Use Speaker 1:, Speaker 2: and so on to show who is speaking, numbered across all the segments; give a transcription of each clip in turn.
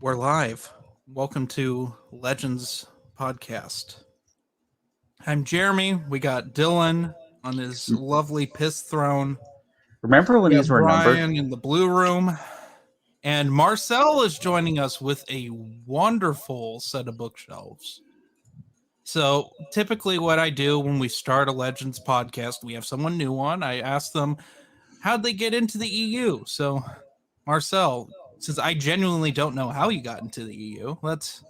Speaker 1: We're live. Welcome to Legends Podcast. I'm Jeremy. We got Dylan on his lovely piss throne.
Speaker 2: Remember when
Speaker 1: We
Speaker 2: these
Speaker 1: got
Speaker 2: were numbered?
Speaker 1: Brian in the blue room. And Marcel is joining us with a wonderful set of bookshelves. So typically what I do when we start a Legends podcast, we have someone new on. I ask them, how'd they get into the EU? So Marcel, since I genuinely don't know how you got into the EU, let's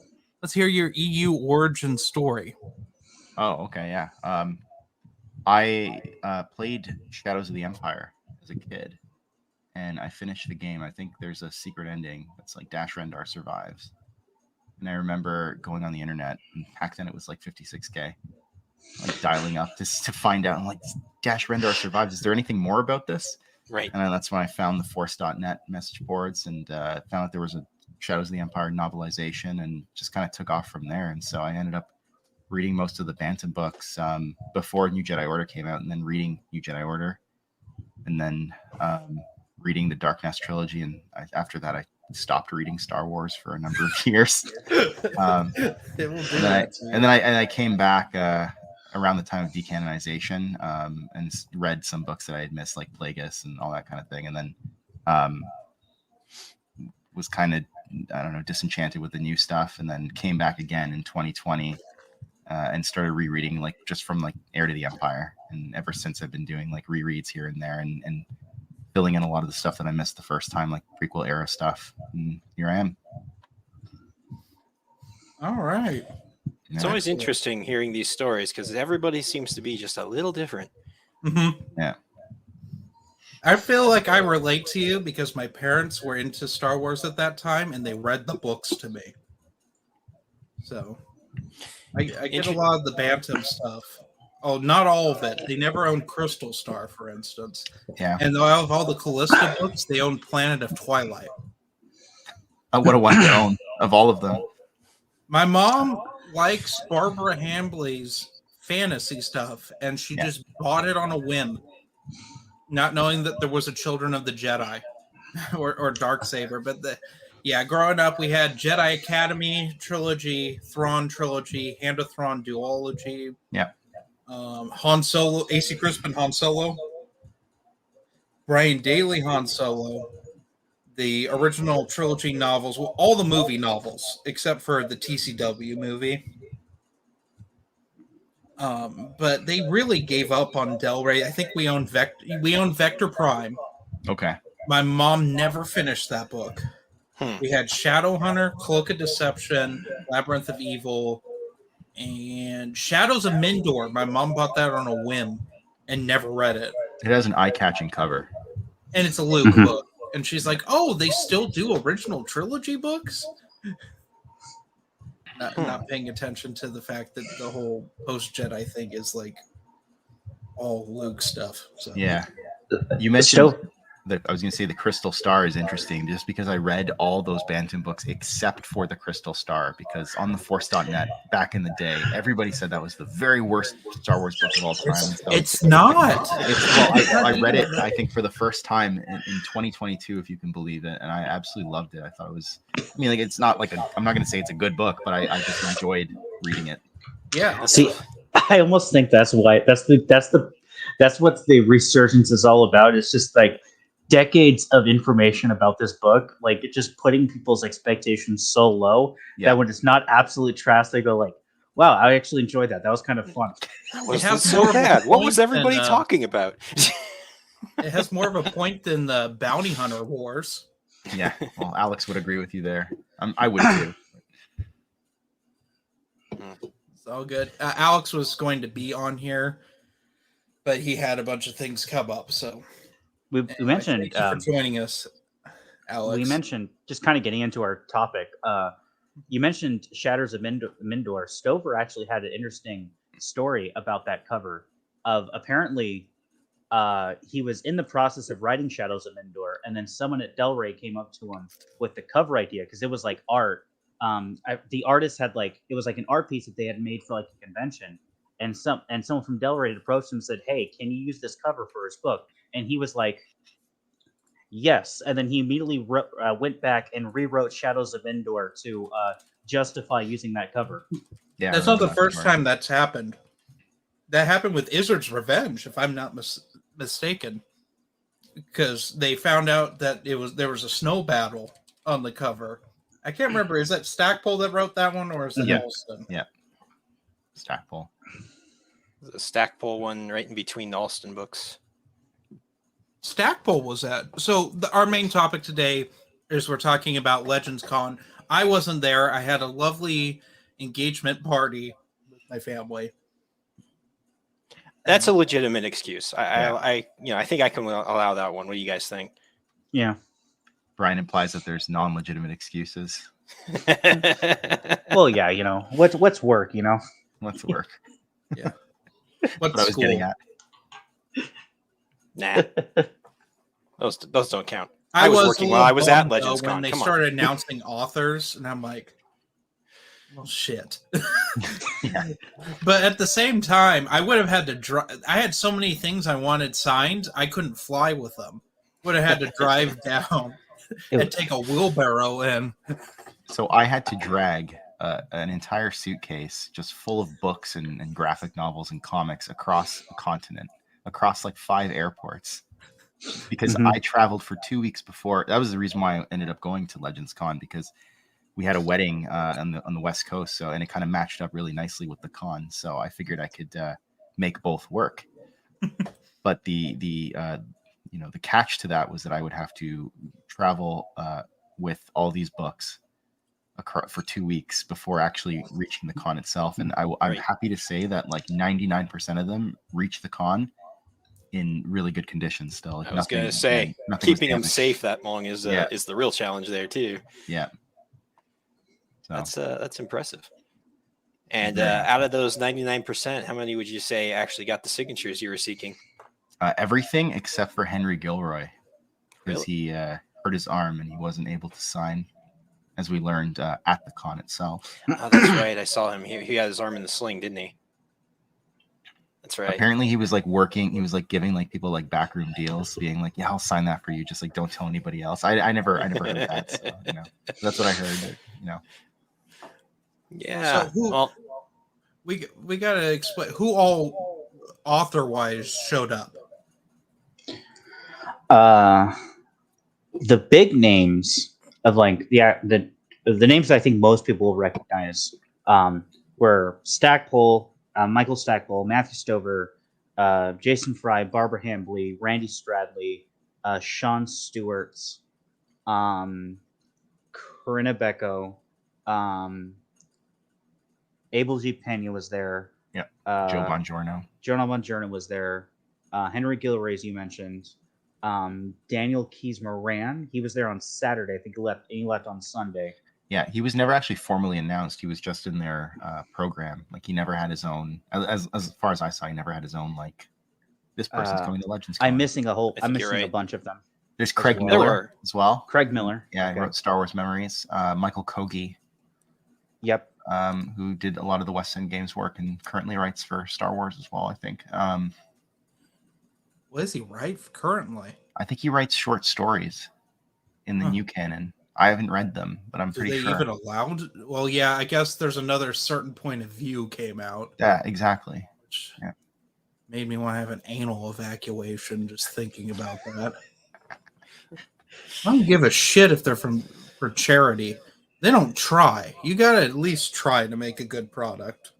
Speaker 1: hear your EU origin story.
Speaker 3: Oh, okay, yeah. I played Shadows of the Empire as a kid, and I finished the game. I think there's a secret ending that's like Dash Rendar survives. And I remember going on the internet, and back then it was like 56K, like dialing up to find out. I'm like, Dash Rendar survives. Is there anything more about this?
Speaker 4: Right.
Speaker 3: And that's when I found the Force.net message boards and found out there was a Shadows of the Empire novelization, and just kind of took off from there. And so I ended up reading most of the Bantam books before New Jedi Order came out, and then reading New Jedi Order, and then reading the Dark Nest trilogy. And after that, I stopped reading Star Wars for a number of years. And then I came back around the time of decanonization and read some books that I had missed, like Plagueis and all that kind of thing. And then was kind of, I don't know, disenchanted with the new stuff, and then came back again in 2020 and started rereading, like just from like Heir to the Empire. And ever since, I've been doing like rereads here and there, and filling in a lot of the stuff that I missed the first time, like prequel era stuff. And here I am.
Speaker 1: All right.
Speaker 4: It's always interesting hearing these stories because everybody seems to be just a little different.
Speaker 1: Mm-hmm.
Speaker 3: Yeah.
Speaker 1: I feel like I relate to you because my parents were into Star Wars at that time and they read the books to me. So I get a lot of the Bantam stuff. Oh, not all of it. They never owned Crystal Star, for instance.
Speaker 3: Yeah.
Speaker 1: And out of all the Callista books, they owned Planet of Twilight.
Speaker 3: What a one to own of all of them.
Speaker 1: My mom likes Barbara Hambly's fantasy stuff, and she just bought it on a whim, not knowing that there was a Children of the Jedi or Darksaber. But growing up, we had Jedi Academy trilogy, Thrawn trilogy, Hand of Thrawn duology.
Speaker 3: Yeah.
Speaker 1: Han Solo, AC Crispin Han Solo, Brian Daley Han Solo, the original trilogy novels, well, all the movie novels except for the TCW movie. But they really gave up on Del Rey. I think we own Vector Prime.
Speaker 3: Okay.
Speaker 1: My mom never finished that book. We had Shadowhunter, Cloak of Deception, Labyrinth of Evil, and Shadows of Mindor. My mom bought that on a whim and never read it.
Speaker 3: It has an eye-catching cover.
Speaker 1: And it's a Luke book. And she's like, oh, they still do original trilogy books? Not paying attention to the fact that the whole post-Jedi thing is like all Luke stuff. So.
Speaker 3: Yeah. You mentioned... I was going to say the Crystal Star is interesting just because I read all those Bantam books except for the Crystal Star, because on the Force.net back in the day, everybody said that was the very worst Star Wars book of all time.
Speaker 1: It's not.
Speaker 3: I read it, I think, for the first time in 2022, if you can believe it, and I absolutely loved it. I thought it was, it's not like I'm not going to say it's a good book, but I just enjoyed reading it.
Speaker 1: Yeah.
Speaker 2: See, I almost think that's why that's what the resurgence is all about. It's just like decades of information about this book, like it just putting people's expectations so low that when it's not absolute trash, they go like, wow, I actually enjoyed that. That was kind of fun.
Speaker 4: Was so bad. What was everybody talking about?
Speaker 1: It has more of a point than the Bounty Hunter Wars.
Speaker 3: Yeah, well, Alex would agree with you there. I would too.
Speaker 1: It's all good. Alex was going to be on here, but he had a bunch of things come up, so...
Speaker 2: We mentioned
Speaker 1: thank you for joining us, Alex.
Speaker 2: We mentioned, just kind of getting into our topic. You mentioned Shadows of Mindor. Stover actually had an interesting story about that cover. Of apparently, he was in the process of writing Shadows of Mindor, and then someone at Del Rey came up to him with the cover idea because it was like art. The artist had it was like an art piece that they had made for like a convention, and someone from Del Rey approached him and said, "Hey, can you use this cover for his book?" And he was like, Yes, and then he immediately went back and rewrote Shadows of Endor to justify using that cover.
Speaker 3: Yeah, I
Speaker 1: That's not
Speaker 3: remember
Speaker 1: the
Speaker 3: that
Speaker 1: first
Speaker 3: story.
Speaker 1: time that's happened. That happened with Izzard's Revenge, if I'm not mistaken, because they found out that there was a snow battle on the cover. I can't remember. Is that Stackpole that wrote that one, or is it
Speaker 3: Yeah.
Speaker 1: Alston?
Speaker 3: Stackpole.
Speaker 4: The Stackpole one right in between the Alston books.
Speaker 1: Stackpole was that. So our main topic today is we're talking about Legends Con. I wasn't there. I had a lovely engagement party with my family.
Speaker 4: That's a legitimate excuse.
Speaker 3: Yeah.
Speaker 4: I think I can allow that one. What do you guys think?
Speaker 2: Yeah.
Speaker 3: Brian implies that there's non-legitimate excuses.
Speaker 2: Well, yeah, what's work,
Speaker 3: Let's work.
Speaker 1: What's
Speaker 3: What I was
Speaker 1: school?
Speaker 3: getting at.
Speaker 4: Nah, those don't count.
Speaker 1: I
Speaker 4: I was
Speaker 1: was
Speaker 4: working
Speaker 1: a
Speaker 4: while I
Speaker 1: little
Speaker 4: was at
Speaker 1: bummed, though,
Speaker 4: Legends
Speaker 1: when
Speaker 4: Con.
Speaker 1: they
Speaker 4: Come on.
Speaker 1: started announcing authors, and I'm like, well, shit.
Speaker 3: Yeah.
Speaker 1: But at the same time, I would have had to drive. I had so many things I wanted signed, I couldn't fly with them. Would have had to drive down and take a wheelbarrow in.
Speaker 3: So I had to drag an entire suitcase just full of books and graphic novels and comics across a continent, across like 5 airports, because
Speaker 2: Mhm.
Speaker 3: I traveled for 2 weeks before. That was the reason why I ended up going to Legends Con, because we had a wedding on the West Coast, so and it kind of matched up really nicely with the con. So I figured I could make both work. But the catch to that was that I would have to travel with all these books for 2 weeks before actually reaching the con itself. And I'm
Speaker 4: Right.
Speaker 3: happy to say that like 99% of them reach the con in really good condition still. Like
Speaker 4: I was going to
Speaker 3: nothing
Speaker 4: say,
Speaker 3: was
Speaker 4: keeping them
Speaker 3: damaged.
Speaker 4: safe that long is
Speaker 3: Yeah.
Speaker 4: the real challenge there too.
Speaker 3: Yeah. So
Speaker 4: That's impressive. And
Speaker 3: Very
Speaker 4: out of those 99%, how many would you say actually got the signatures you were seeking?
Speaker 3: everything except for Henry Gilroy, because
Speaker 4: Really?
Speaker 3: he hurt his arm and he wasn't able to sign, as we learned at the con itself.
Speaker 4: Oh, that's right. I saw him. He had his arm in the sling, didn't he? That's right.
Speaker 3: Apparently he was like working, he was like giving like people like backroom deals, being like, yeah, I'll sign that for you, just like don't tell anybody else. I never heard that. So, that's what I heard.
Speaker 4: Yeah.
Speaker 1: So who-
Speaker 4: Well,
Speaker 1: We gotta explain who all author wise showed up.
Speaker 2: The big names of like the names that I think most people will recognize were Stackpole, Michael Stackpole, Matthew Stover, Jason Fry, Barbara Hambly, Randy Stradley, Sean Stewart's, Corinna Becco, Abel G. Pena was there.
Speaker 3: Yeah.
Speaker 2: Uh,
Speaker 3: Joe Bongiorno.
Speaker 2: Jonah Bongiorno was there. Henry Gilroy, as you mentioned. Daniel Keys Moran, he was there on Saturday. I think he left on Sunday.
Speaker 3: Yeah, he was never actually formally announced. He was just in their program. Like he never had his own, as far as I saw, he never had his own like, this person's coming to Legends Con.
Speaker 2: I'm missing
Speaker 4: I
Speaker 2: I'm
Speaker 4: think you're
Speaker 2: missing a
Speaker 4: right.
Speaker 2: bunch of them.
Speaker 3: There's Craig
Speaker 2: well.
Speaker 4: There
Speaker 3: Miller
Speaker 4: were.
Speaker 3: as well.
Speaker 2: Craig Miller.
Speaker 3: Yeah,
Speaker 2: Okay.
Speaker 3: he wrote Star Wars Memories. Michael Kogi,
Speaker 2: Yep.
Speaker 3: who did a lot of the West End Games work and currently writes for Star Wars as well, I think.
Speaker 1: What is he write currently?
Speaker 3: I think he writes short stories in the
Speaker 1: Huh.
Speaker 3: new canon. I haven't read them, but I'm
Speaker 1: Do
Speaker 3: pretty
Speaker 1: they
Speaker 3: sure.
Speaker 1: even allowed? Well, yeah, I guess there's another certain point of view came out,
Speaker 3: Yeah, exactly.
Speaker 1: which
Speaker 3: Yeah.
Speaker 1: made me want to have an anal evacuation just thinking about that. I don't give a shit if they're for charity. They don't try. You gotta at least try to make a good product.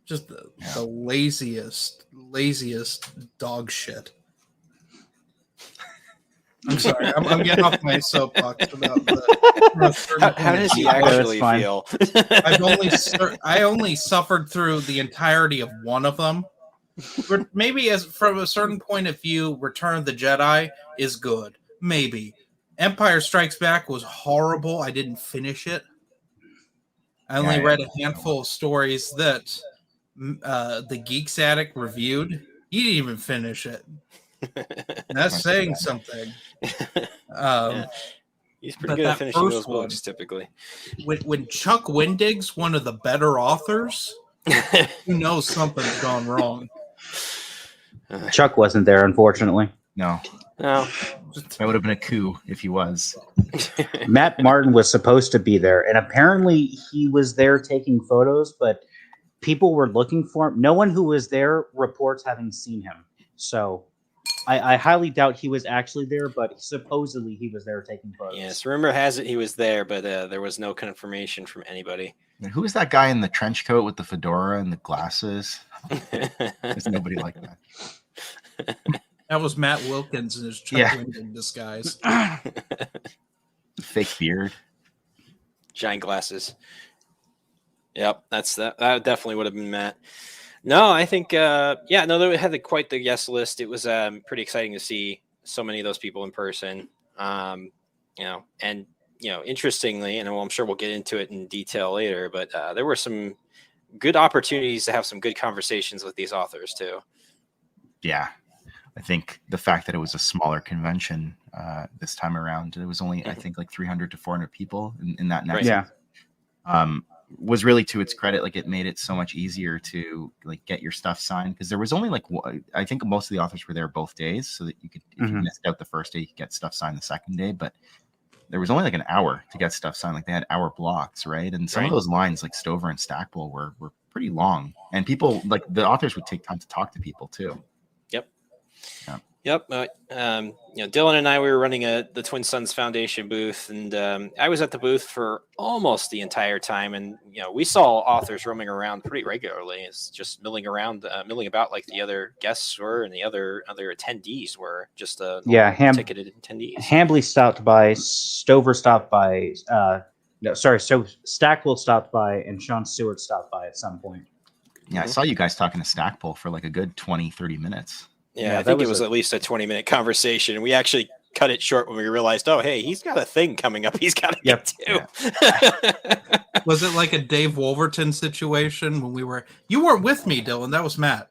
Speaker 1: Just the laziest dog shit. I'm sorry. I'm getting off my soapbox about the.
Speaker 4: how does he
Speaker 2: that's
Speaker 4: actually
Speaker 2: fine.
Speaker 4: feel?
Speaker 1: I only suffered through the entirety of one of them. But maybe as from a certain point of view, Return of the Jedi is good. Maybe Empire Strikes Back was horrible. I didn't finish it. I only
Speaker 3: Yeah,
Speaker 1: read a handful of stories that the Geeks Addict reviewed. He didn't even finish it. And that's saying something.
Speaker 4: Yeah. He's pretty
Speaker 1: But
Speaker 4: good at
Speaker 1: that
Speaker 4: finishing
Speaker 1: first
Speaker 4: those
Speaker 1: one-
Speaker 4: books, typically.
Speaker 1: When Chuck Wendig's one of the better authors, you know something's gone wrong.
Speaker 2: Chuck wasn't there, unfortunately.
Speaker 3: No.
Speaker 4: No.
Speaker 3: That would have been a coup if he was.
Speaker 2: Matt Martin was supposed to be there, and apparently he was there taking photos, but people were looking for him. No one who was there reports having seen him. So I highly doubt he was actually there, but supposedly he was there taking photos.
Speaker 4: Yes, rumor has it he was there, but there was no confirmation from anybody.
Speaker 3: And who was that guy in the trench coat with the fedora and the glasses? There's nobody like that.
Speaker 1: That was Matt Wilkins in his Chuck
Speaker 3: Yeah.
Speaker 1: Linden disguise.
Speaker 3: Fake beard.
Speaker 4: Giant glasses. Yep, that definitely would have been Matt. No, I think they had quite the guest list. It was pretty exciting to see so many of those people in person. Interestingly, and I'm sure we'll get into it in detail later, but there were some good opportunities to have some good conversations with these authors too.
Speaker 3: Yeah. I think the fact that it was a smaller convention this time around, it was only, I think, like 300 to 400 people in that next.
Speaker 2: Yeah.
Speaker 3: Was really to its credit. Like, it made it so much easier to like get your stuff signed, because there was only like I think most of the authors were there both days, so that you could, if you missed out the first day, you could get stuff signed the second day. But there was only like an hour to get stuff signed. Like, they had hour blocks, right? And some of those lines, like Stover and Stackpole, were pretty long, and people, like, the authors would take time to talk to people too.
Speaker 4: Yep. Dylan and I, we were running the Twin Sons Foundation booth, and I was at the booth for almost the entire time. And we saw authors roaming around pretty regularly. It's just milling about like the other guests were, and the other attendees were just ticketed attendees.
Speaker 2: Hambly stopped by, Stover stopped by. So Stackpole stopped by, and Sean Stewart stopped by at some point.
Speaker 3: Yeah, I saw you guys talking to Stackpole for like a good 20-30 minutes.
Speaker 4: Yeah, I think it was at least a 20-minute conversation. We actually cut it short when we realized, oh, hey, he's got a thing coming up he's got to get to.
Speaker 1: Was it like a Dave Wolverton situation when you weren't with me, Dylan? That was Matt.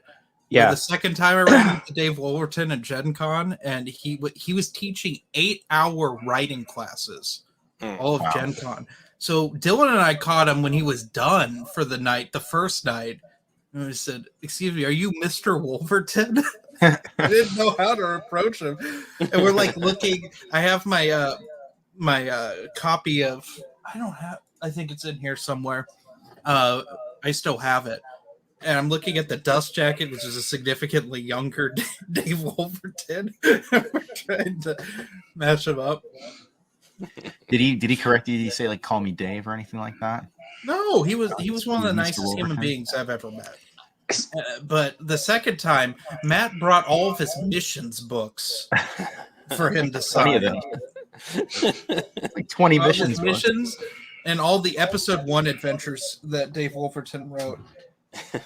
Speaker 2: Yeah.
Speaker 1: The second time I ran into Dave Wolverton at Gen Con, and he was teaching 8-hour writing classes, all of Gen Con. So Dylan and I caught him when he was done for the night, the first night. And we said, "Excuse me, are you Mr. Wolverton?" I didn't know how to approach him, and we're like looking. I have my copy of. I think it's in here somewhere. I still have it, and I'm looking at the dust jacket, which is a significantly younger Dave Wolverton. We're trying to match him up.
Speaker 3: Did he correct you? Did he say like "call me Dave" or anything like that?
Speaker 1: No, he was one of the
Speaker 3: Mr.
Speaker 1: nicest human
Speaker 3: Wolverton?
Speaker 1: beings I've ever met. But the second time, Matt brought all of his missions books for him to sign.
Speaker 3: 20 of them. Like 20 missions.
Speaker 1: And all the episode 1 adventures that Dave Wolverton wrote.
Speaker 3: Well,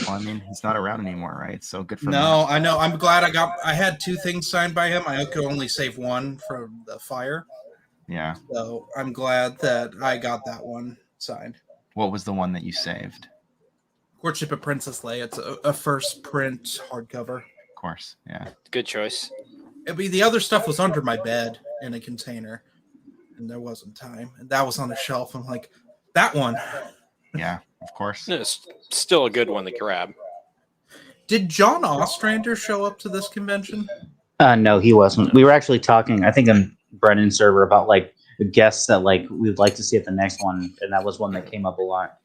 Speaker 3: I mean, he's not around anymore, right? So good for
Speaker 1: No, I know. I'm glad I had 2 things signed by him. I could only save 1 from the fire.
Speaker 3: Yeah.
Speaker 1: So I'm glad that I got that one signed.
Speaker 3: What was the one that you saved?
Speaker 1: Courtship of Princess Leia. It's a first print hardcover.
Speaker 3: Of course, yeah.
Speaker 4: Good choice.
Speaker 1: The other stuff was under my bed in a container, and there wasn't time. And that was on a shelf. I'm like, that one.
Speaker 3: Yeah, of course.
Speaker 4: It's still a good one to grab.
Speaker 1: Did John Ostrander show up to this convention?
Speaker 2: No, he wasn't. We were actually talking, I think, on Brennan's server about like the guests that like we'd like to see at the next one, and that was one that came up a lot.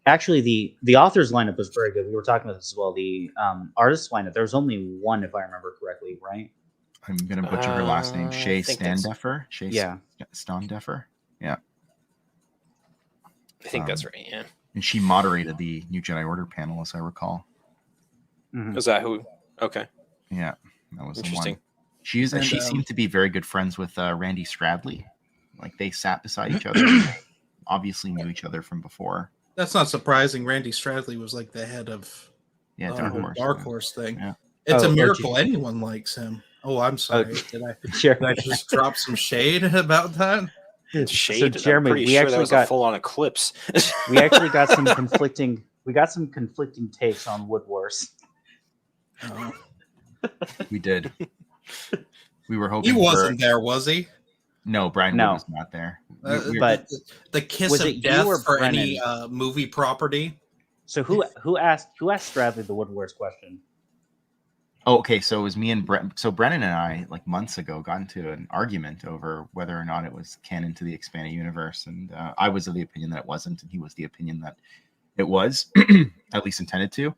Speaker 2: Actually, the authors lineup was very good. We were talking about this as well. The artist lineup, there was only one, if I remember correctly, right?
Speaker 3: I'm gonna butcher her last name. Shay
Speaker 4: I think that's-
Speaker 3: Standeffer. Shay Standeffer. Yeah.
Speaker 4: I think that's right, yeah.
Speaker 3: And she moderated the New Jedi Order panel, as I recall.
Speaker 2: Mhm.
Speaker 4: Was that who? Okay.
Speaker 3: Yeah, that was
Speaker 4: Interesting.
Speaker 3: The one. She
Speaker 1: And,
Speaker 3: seemed to be very good friends with Randy Stradley. Like, they sat beside each other. And obviously knew each other from before.
Speaker 1: That's not surprising. Randy Stradley was like the head of
Speaker 3: Yeah,
Speaker 1: the
Speaker 3: Dark
Speaker 1: whole
Speaker 3: Horse.
Speaker 1: Dark Horse thing.
Speaker 3: Yeah.
Speaker 1: It's
Speaker 2: Oh,
Speaker 1: a
Speaker 2: oh,
Speaker 1: miracle anyone likes him. Oh, I'm sorry. Did
Speaker 2: Sure.
Speaker 1: I just drop some shade about that?
Speaker 4: Shade.
Speaker 2: So, Jeremy,
Speaker 4: I'm pretty
Speaker 2: we
Speaker 4: sure
Speaker 2: actually
Speaker 4: that was
Speaker 2: got
Speaker 4: a full-on eclipse.
Speaker 2: we actually got some conflicting. We got some conflicting takes on Wood Wars.
Speaker 1: Oh.
Speaker 3: We did. We were hoping
Speaker 1: He wasn't there, was he?
Speaker 3: No, Brian
Speaker 2: No.
Speaker 3: Wood was not there.
Speaker 2: But
Speaker 1: the kiss
Speaker 2: was
Speaker 1: of
Speaker 2: it you
Speaker 1: death
Speaker 2: or
Speaker 1: for
Speaker 2: Brennan?
Speaker 1: any movie property.
Speaker 2: So who asked Stradley the Wood Wars question?
Speaker 3: Oh, okay. So it was me and Brent. So Brennan and I, like months ago, got into an argument over whether or not it was canon to the expanded universe, and I was of the opinion that it wasn't, and he was the opinion that it was, at least intended to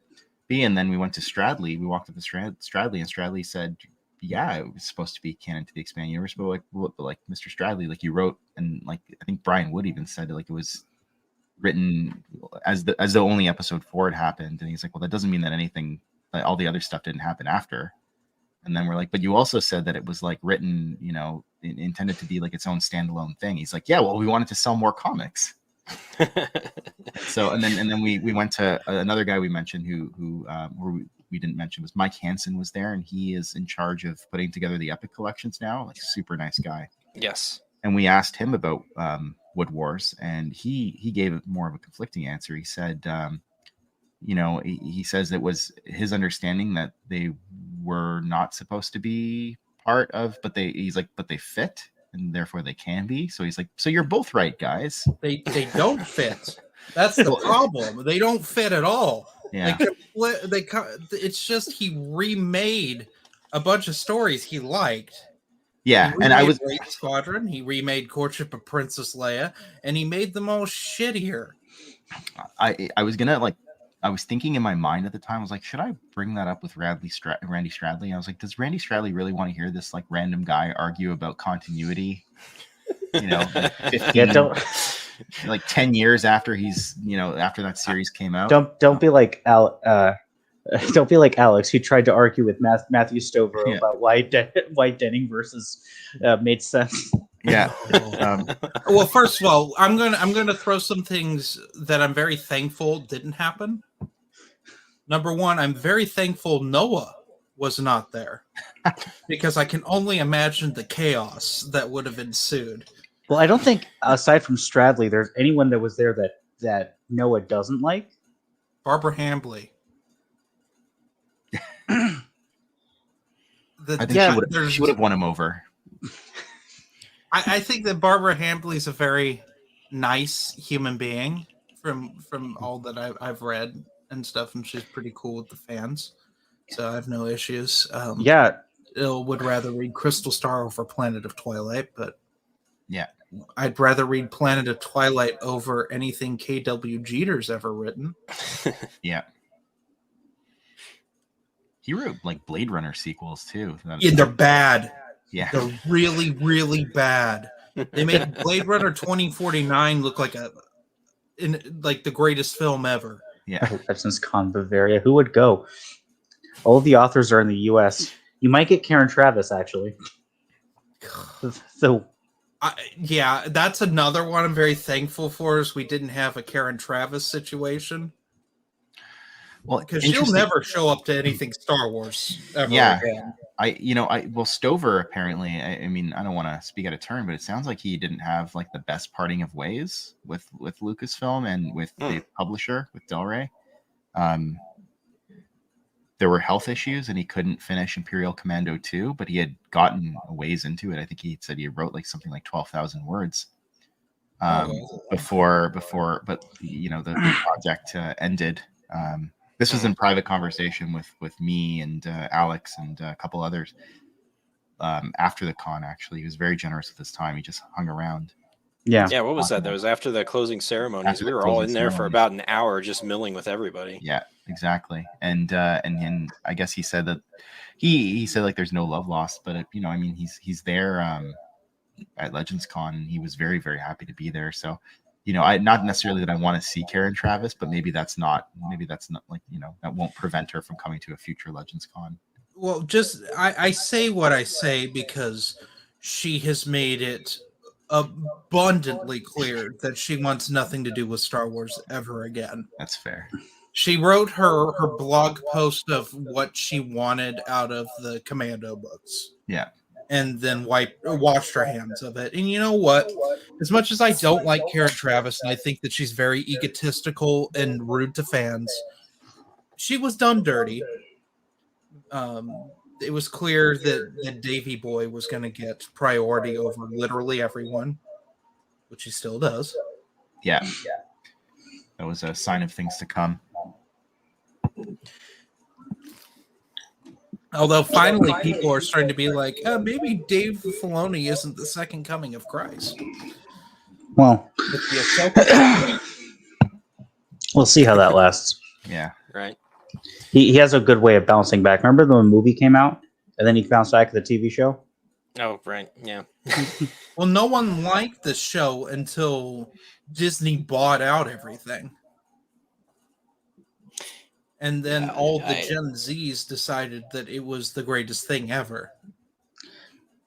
Speaker 3: be. And then we went to Stradley. We walked up to Stradley, and Stradley said, "Yeah, it was supposed to be canon to the expanded universe, but like Mr. Stradley, like you wrote, and like I think Brian Wood even said like it was written as the only episode 4 had happened." And he's like, "Well, that doesn't mean that anything." Like, all the other stuff didn't happen after. And then we're like, but you also said that it was like written, intended to be like its own standalone thing. He's like, yeah, well, we wanted to sell more comics. So and then we went to another guy we mentioned who we didn't mention was Mike Hansen was there, and he is in charge of putting together the Epic collections now. Like super nice guy.
Speaker 4: Yes.
Speaker 3: And we asked him about Wood Wars, and he gave more of a conflicting answer. He said, he says it was his understanding that they were not supposed to be part of, but they fit, and therefore they can be. So he's like, so you're both right, guys.
Speaker 1: They don't fit. That's the problem. They don't fit at all.
Speaker 3: Yeah.
Speaker 1: It's just he remade a bunch of stories he liked.
Speaker 3: Yeah,
Speaker 1: He
Speaker 3: and I
Speaker 1: remade
Speaker 3: was
Speaker 1: Raid Squadron. He remade Courtship of Princess Leia, and he made them all shittier.
Speaker 3: I was thinking in my mind at the time, I was like, should I bring that up with Randy Stradley? I was like, does Randy Stradley really want to hear this like random guy argue about continuity? Like 15, like 10 years after after that series came out.
Speaker 2: Don't be like don't be like Alex, who tried to argue with Matthew Stover about why Denning versus made sense.
Speaker 3: Yeah.
Speaker 1: Well, first of all, I'm gonna throw some things that I'm very thankful didn't happen. Number one, I'm very thankful Noah was not there, because I can only imagine the chaos that would have ensued.
Speaker 2: Well, I don't think aside from Stradley, there's anyone that was there that Noah doesn't like.
Speaker 1: Barbara Hambly.
Speaker 3: I think she would have won him over.
Speaker 1: I think that Barbara Hambly is a very nice human being from all that I've read and stuff, and she's pretty cool with the fans, so I have no issues. Would rather read Crystal Star over Planet of Twilight, but
Speaker 3: yeah,
Speaker 1: I'd rather read Planet of Twilight over anything K.W. Jeter's ever written.
Speaker 3: Yeah. He wrote like Blade Runner sequels too.
Speaker 1: Yeah, they're bad.
Speaker 3: Yeah,
Speaker 1: they're really, really bad. They made Blade Runner 2049 look like the greatest film ever.
Speaker 3: Yeah,
Speaker 2: since Con Bavaria, who would go? All of the authors are in the U.S. You might get Karen Traviss actually. So,
Speaker 1: yeah, that's another one I'm very thankful for. Is we didn't have a Karen Traviss situation.
Speaker 3: Well,
Speaker 1: because she'll never show up to anything Star Wars ever again.
Speaker 3: Stover apparently, I mean, I don't want to speak out of turn, but it sounds like he didn't have like the best parting of ways with Lucasfilm and with the publisher, with Del Rey. There were health issues and he couldn't finish Imperial Commando 2, but he had gotten a ways into it. I think he said he wrote like something like 12,000 words before, but the project ended. This was in private conversation with me and Alex and a couple others after the con. Actually, he was very generous with his time. He just hung around.
Speaker 2: Yeah.
Speaker 4: What was that? That was after the closing ceremonies. We were all in there for about an hour, just milling with everybody.
Speaker 3: Yeah, exactly. And I guess he said that he said like there's no love lost, but he's there at Legends Con, and he was very, very happy to be there. So. I not necessarily that I want to see Karen Traviss, but maybe that's not like, that won't prevent her from coming to a future Legends Con.
Speaker 1: Well, just I say what I say because she has made it abundantly clear that she wants nothing to do with Star Wars ever again.
Speaker 3: That's fair.
Speaker 1: She wrote her blog post of what she wanted out of the Commando books.
Speaker 3: Yeah.
Speaker 1: And then washed her hands of it. And you know what? As much as I don't like Karen Traviss, and I think that she's very egotistical and rude to fans, she was done dirty. It was clear that Davey Boy was going to get priority over literally everyone, which he still does.
Speaker 3: Yeah. That was a sign of things to come.
Speaker 1: Although finally people are starting to be like, maybe Dave Filoni isn't the second coming of Christ.
Speaker 2: Well,
Speaker 1: With the Ahsoka.
Speaker 2: we'll see how that lasts.
Speaker 3: Yeah.
Speaker 4: Right.
Speaker 2: He has a good way of bouncing back. Remember when the movie came out and then he bounced back to the TV show?
Speaker 4: Oh, right. Yeah.
Speaker 1: Well, no one liked the show until Disney bought out everything. And then all the Gen Zs decided that it was the greatest thing ever.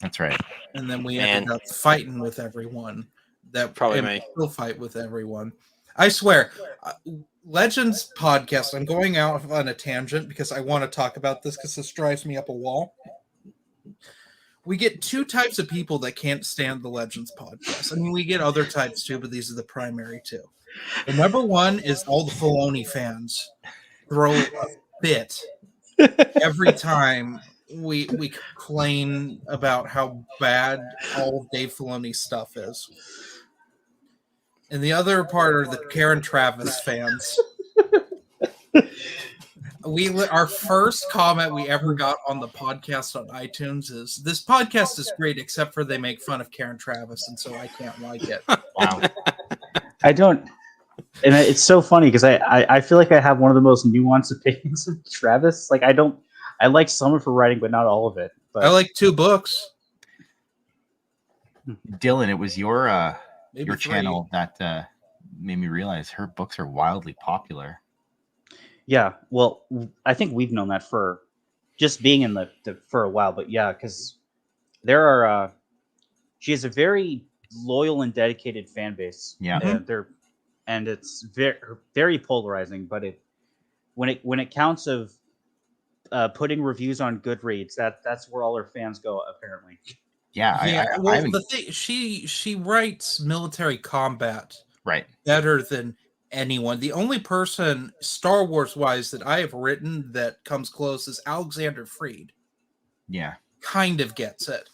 Speaker 3: That's right.
Speaker 1: And then we ended up fighting with everyone. That
Speaker 4: Probably me.
Speaker 1: Still fight with everyone. I swear, Legends podcast. I'm going out on a tangent because I want to talk about this because this drives me up a wall. We get two types of people that can't stand the Legends podcast. I mean, we get other types too, but these are the primary two. The number one is all the Filoni fans throw a fit every time we complain about how bad all of Dave Filoni's stuff is. And the other part are the Karen Travis fans. Our first comment we ever got on the podcast on iTunes is, "This podcast is great, except for they make fun of Karen Travis, and so I can't like it."
Speaker 3: Wow.
Speaker 2: I don't, and it's so funny because I feel like I have one of the most nuanced opinions of Travis. Like I like some of her writing, but not all of it. But
Speaker 1: I like 2 books.
Speaker 3: Dylan, it was your
Speaker 1: Maybe
Speaker 3: your
Speaker 1: 3.
Speaker 3: channel that made me realize her books are wildly popular.
Speaker 2: yeah, well, I think we've known that for just being in the for a while. But yeah, because there are she has a very loyal and dedicated fan base.
Speaker 3: Yeah.
Speaker 2: And it's very polarizing. But when it counts of putting reviews on Goodreads, that's where all her fans go apparently.
Speaker 3: Yeah.
Speaker 1: Well,
Speaker 3: haven't-
Speaker 1: the thing she writes military combat
Speaker 3: right.
Speaker 1: better than anyone. The only person Star Wars wise that I have written that comes close is Alexander Freed.
Speaker 3: Yeah.
Speaker 1: Kind of gets it,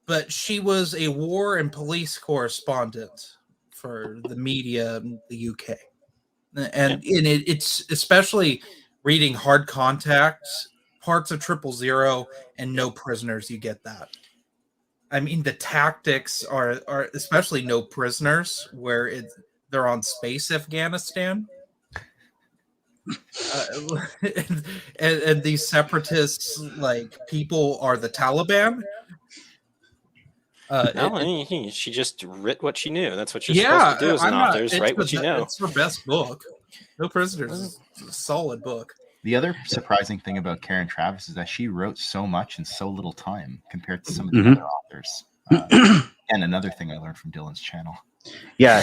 Speaker 1: but she was a war and police correspondent for the media in the UK, and it's especially reading Hard Contact, parts of 000, and No Prisoners. You get that. I mean, the tactics are especially No Prisoners, where they're on space Afghanistan. And these separatists, like, people are the Taliban.
Speaker 4: She just writ what she knew. That's what you're supposed to do as an author, is write what you know.
Speaker 1: It's her best book. No Prisoners is a solid book.
Speaker 3: The other surprising thing about Karen Travis is that she wrote so much in so little time compared to some of the other authors. And another thing I learned from Dylan's channel.
Speaker 2: Yeah,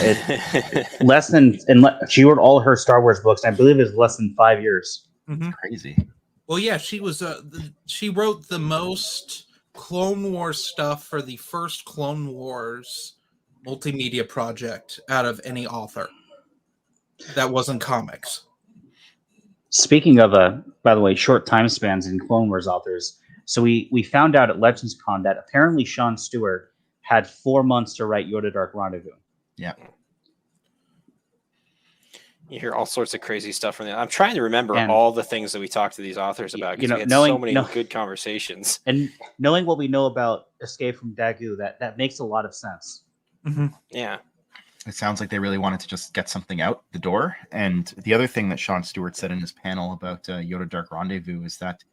Speaker 2: she wrote all her Star Wars books. I believe it's less than 5 years.
Speaker 1: Mm-hmm.
Speaker 3: Crazy.
Speaker 1: Well, yeah, she was. She wrote the most Clone Wars stuff for the first Clone Wars multimedia project out of any author that wasn't comics.
Speaker 2: Speaking of, by the way, short time spans in Clone Wars authors, so we found out at Legends Con that apparently Sean Stewart had 4 months to write Yoda Dark Rendezvous.
Speaker 3: Yeah.
Speaker 4: You hear all sorts of crazy stuff from them. I'm trying to remember all the things that we talked to these authors about, because we had so many good conversations.
Speaker 2: And knowing what we know about Escape from Dagu, that makes a lot of sense.
Speaker 1: Mm-hmm.
Speaker 4: Yeah.
Speaker 3: It sounds like they really wanted to just get something out the door. And the other thing that Sean Stewart said in his panel about Yoda Dark Rendezvous is that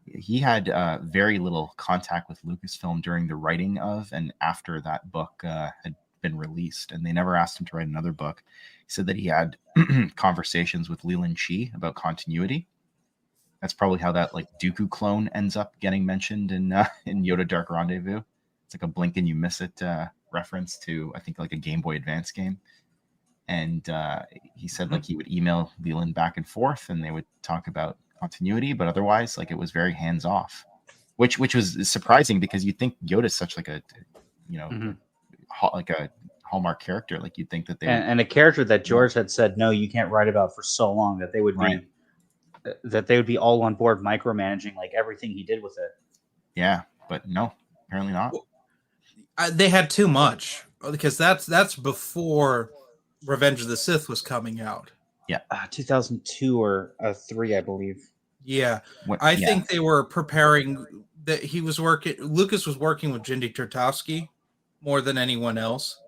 Speaker 3: he had very little contact with Lucasfilm during the writing of and after that book had been released, and they never asked him to write another book. He said that he had conversations with Leland Chi about continuity. That's probably how that like Dooku clone ends up getting mentioned in Yoda Dark Rendezvous. It's like a blink and you miss it reference to, I think, like a Game Boy Advance game. And he said like he would email Leland back and forth, and they would talk about continuity, but otherwise, like, it was very hands off, which was surprising because you'd think Yoda's such like a, like a hallmark character. Like you'd think that they
Speaker 2: and a character that George had said no, you can't write about for so long that they would be all on board micromanaging like everything he did with it.
Speaker 3: Yeah, but no, apparently not.
Speaker 1: They had too much, because that's before Revenge of the Sith was coming out.
Speaker 3: Yeah,
Speaker 2: 2002 or 3, I believe.
Speaker 1: Yeah,
Speaker 3: When,
Speaker 1: I
Speaker 3: yeah,
Speaker 1: think they were preparing that he was working. Lucas was working with Jindy Turtovsky more than anyone else,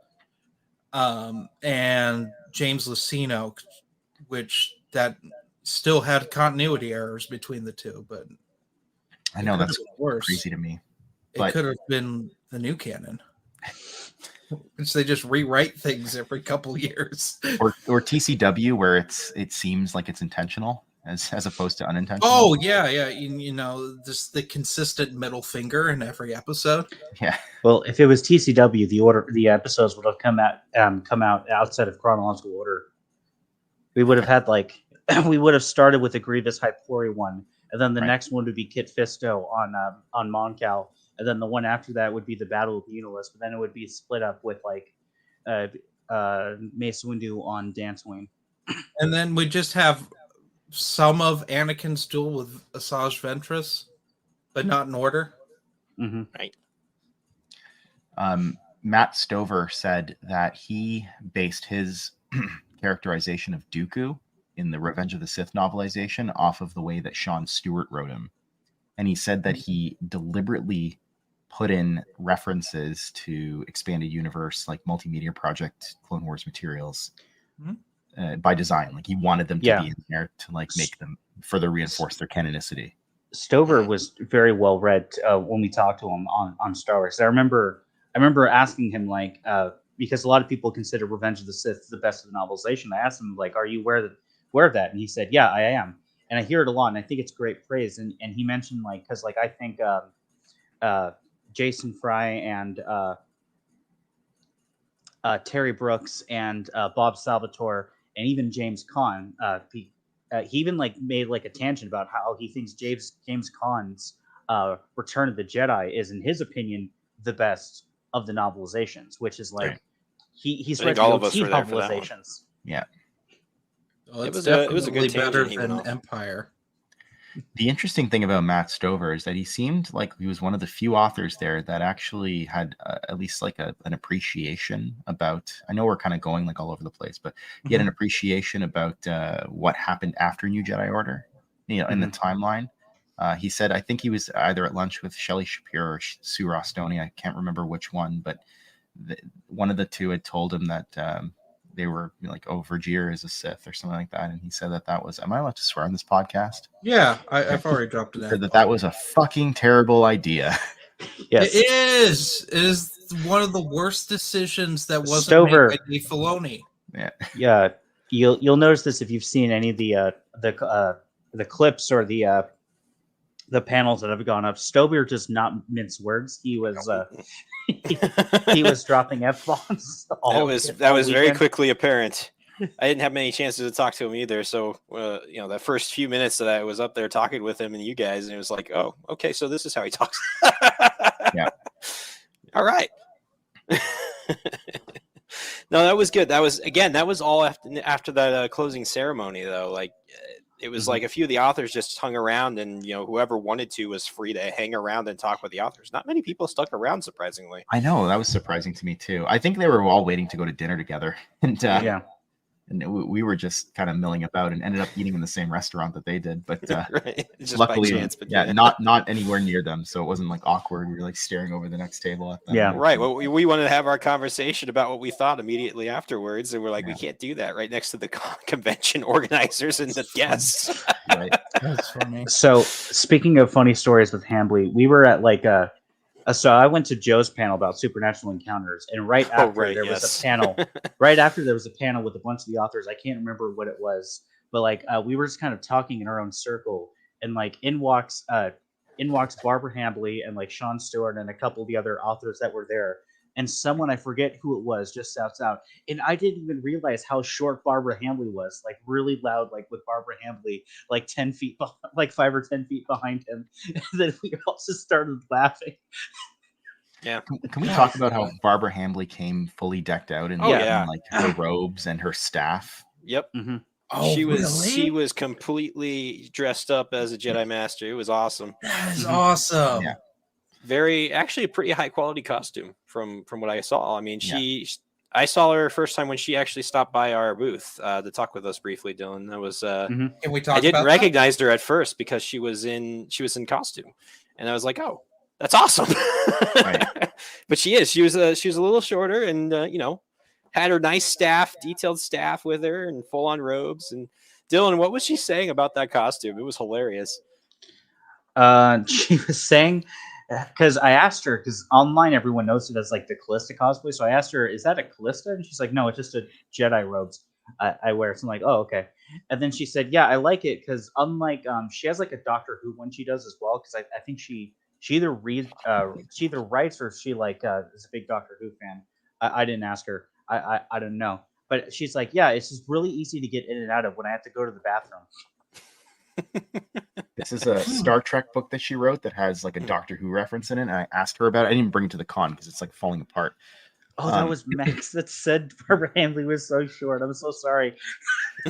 Speaker 1: and James Lucino, which that still had continuity errors between the two, but
Speaker 3: I
Speaker 1: it
Speaker 3: know
Speaker 1: could have
Speaker 3: that's
Speaker 1: been worse.
Speaker 3: crazy to me.
Speaker 1: It
Speaker 3: But
Speaker 1: could have been the new canon, which they just rewrite things every couple years.
Speaker 3: or TCW where it seems like it's intentional as opposed to unintentional.
Speaker 1: Oh yeah, yeah. You know, just the consistent middle finger in every episode.
Speaker 3: Yeah.
Speaker 2: Well, if it was TCW, the episodes would have come out outside of chronological order. We would have had like we would have started with the Grievous Hypori one, and then the
Speaker 3: Right.
Speaker 2: next one would be Kit Fisto on Moncal, and then the one after that would be the Battle of Unilis, but then it would be split up with like Mace Windu on Dantooine.
Speaker 1: And then we just have some of Anakin's duel with Asajj Ventress, but not in order.
Speaker 2: Mm-hmm.
Speaker 3: Matt Stover said that he based his characterization of Dooku in the Revenge of the Sith novelization off of the way that Sean Stewart wrote him. And he said that he deliberately put in references to expanded universe, like multimedia project Clone Wars materials by design. Like he wanted them to be in there to like make them further reinforce their canonicity.
Speaker 2: Stover was very well read when we talked to him on Star Wars. I remember asking him like because a lot of people consider Revenge of the Sith the best of the novelization. I asked him like, "Are you aware of that?" And he said, "Yeah, I am." And I hear it a lot, and I think it's great praise. And he mentioned like because like I think Jason Fry and Terry Brooks and Bob Salvatore and even James Caan. He even like made like a tangent about how he thinks James Caan's Return of the Jedi is, in his opinion, the best of the novelizations, which is like he's read
Speaker 4: all of
Speaker 2: the
Speaker 4: us
Speaker 2: OT
Speaker 4: were there for that one.
Speaker 2: novelizations.
Speaker 3: Yeah.
Speaker 1: Well,
Speaker 4: It
Speaker 1: it's
Speaker 4: was a
Speaker 1: definitely
Speaker 4: good
Speaker 1: better
Speaker 4: tangent he went
Speaker 1: than
Speaker 4: off.
Speaker 1: Empire.
Speaker 3: The interesting thing about Matt Stover is that he seemed like he was one of the few authors there that actually had at least like an appreciation about. I know we're kind of going like all over the place, but he had an appreciation about what happened after New Jedi Order, you know, in the timeline. He said, I think he was either at lunch with Shelley Shapiro or Sue Rostoni. I can't remember which one, but one of the two had told him that they were like, "Oh, Vergier is a Sith" or something like that, and he said that was. Am I allowed to swear on this podcast?
Speaker 1: Yeah, I've already dropped it
Speaker 3: Said
Speaker 1: in.
Speaker 3: that was a fucking terrible idea.
Speaker 2: Yes,
Speaker 1: It is. It is one of the worst decisions that wasn't
Speaker 2: Stover.
Speaker 1: made by Dave Filoni.
Speaker 2: Yeah, you'll notice this if you've seen any of the clips or the panels that have gone up. Stover does not mince words. He was he was dropping f-bombs.
Speaker 4: That was very quickly apparent. I didn't have many chances to talk to him either. So, you know, that first few minutes that I was up there talking with him and you guys, and it was like, oh, okay, so this is how he talks.
Speaker 3: Yeah.
Speaker 4: All right. No, that was good. That was all after that closing ceremony, though. Like, it was like a few of the authors just hung around, and you know, whoever wanted to was free to hang around and talk with the authors. Not many people stuck around, surprisingly.
Speaker 3: I know, that was surprising to me too. I think they were all waiting to go to dinner together, and and we were just kind of milling about and ended up eating in the same restaurant that they did. But
Speaker 4: Right. Just
Speaker 3: luckily,
Speaker 4: by chance, but
Speaker 3: not anywhere near them, so it wasn't like awkward. We were like staring over the next table at them.
Speaker 2: Yeah.
Speaker 4: Right. Well, we wanted to have our conversation about what we thought immediately afterwards, and we're like, we can't do that right next to the convention organizers and the guests.
Speaker 3: Right.
Speaker 1: That's funny.
Speaker 2: So speaking of funny stories with Hambly, we were at like so I went to Joe's panel about supernatural encounters, and right after there was a panel. Right after there was a panel with a bunch of the authors. I can't remember what it was, but like we were just kind of talking in our own circle, and like in walks Barbara Hambly and like Sean Stewart and a couple of the other authors that were there, and someone, I forget who it was, just shouts out, and I didn't even realize how short Barbara Hambly was, like really loud, like with Barbara Hambly like 10 feet, like 5 or 10 feet behind him, and then we all just started laughing.
Speaker 4: Yeah.
Speaker 3: Can we talk about how Barbara Hambly came fully decked out in, like her robes and her staff?
Speaker 4: Yep.
Speaker 2: Mm-hmm.
Speaker 1: Oh,
Speaker 4: She was completely dressed up as a Jedi Master. It was awesome.
Speaker 1: That is awesome.
Speaker 3: Yeah.
Speaker 4: Actually a pretty high quality costume from what I saw. I mean, I saw her first time when she actually stopped by our booth to talk with us briefly, Dylan. That was
Speaker 1: Can we talk
Speaker 4: I didn't
Speaker 1: about
Speaker 4: recognize her at first because she was in costume, and I was like, oh, that's awesome.
Speaker 3: Right.
Speaker 4: But she was a little shorter, and had her nice staff, detailed staff with her, and full on robes. And Dylan, what was she saying about that costume? It was hilarious.
Speaker 2: She was saying, because I asked her, because online everyone knows it as like the Callista cosplay. So I asked her, "Is that a Callista?" And she's like, "No, it's just a Jedi robes I wear." So I'm like, "Oh, okay." And then she said, "Yeah, I like it because unlike she has like a Doctor Who one she does as well. Because I think she either she either writes or she like is a big Doctor Who fan. I didn't ask her. I don't know." But she's like, "Yeah, it's just really easy to get in and out of when I have to go to the bathroom."
Speaker 3: This is a Star Trek book that she wrote that has like a Doctor Who reference in it. And I asked her about it. I didn't bring it to the con because it's like falling apart.
Speaker 2: Oh, that was Max that said Barbara Hamley was so short. I'm so sorry.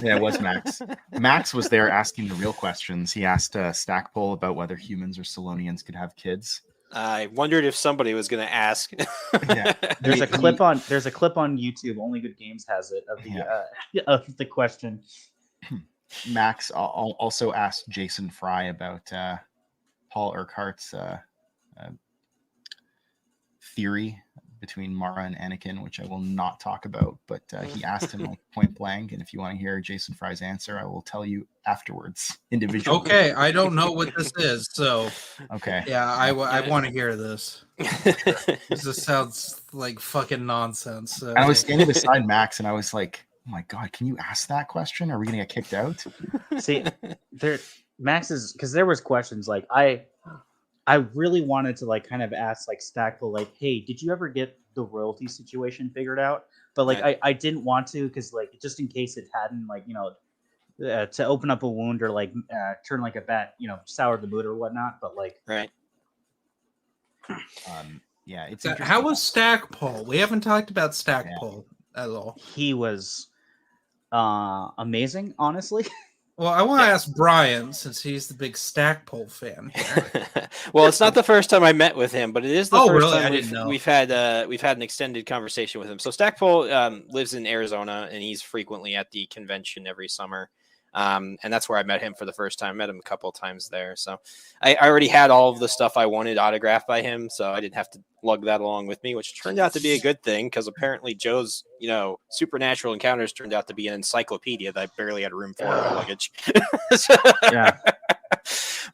Speaker 3: Yeah, it was Max. Max was there asking the real questions. He asked Stackpole about whether humans or Solonians could have kids.
Speaker 4: I wondered if somebody was going to ask.
Speaker 3: Yeah.
Speaker 2: There's a clip on YouTube. Only Good Games has it of the of the question.
Speaker 3: Max also asked Jason Fry about Paul Urquhart's theory between Mara and Anakin, which I will not talk about, but he asked him like point blank, and if you want to hear Jason Fry's answer, I will tell you afterwards individually.
Speaker 1: Okay, I don't know what this is, so
Speaker 3: Okay.
Speaker 1: yeah, I want to hear this. This just sounds like fucking nonsense. So.
Speaker 3: I was standing beside Max, and I was like, "Oh my god, can you ask that question? Are we gonna get kicked out?"
Speaker 2: See, Max is because there was questions like I really wanted to like kind of ask like Stackpole like, "Hey, did you ever get the royalty situation figured out?" But like
Speaker 4: Right.
Speaker 2: I didn't want to because like just in case it hadn't like to open up a wound or like turn like a bat sour the mood or whatnot. But like
Speaker 4: Right.
Speaker 3: Yeah, it's
Speaker 1: How
Speaker 3: interesting.
Speaker 1: was Stackpole? We haven't talked about Stackpole at all.
Speaker 2: he was amazing, honestly.
Speaker 1: Well, I want to ask Brian since he's the big Stackpole fan here.
Speaker 4: Well, it's not the first time I met with him, but it is the
Speaker 1: Oh,
Speaker 4: first
Speaker 1: really? I
Speaker 4: time
Speaker 1: didn't know.
Speaker 4: we've had an extended conversation with him. So Stackpole lives in Arizona, and he's frequently at the convention every summer. And that's where I met him for the first time. I met him a couple of times there. So I already had all of the stuff I wanted autographed by him, so I didn't have to lug that along with me, which turned out to be a good thing because apparently Joe's, supernatural encounters turned out to be an encyclopedia that I barely had room for in my luggage.
Speaker 2: Yeah.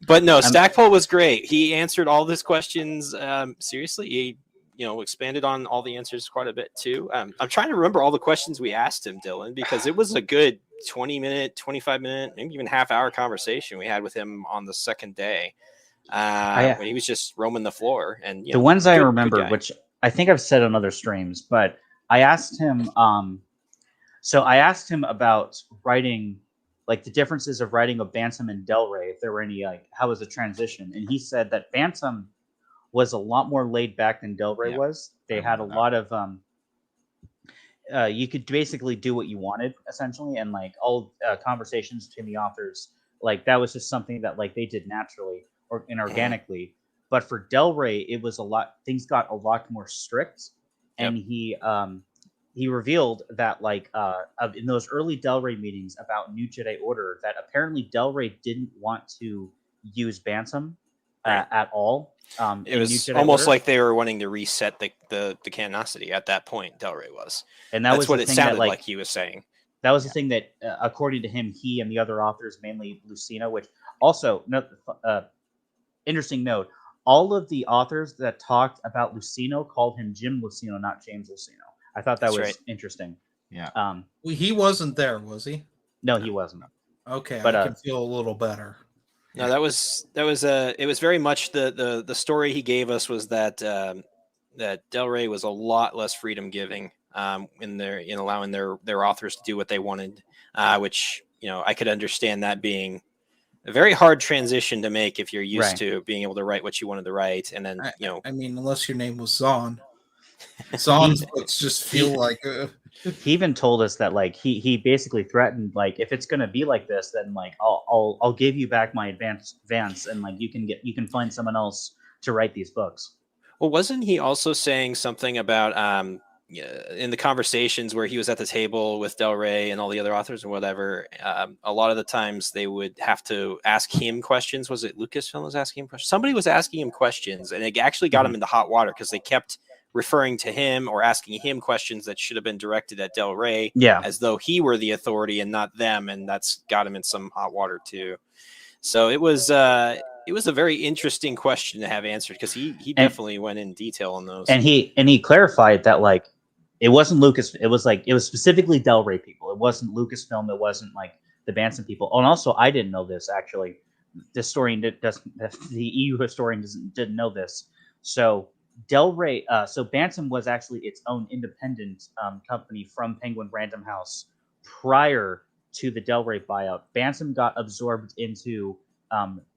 Speaker 4: But no, Stackpole was great. He answered all his questions seriously. He expanded on all the answers quite a bit too. I'm trying to remember all the questions we asked him, Dylan, because it was a good 20-minute, 25-minute, maybe even half-hour conversation we had with him on the second day when he was just roaming the floor. And
Speaker 2: The ones I
Speaker 4: good
Speaker 2: remember,
Speaker 4: guy.
Speaker 2: which I think I've said on other streams, but I asked him. So I asked him about writing, like the differences of writing a Bantam and Del Rey. If there were any, like, how was the transition? And he said that Bantam was a lot more laid back than Del Rey
Speaker 3: Yeah,
Speaker 2: was. They had a lot of you could basically do what you wanted essentially, and like all conversations between the authors, like that was just something that like they did naturally or inorganically. But for Del Rey, it was a lot. Things got a lot more strict, and he revealed that like in those early Del Rey meetings about New Jedi Order, that apparently Del Rey didn't want to use Bantam at all.
Speaker 4: It was almost like they were wanting to reset the canonicity at that point. Del Rey was,
Speaker 2: and that
Speaker 4: that's
Speaker 2: was
Speaker 4: what
Speaker 2: the
Speaker 4: it
Speaker 2: thing
Speaker 4: sounded
Speaker 2: that,
Speaker 4: like he was saying.
Speaker 2: That was the thing that, according to him, he and the other authors, mainly Lucina, which also, interesting note, all of the authors that talked about Lucino called him Jim Lucino, not James Lucino. I thought that
Speaker 4: That's
Speaker 2: was
Speaker 4: right.
Speaker 2: interesting.
Speaker 3: Yeah.
Speaker 1: He wasn't there, was he?
Speaker 2: No, he wasn't.
Speaker 1: Okay,
Speaker 2: But,
Speaker 1: I can feel a little better.
Speaker 4: No, it was very much the story he gave us was that that Del Rey was a lot less freedom giving in allowing their authors to do what they wanted, which I could understand that being a very hard transition to make if you're used to being able to write what you wanted to write, and then
Speaker 1: I mean, unless your name was Zahn. Zahn's books just feel like.
Speaker 2: He even told us that like he basically threatened, like, if it's gonna be like this, then like I'll give you back my advance and like you can find someone else to write these books.
Speaker 4: Well, wasn't he also saying something about in the conversations where he was at the table with Del Rey and all the other authors and whatever, a lot of the times they would have to ask him questions. Was it Lucasfilm was asking him questions? Somebody was asking him questions, and it actually got him into hot water because they kept referring to him or asking him questions that should have been directed at Del Rey,
Speaker 2: Yeah.
Speaker 4: as though he were the authority and not them, and that's got him in some hot water too. So it was a very interesting question to have answered because he definitely went in detail on those.
Speaker 2: And he clarified that like it wasn't Lucas. It was specifically Del Rey people. It wasn't Lucasfilm. It wasn't like the Bantam people. Oh, and also I didn't know this actually. The EU historian didn't know this. So Del Rey. So Bantam was actually its own independent company from Penguin Random House prior to the Del Rey buyout. Bantam got absorbed into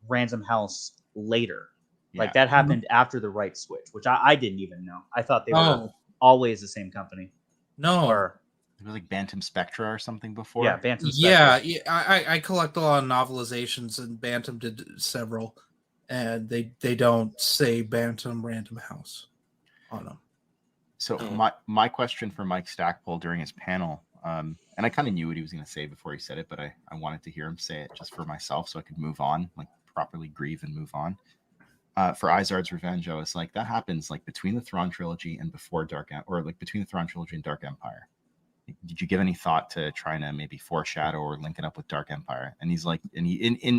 Speaker 2: Random House later. Like that happened after the right switch, which I didn't even know. I thought they were always the same company.
Speaker 1: No.
Speaker 2: Or
Speaker 3: It was like Bantam Spectra or something before.
Speaker 2: yeah, Bantam.
Speaker 1: Yeah,
Speaker 2: Spectra.
Speaker 1: I collect a lot of novelizations, and Bantam did several, and they don't say Bantam Random House on them.
Speaker 3: So my question for Mike Stackpole during his panel, and I kind of knew what he was going to say before he said it, but I wanted to hear him say it just for myself so I could move on, like properly grieve and move on. For Izard's Revenge, I was like, that happens like between the Thrawn trilogy and before between the Thrawn trilogy and Dark Empire. Did you give any thought to trying to maybe foreshadow or link it up with Dark Empire? And he's like,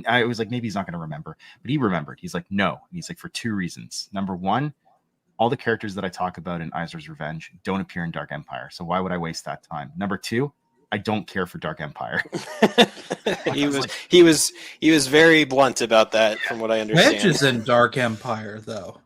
Speaker 3: I was like, maybe he's not going to remember, but he remembered. He's like, no. And he's like, for two reasons. Number one, all the characters that I talk about in Izard's Revenge don't appear in Dark Empire. So why would I waste that time? Number two, I don't care for Dark Empire.
Speaker 4: he was very blunt about that, from what I understand.
Speaker 1: Wedge is in Dark Empire, though.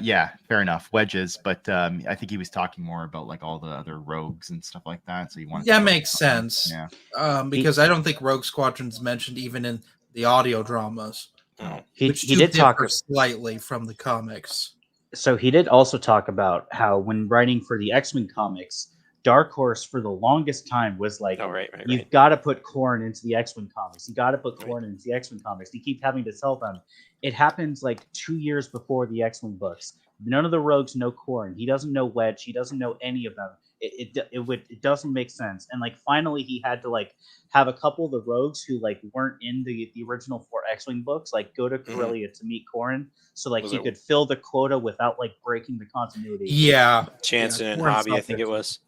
Speaker 3: Yeah, fair enough. Wedges, but I think he was talking more about like all the other rogues and stuff like that. So you want
Speaker 1: That makes sense.
Speaker 3: Yeah,
Speaker 1: because I don't think Rogue Squadron's mentioned even in the audio dramas.
Speaker 4: Oh.
Speaker 2: He
Speaker 1: which
Speaker 2: did talk
Speaker 1: slightly from the comics.
Speaker 2: So he did also talk about how when writing for the X-Wing comics, Dark Horse for the longest time was like,
Speaker 4: right.
Speaker 2: You've got to put Corrin into the X-Wing comics. You got to put Corrin into the X-Wing comics. You keep having to tell them. It happens like 2 years before the X-Wing books. None of the rogues know Corrin. He doesn't know Wedge. He doesn't know any of them. It doesn't make sense. And like finally he had to like have a couple of the rogues who like weren't in the original 4 X-Wing books like go to Corellia to meet Corrin, so like he could fill the quota without like breaking the continuity.
Speaker 1: Yeah,
Speaker 4: Jansen and
Speaker 1: Corrin's
Speaker 4: Hobby,
Speaker 1: not
Speaker 4: I think
Speaker 1: there.
Speaker 4: it was.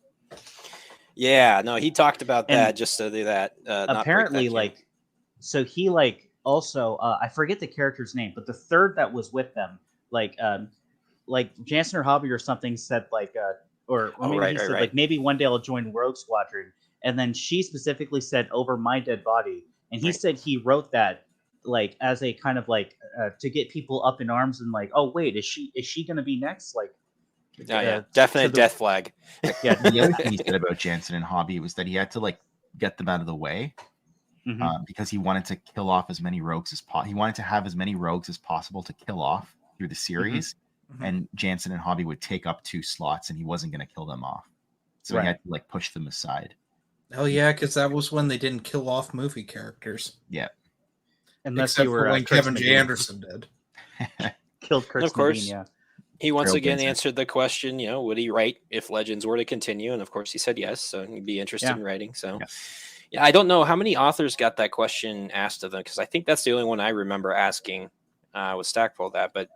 Speaker 4: Yeah, no, he talked about
Speaker 2: And
Speaker 4: that just to do that. Not break
Speaker 2: apparently
Speaker 4: that
Speaker 2: like so he like also I forget the character's name, but the third that was with them like Jansen or Hobby or something said like or maybe he said like maybe one day I'll join Rogue Squadron, and then she specifically said over my dead body, and he said he wrote that like as a kind of like to get people up in arms and like, oh wait, is she gonna be next? Like
Speaker 4: definite death flag.
Speaker 2: Yeah.
Speaker 3: The other thing he said about Jansen and Hobby was that he had to like get them out of the way because he wanted to kill off as many rogues as possible. He wanted to have as many rogues as possible to kill off through the series. And Jansen and Hobby would take up 2 slots, and he wasn't going to kill them off, so he had to like push them aside.
Speaker 1: Oh yeah, because that was when they didn't kill off movie characters.
Speaker 3: Yeah,
Speaker 2: Unless
Speaker 1: Except
Speaker 2: you were
Speaker 1: for when
Speaker 2: Kurtz
Speaker 1: Kevin J.
Speaker 2: McGee.
Speaker 1: Anderson did.
Speaker 2: Killed Kurtz
Speaker 4: Of course.
Speaker 2: McGee, yeah.
Speaker 4: He once again
Speaker 3: Trailblazer.
Speaker 4: answered the question, would he write if Legends were to continue? And of course he said yes, so he'd be interested in writing. So yeah, I don't know how many authors got that question asked of them, because I think that's the only one I remember asking with Stackpole that. But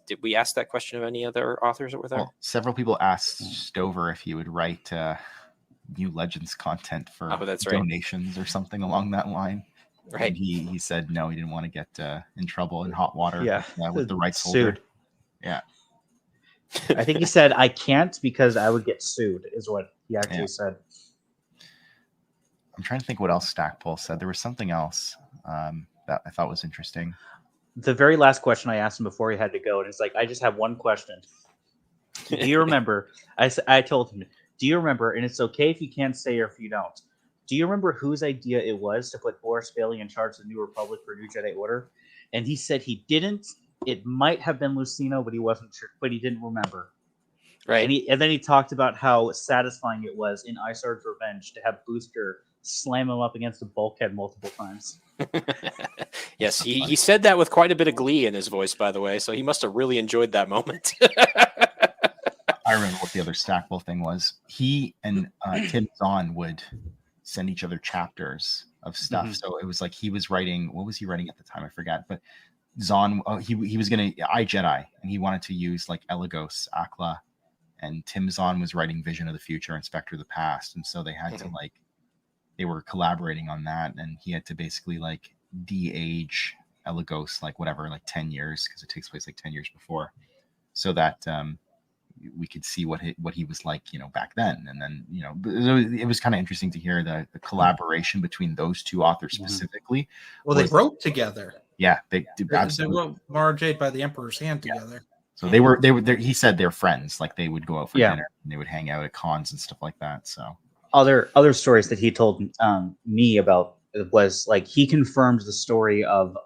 Speaker 4: did we ask that question of any other authors that were there?
Speaker 3: well, several people asked Stover if he would write new Legends content for
Speaker 4: that's right.
Speaker 3: donations or something along that line.
Speaker 4: Right.
Speaker 3: And he said no, he didn't want to get in trouble in hot water with the rights
Speaker 2: Sued.
Speaker 3: holder. Yeah.
Speaker 2: I think he said I can't because I would get sued, is what he actually said.
Speaker 3: I'm trying to think what else Stackpole said. There was something else that I thought was interesting.
Speaker 2: The very last question I asked him before he had to go, and it's like, I just have one question. Do you remember? I told him, do you remember? And it's okay if you can't say or if you don't. Do you remember whose idea it was to put Boris Bailey in charge of the New Republic for New Jedi Order? And he said he didn't. It might have been Lucino, but he wasn't sure. But he didn't remember.
Speaker 4: Right.
Speaker 2: And then he talked about how satisfying it was in Izard's Revenge to have Booster slam him up against a bulkhead multiple times.
Speaker 4: Yes, he said that with quite a bit of glee in his voice, by the way. So he must have really enjoyed that moment.
Speaker 3: I remember what what the other Stackpole thing was. He and Tim Zahn would send each other chapters of stuff.
Speaker 2: Mhm.
Speaker 3: So it was like he was writing. What was he writing at the time? I forgot. But Zahn, he was gonna Jedi, and he wanted to use like Elagos, Akla, and Tim Zahn was writing Vision of the Future and Spectre of the Past, and so they had to like they were collaborating on that, and he had to basically like de-age Elagos like whatever, like 10 years, because it takes place like 10 years before, so that we could see what he was like, you know, back then. And then, you know, it was kind of interesting to hear the collaboration between those two authors specifically.
Speaker 1: Well, they wrote together.
Speaker 3: Yeah, they
Speaker 1: absolutely. They wrote Mara Jade by the Emperor's Hand together.
Speaker 3: So they were he said they're friends, like they would go out for dinner and they would hang out at cons and stuff like that. So
Speaker 2: other stories that he told me about was like he confirmed the story of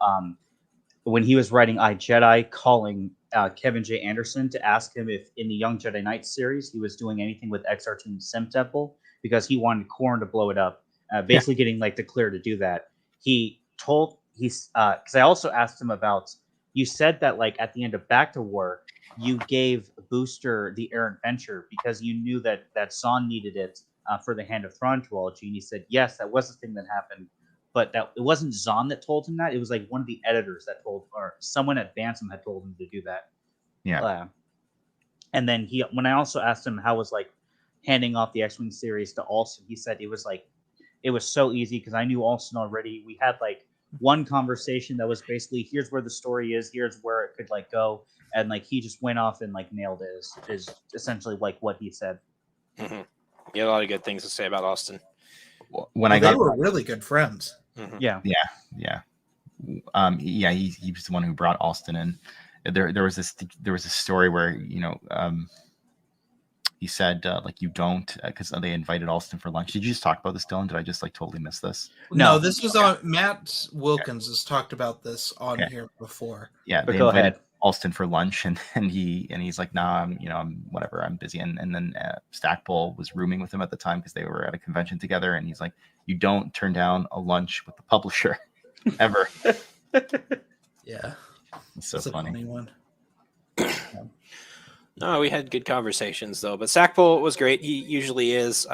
Speaker 2: when he was writing I, Jedi, calling Kevin J. Anderson to ask him if in the Young Jedi Knights series he was doing anything with X-13 Sim Temple, because he wanted Korn to blow it up, basically getting like the clear to do that. Because I also asked him about, you said that like at the end of Back to War you gave Booster the Errant Venture because you knew that Zahn needed it for the Hand of Thrawn trilogy, and he said yes, that was the thing that happened, but that it wasn't Zahn that told him that. It was like one of the editors that told, or someone at Bantam had told him to do that.
Speaker 3: Yeah.
Speaker 2: And then when I also asked him how was like handing off the X-Wing series to Alston, he said it was so easy because I knew Alston already. We had like one conversation that was basically, here's where the story is, here's where it could like go, and like he just went off and like nailed it. Is essentially like what he said.
Speaker 4: Mm-hmm. You had a lot of good things to say about Austin.
Speaker 1: They were really good friends.
Speaker 4: Mm-hmm.
Speaker 3: Yeah. He was the one who brought Alston in. There was a story where, you know, he said like you don't, because they invited Alston for lunch. Did you just talk about this, Dylan? Did I just like totally miss this?
Speaker 1: No, this was on Matt Wilkins has talked about this on here before.
Speaker 3: Yeah,
Speaker 2: but
Speaker 3: they
Speaker 2: go
Speaker 3: invited
Speaker 2: ahead.
Speaker 3: Alston for lunch, and he's like, nah, I'm whatever, I'm busy. And then Stackpole was rooming with him at the time because they were at a convention together, and he's like, you don't turn down a lunch with the publisher ever.
Speaker 1: Yeah,
Speaker 3: it's so
Speaker 1: that's
Speaker 3: funny.
Speaker 1: A funny one.
Speaker 4: No, we had good conversations though, but Stackpole was great. He usually is,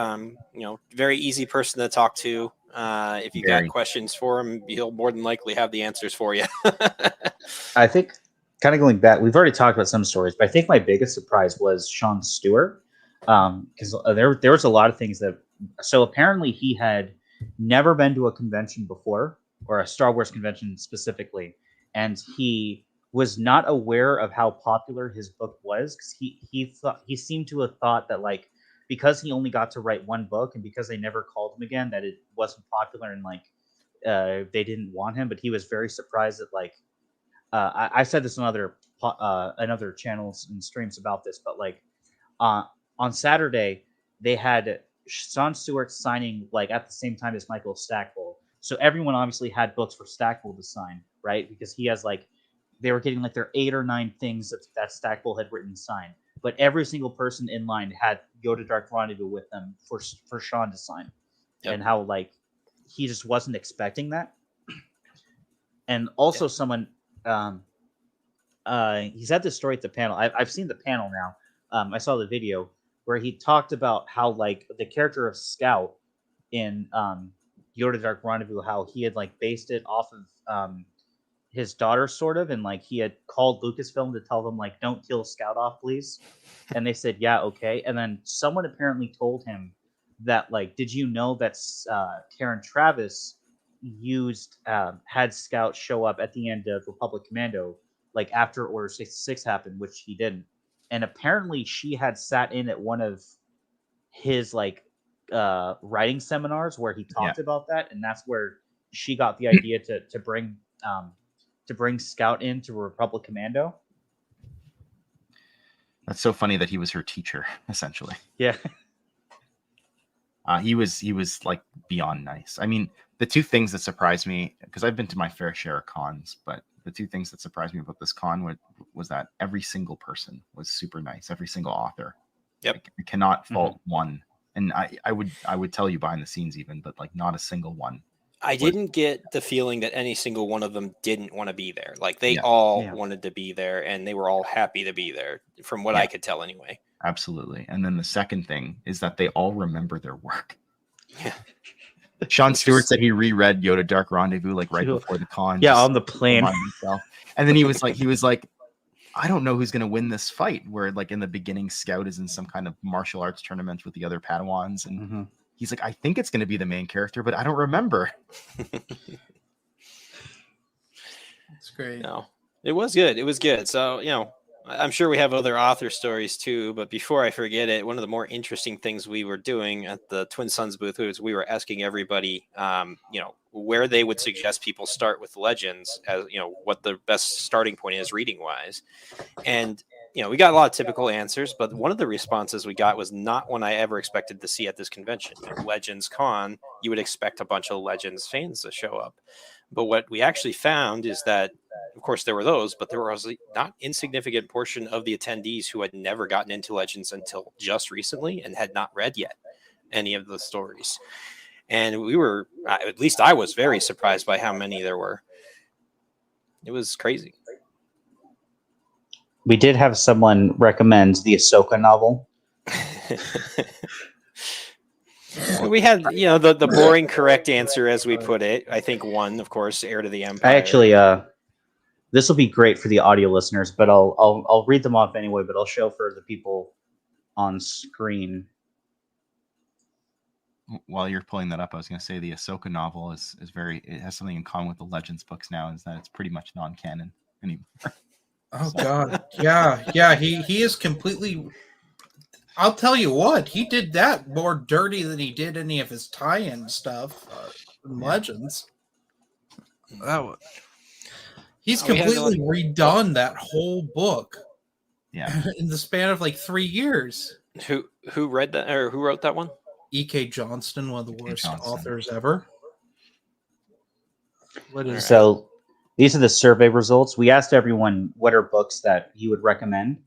Speaker 4: very easy person to talk to. If you got questions for him, he'll more than likely have the answers for you.
Speaker 2: I think, kind of going back, we've already talked about some stories, but I think my biggest surprise was Sean Stewart, because there was a lot of things that. So apparently he had never been to a convention before, or a Star Wars convention specifically, and he was not aware of how popular his book was, because he seemed to have thought that like because he only got to write one book and because they never called him again that it wasn't popular and like they didn't want him. But he was very surprised that like I said this on other channels and streams about this, but like on Saturday they had Sean Stewart signing like at the same time as Michael Stackpole, so everyone obviously had books for Stackpole to sign, right? Because he has like, they were getting like their 8 or 9 things that Stackpole had written signed, but every single person in line had Yoda Dark Rendezvous with them for Sean to sign. Yep. And how like he just wasn't expecting that. And also someone he's had this story at the panel. I've seen the panel now. I saw the video where he talked about how like the character of Scout in Yoda Dark Rendezvous, how he had like based it off of his daughter sort of, and like he had called Lucasfilm to tell them like, don't kill Scout off please, and they said yeah, okay. And then someone apparently told him that like, did you know that Karen Travis had Scout show up at the end of Republic Commando, like after Order 66 happened, which he didn't. And apparently she had sat in at one of his like writing seminars where he talked about that, and that's where she got the idea to bring Scout into Republic Commando.
Speaker 3: That's so funny that he was her teacher, essentially.
Speaker 2: Yeah.
Speaker 3: He was like beyond nice. I mean, the two things that surprised me, because I've been to my fair share of cons, but the two things that surprised me about this con was that every single person was super nice. Every single author.
Speaker 4: Yep.
Speaker 3: I cannot fault one. And I would tell you behind the scenes even, but like not a single one.
Speaker 4: I didn't get the feeling that any single one of them didn't want to be there. Like they all wanted to be there, and they were all happy to be there, from what I could tell anyway.
Speaker 3: Absolutely. And then the second thing is that they all remember their work.
Speaker 4: Yeah.
Speaker 3: Sean Stewart said he reread Yoda Dark Rendezvous like right before the con.
Speaker 2: Yeah,
Speaker 3: just
Speaker 2: on the
Speaker 3: to
Speaker 2: plane.
Speaker 3: remind himself. And then he was like, I don't know who's gonna win this fight. Where like in the beginning, Scout is in some kind of martial arts tournament with the other Padawans, and
Speaker 2: Mhm.
Speaker 3: he's like, I think it's gonna be the main character, but I don't remember.
Speaker 1: It's great.
Speaker 4: No, it was good. It was good. So, I'm sure we have other author stories too, but before I forget it, one of the more interesting things we were doing at the Twin Suns booth was we were asking everybody, where they would suggest people start with Legends, as what the best starting point is reading wise. And we got a lot of typical answers, but one of the responses we got was not one I ever expected to see at this convention. Legends Con, you would expect a bunch of Legends fans to show up. But what we actually found is that, of course, there were those, but there was a not insignificant portion of the attendees who had never gotten into Legends until just recently and had not read yet any of the stories. And we were, at least I was very surprised by how many there were. It was crazy.
Speaker 2: We did have someone recommend the Ahsoka novel.
Speaker 4: We had, the boring correct answer, as we put it. I think one, of course, Heir to the Empire.
Speaker 2: I actually, this will be great for the audio listeners, but I'll read them off anyway. But I'll show for the people on screen.
Speaker 3: While you're pulling that up, I was going to say the Ahsoka novel is it has something in common with the Legends books now, is that it's pretty much non-canon anymore.
Speaker 1: Oh God, yeah. He is completely. I'll tell you what, he did that more dirty than he did any of his tie-in stuff in Legends. He's completely redone that whole book.
Speaker 3: Yeah,
Speaker 1: in the span of like 3 years.
Speaker 4: Who read that, or who wrote that one?
Speaker 1: E.K. Johnston, one of the
Speaker 3: E.K.
Speaker 1: worst
Speaker 3: Johnston.
Speaker 1: authors ever. What is
Speaker 2: So these are the survey results. We asked everyone what are books that you would recommend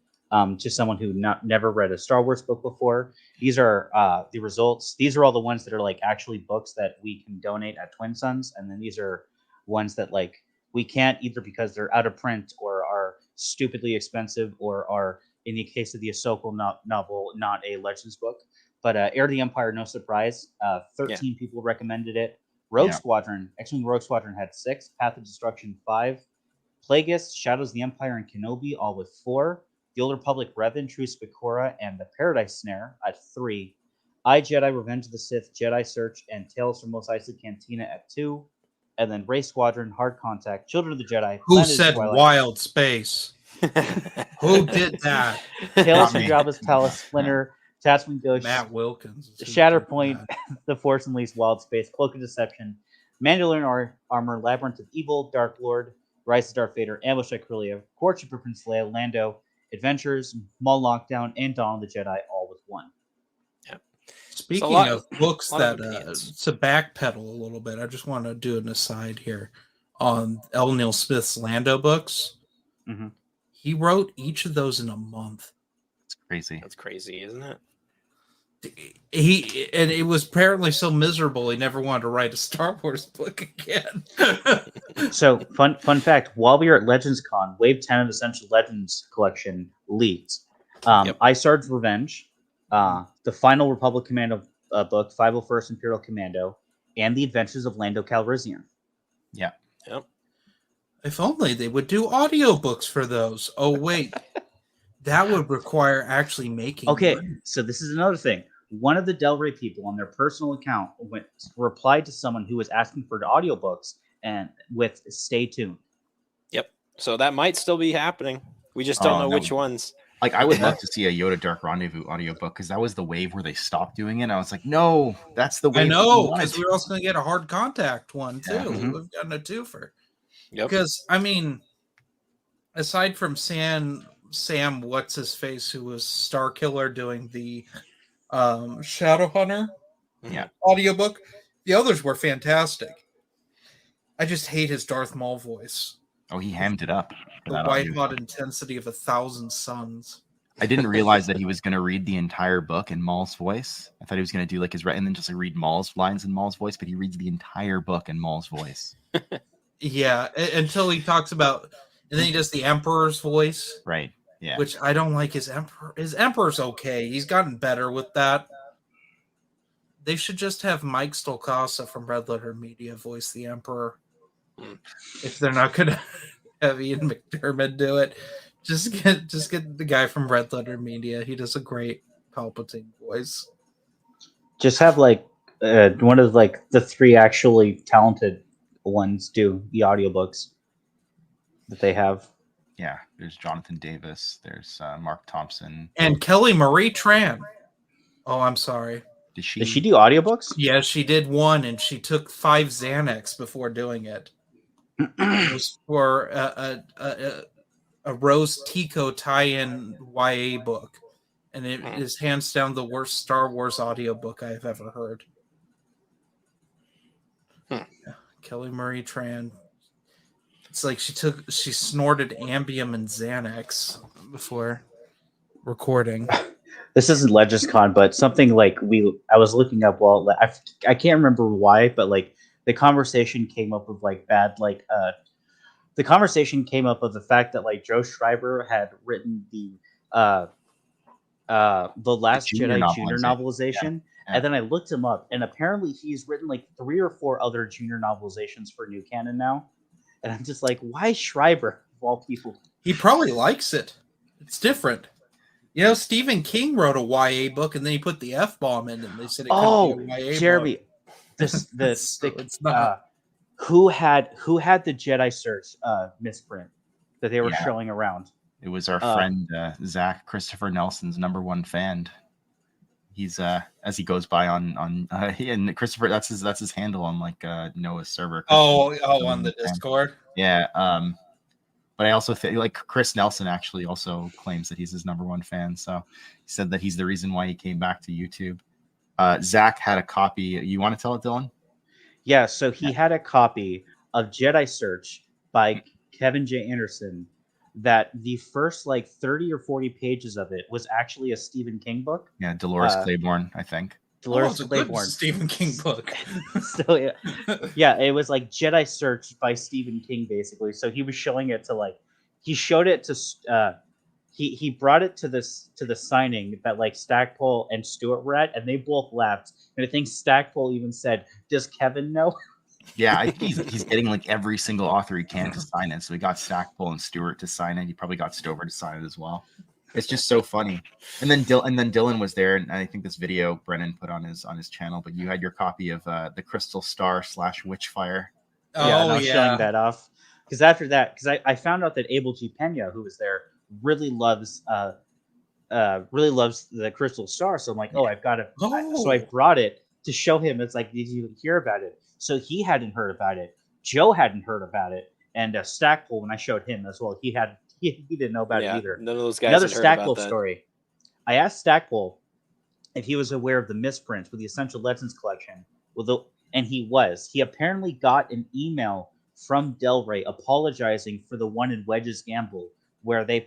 Speaker 2: to someone who never read a Star Wars book before. These are the results. These are all the ones that are like actually books that we can donate at Twin Suns, and then these are ones that like we can't, either because they're out of print or are stupidly expensive or are, in the case of the Ahsoka novel, not a Legends book. But Heir to the Empire, no surprise. 13 people recommended it. Rogue Squadron, X-Wing Rogue Squadron had 6. Path of Destruction 5. Plagueis, Shadows of the Empire, and Kenobi all with 4. The Old Republic Revan, Truce Bakura, and The Paradise Snare at 3. I, Jedi, Revenge of the Sith, Jedi Search, and Tales from Mos Eisley Cantina at 2. And then Ray Squadron, Hard Contact, Children of the Jedi.
Speaker 1: Who
Speaker 2: Planet of
Speaker 1: said
Speaker 2: Twilight,
Speaker 1: Wild Space? Who did that?
Speaker 2: Tales from
Speaker 3: me.
Speaker 2: Jabba's Palace, Splinter, Tatooine Ghost,
Speaker 1: Matt Wilkins.
Speaker 2: Shatterpoint, The Force Unleashed, Wild Space, Cloak of Deception, Mandalorian Armor, Labyrinth of Evil, Dark Lord, Rise of Darth Vader, Ambush at Corellia, Courtship of Prince Leia, Lando, Adventures, Maul Lockdown, and Dawn of the Jedi, all with 1.
Speaker 1: Speaking of books that to backpedal a little bit, I just want to do an aside here on L. Neil Smith's Lando books.
Speaker 2: Mm-hmm.
Speaker 1: He wrote each of those in a month.
Speaker 3: it's crazy.
Speaker 4: That's crazy, isn't it?
Speaker 1: And it was apparently so miserable he never wanted to write a Star Wars book again.
Speaker 2: So, fun fact, while we were at Legends Con, Wave 10 of Essential Legends collection leaked. Ice Sarge's Revenge, the Final Republic Commando book, 501st Imperial Commando, and The Adventures of Lando Calrissian.
Speaker 3: Yeah.
Speaker 4: Yep.
Speaker 1: If only they would do audiobooks for those. Oh, wait. That would require actually making
Speaker 2: Okay,
Speaker 1: money.
Speaker 2: so this is another thing. One of the Del Rey people on their personal account replied to someone who was asking for the audiobooks and with "Stay tuned."
Speaker 4: Yep. So that might still be happening. We just don't know which ones.
Speaker 3: Like, I would love to see a Yoda Dark Rendezvous audiobook, because that was the wave where they stopped doing it. I was like, no, that's the wave.
Speaker 1: I know, because we were also going to get a Hard Contact one, too.
Speaker 3: Yeah.
Speaker 2: Mhm.
Speaker 1: We've gotten a twofer.
Speaker 4: Yep.
Speaker 1: Because, I mean, aside from Sam, what's his face, who was Star Killer doing the Shadowhunter audiobook, the others were fantastic. I just hate his Darth Maul voice.
Speaker 3: Oh, he hammed it up. for
Speaker 1: The
Speaker 3: that
Speaker 1: white
Speaker 3: audiobook.
Speaker 1: hot intensity of 1,000 suns.
Speaker 3: I didn't realize that he was going to read the entire book in Maul's voice. I thought he was going to do like his and then just like read Maul's lines in Maul's voice, but he reads the entire book in Maul's voice.
Speaker 1: Yeah, until he talks about, and then he does the Emperor's voice.
Speaker 3: Right. Yeah.
Speaker 1: which I don't like his Emperor. His Emperor's okay. He's gotten better with that. They should just have Mike Stolkasa from Red Letter Media voice the Emperor. If they're not going to have Ian McDermott do it, just get the guy from Red Letter Media. He does a great Palpatine voice.
Speaker 2: Just have like one of like the 3 actually talented ones do the audiobooks that they have.
Speaker 3: Yeah, there's Jonathan Davis. There's Mark Thompson.
Speaker 1: And Kelly Marie Tran. Oh, I'm sorry.
Speaker 3: Did she?
Speaker 2: Does she do audiobooks?
Speaker 1: Yeah, she did one, and she took 5 Xanax before doing it. It was for a Rose Tico tie-in YA book, and it is hands down the worst Star Wars audiobook I've ever heard. Yeah, Kelly Marie Tran. It's like she snorted Ambien and Xanax before recording.
Speaker 2: This isn't Legends Con, but something like I was looking up while I can't remember why, but like the conversation came up of like bad like the conversation came up of the fact that like Joe Schreiber had written the Last Jedi Junior novelization,
Speaker 3: Yeah.
Speaker 2: and then I looked him up, and apparently he's written like 3 or 4 other junior novelizations for New Canon now, and I'm just like, why Schreiber of all people?
Speaker 1: He probably likes it. It's different. You know, Stephen King wrote a YA book, and then he put the F-bomb in, and they said it couldn't be a YA
Speaker 2: Jeremy,
Speaker 1: book. It's not.
Speaker 2: Who had the Jedi Search misprint that they were showing around?
Speaker 3: It was our friend Zach, Christopher Nelson's #1 fan. He's as he goes by on and Christopher, that's his handle on like Noah's server.
Speaker 1: On the Discord.
Speaker 3: Yeah. But I also think like Chris Nelson actually also claims that he's his #1 fan. So he said that he's the reason why he came back to YouTube. Zach had a copy. You want to tell it, Dylan?
Speaker 2: Yeah, so he had a copy of Jedi Search by Kevin J. Anderson that the first like 30 or 40 pages of it was actually a Stephen King book.
Speaker 3: Yeah, Dolores Claiborne, I think.
Speaker 2: Dolores Claiborne.
Speaker 1: Stephen King book.
Speaker 2: So yeah, it was like Jedi Search by Stephen King, basically. So he was showing it to like he showed it to he brought it to the signing that like Stackpole and Stewart were at, and they both laughed. And I think Stackpole even said, "Does Kevin know?"
Speaker 3: Yeah, I think he's getting like every single author he can to sign it. So he got Stackpole and Stewart to sign it. He probably got Stover to sign it as well. It's just so funny. And then Dylan was there, and I think this video Brennan put on his channel. But you had your copy of the Crystal Star / Witchfire.
Speaker 2: And I was showing that off because after that, because I found out that Abel G. Pena, who was there, really loves the Crystal Star. So I'm like, I've got to. So I brought it to show him. It's like, did you hear about it? So he hadn't heard about it. Joe hadn't heard about it, and Stackpole, when I showed him as well, he didn't know about it either.
Speaker 4: None of those guys.
Speaker 2: Another Stackpole story. I asked Stackpole if he was aware of the misprints with the Essential Legends collection. And he was. He apparently got an email from Del Rey apologizing for the one in Wedge's Gamble, where they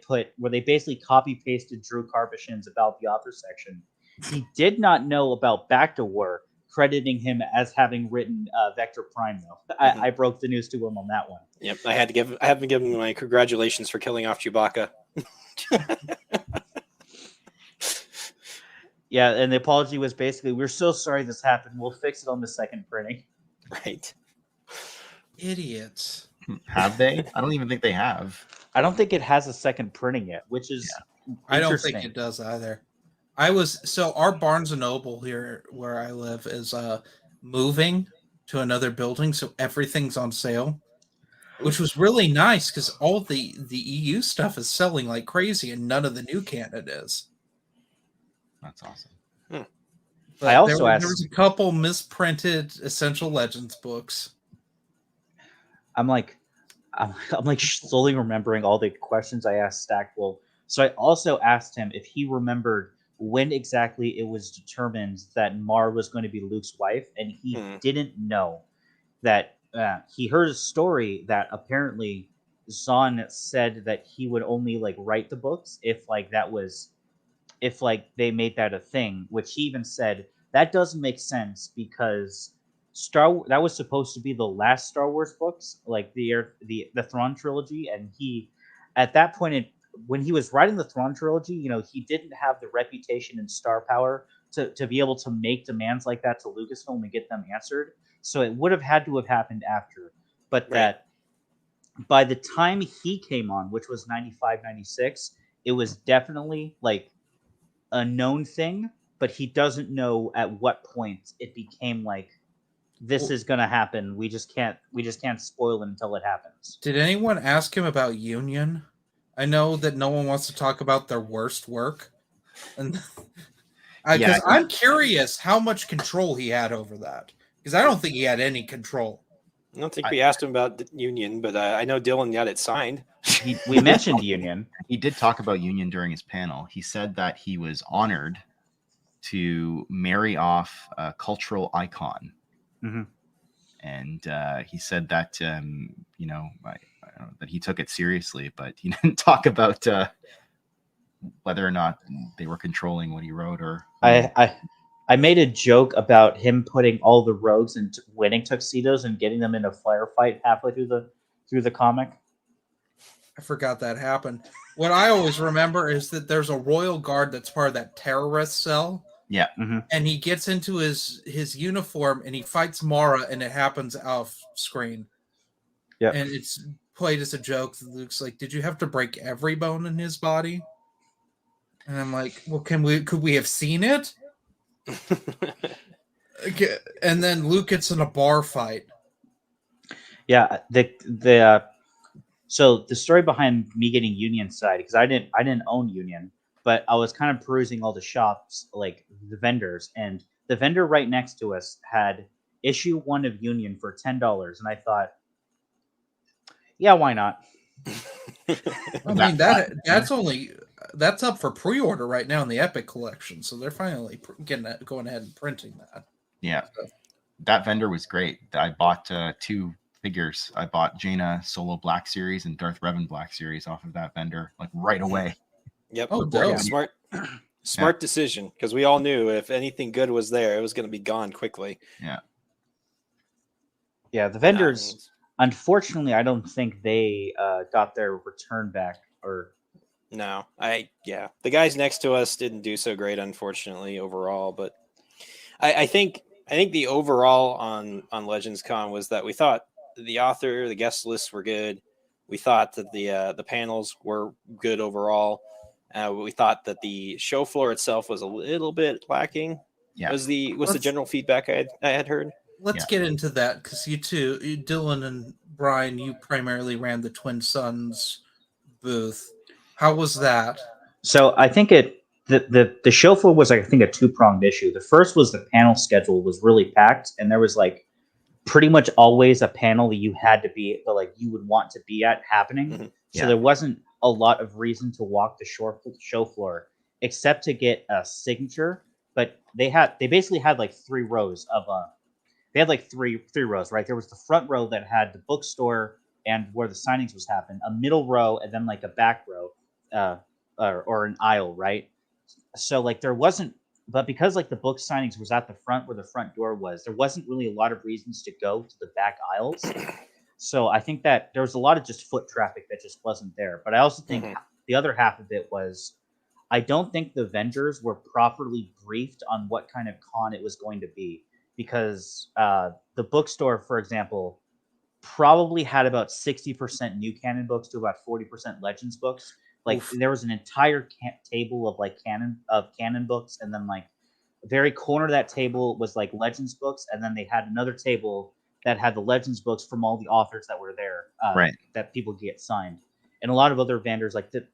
Speaker 2: basically copy pasted Drew Karpyshyn's About the Author section. He did not know about Back to War, crediting him as having written Vector Prime, though. I broke the news to him on that one.
Speaker 4: Yep, I had to give him my congratulations for killing off Chewbacca.
Speaker 2: Yeah, and the apology was basically, "We're so sorry this happened. We'll fix it on the second printing."
Speaker 4: Right.
Speaker 1: Idiots.
Speaker 3: Have they? I don't even think they have.
Speaker 2: I don't think it has a second printing yet, which is
Speaker 1: I don't think it does either. Our Barnes and Noble here where I live is moving to another building, so everything's on sale, which was really nice because all the EU stuff is selling like crazy, and none of the new canon is.
Speaker 3: That's awesome.
Speaker 2: I also
Speaker 1: there was a couple misprinted Essential Legends books.
Speaker 2: I'm like slowly remembering all the questions I asked Stackpole. So I also asked him if he remembered when exactly it was determined that Mar was going to be Luke's wife, and he didn't know that. He heard a story that apparently Zahn said that he would only like write the books if they made that a thing, which he even said that doesn't make sense because that was supposed to be the last Star Wars books, like the Thrawn trilogy, and he at that point when he was writing the Thrawn trilogy, he didn't have the reputation and star power to be able to make demands like that to Lucasfilm and get them answered. So it would have had to have happened after. But
Speaker 4: Right.
Speaker 2: that by the time he came on, which was 95, 96, it was definitely like a known thing, but he doesn't know at what point it became like this is going to happen. We just can't spoil it until it happens.
Speaker 1: Did anyone ask him about Union? I know that no one wants to talk about their worst work, and because I'm curious how much control he had over that, because I don't think he had any control.
Speaker 4: I don't think we asked him about the Union, but I know Dylan got it signed.
Speaker 2: We mentioned Union.
Speaker 3: He did talk about Union during his panel. He said that he was honored to marry off a cultural icon.
Speaker 2: Mm-hmm.
Speaker 3: And he said that, I don't know, that he took it seriously, but he didn't talk about whether or not they were controlling what he wrote. Or
Speaker 2: I made a joke about him putting all the rogues in winning tuxedos and getting them in a firefight halfway through the comic.
Speaker 1: I forgot that happened. What I always remember is that there's a royal guard that's part of that terrorist cell.
Speaker 3: Yeah.
Speaker 2: Mm-hmm.
Speaker 1: And he gets into his uniform and he fights Mara, and it happens off screen.
Speaker 2: Yeah.
Speaker 1: And it's played as a joke. Luke's like, "Did you have to break every bone in his body?" And I'm like, "Well, could we have seen it?" Okay. And then Luke gets in a bar fight.
Speaker 2: Yeah, so the story behind me getting Union side, because I didn't own Union, but I was kind of perusing all the shops, like the vendors, and the vendor right next to us had issue 1 of Union for $10, and I thought, yeah, why not?
Speaker 1: I mean, that's up for pre-order right now in the Epic Collection, so they're finally going ahead and printing that.
Speaker 3: Yeah, that vendor was great. I bought 2 figures. I bought Jaina Solo Black Series and Darth Revan Black Series off of that vendor, like right away.
Speaker 4: Yep.
Speaker 1: Oh, dope.
Speaker 4: Smart decision, because we all knew if anything good was there, it was going to be gone quickly.
Speaker 2: Yeah, the vendors, unfortunately, I don't think they got their return back. Or
Speaker 4: no, the guys next to us didn't do so great, unfortunately, overall. But I think the overall on Legends Con was that we thought the author, the guest lists were good. We thought that the panels were good overall. We thought that the show floor itself was a little bit lacking.
Speaker 3: Yeah,
Speaker 4: was the general feedback I had heard.
Speaker 1: Let's get into that, because you two, Dylan and Brian, you primarily ran the Twin Suns booth. How was that?
Speaker 2: So I think the show floor was, I think, a 2-pronged issue. The first was the panel schedule was really packed, and there was like pretty much always a panel that you had to be, like you would want to be at happening.
Speaker 4: Mm-hmm.
Speaker 2: So there wasn't a lot of reason to walk the show floor except to get a signature. But they basically had like 3 rows of they had like three rows, right? There was the front row that had the bookstore and where the signings was happening, a middle row, and then like a back row, or an aisle, right? So like there wasn't, but because like the book signings was at the front where the front door was, there wasn't really a lot of reasons to go to the back aisles. So I think that there was a lot of just foot traffic that just wasn't there. But I also think the other half of it was, I don't think the vendors were properly briefed on what kind of con it was going to be, because the bookstore, for example, probably had about 60% new canon books to about 40% Legends books. Like there was an entire table of like canon books, and then like the very corner of that table was like Legends books, and then they had another table that had the Legends books from all the authors that were there, that people get signed. And a lot of other vendors, like the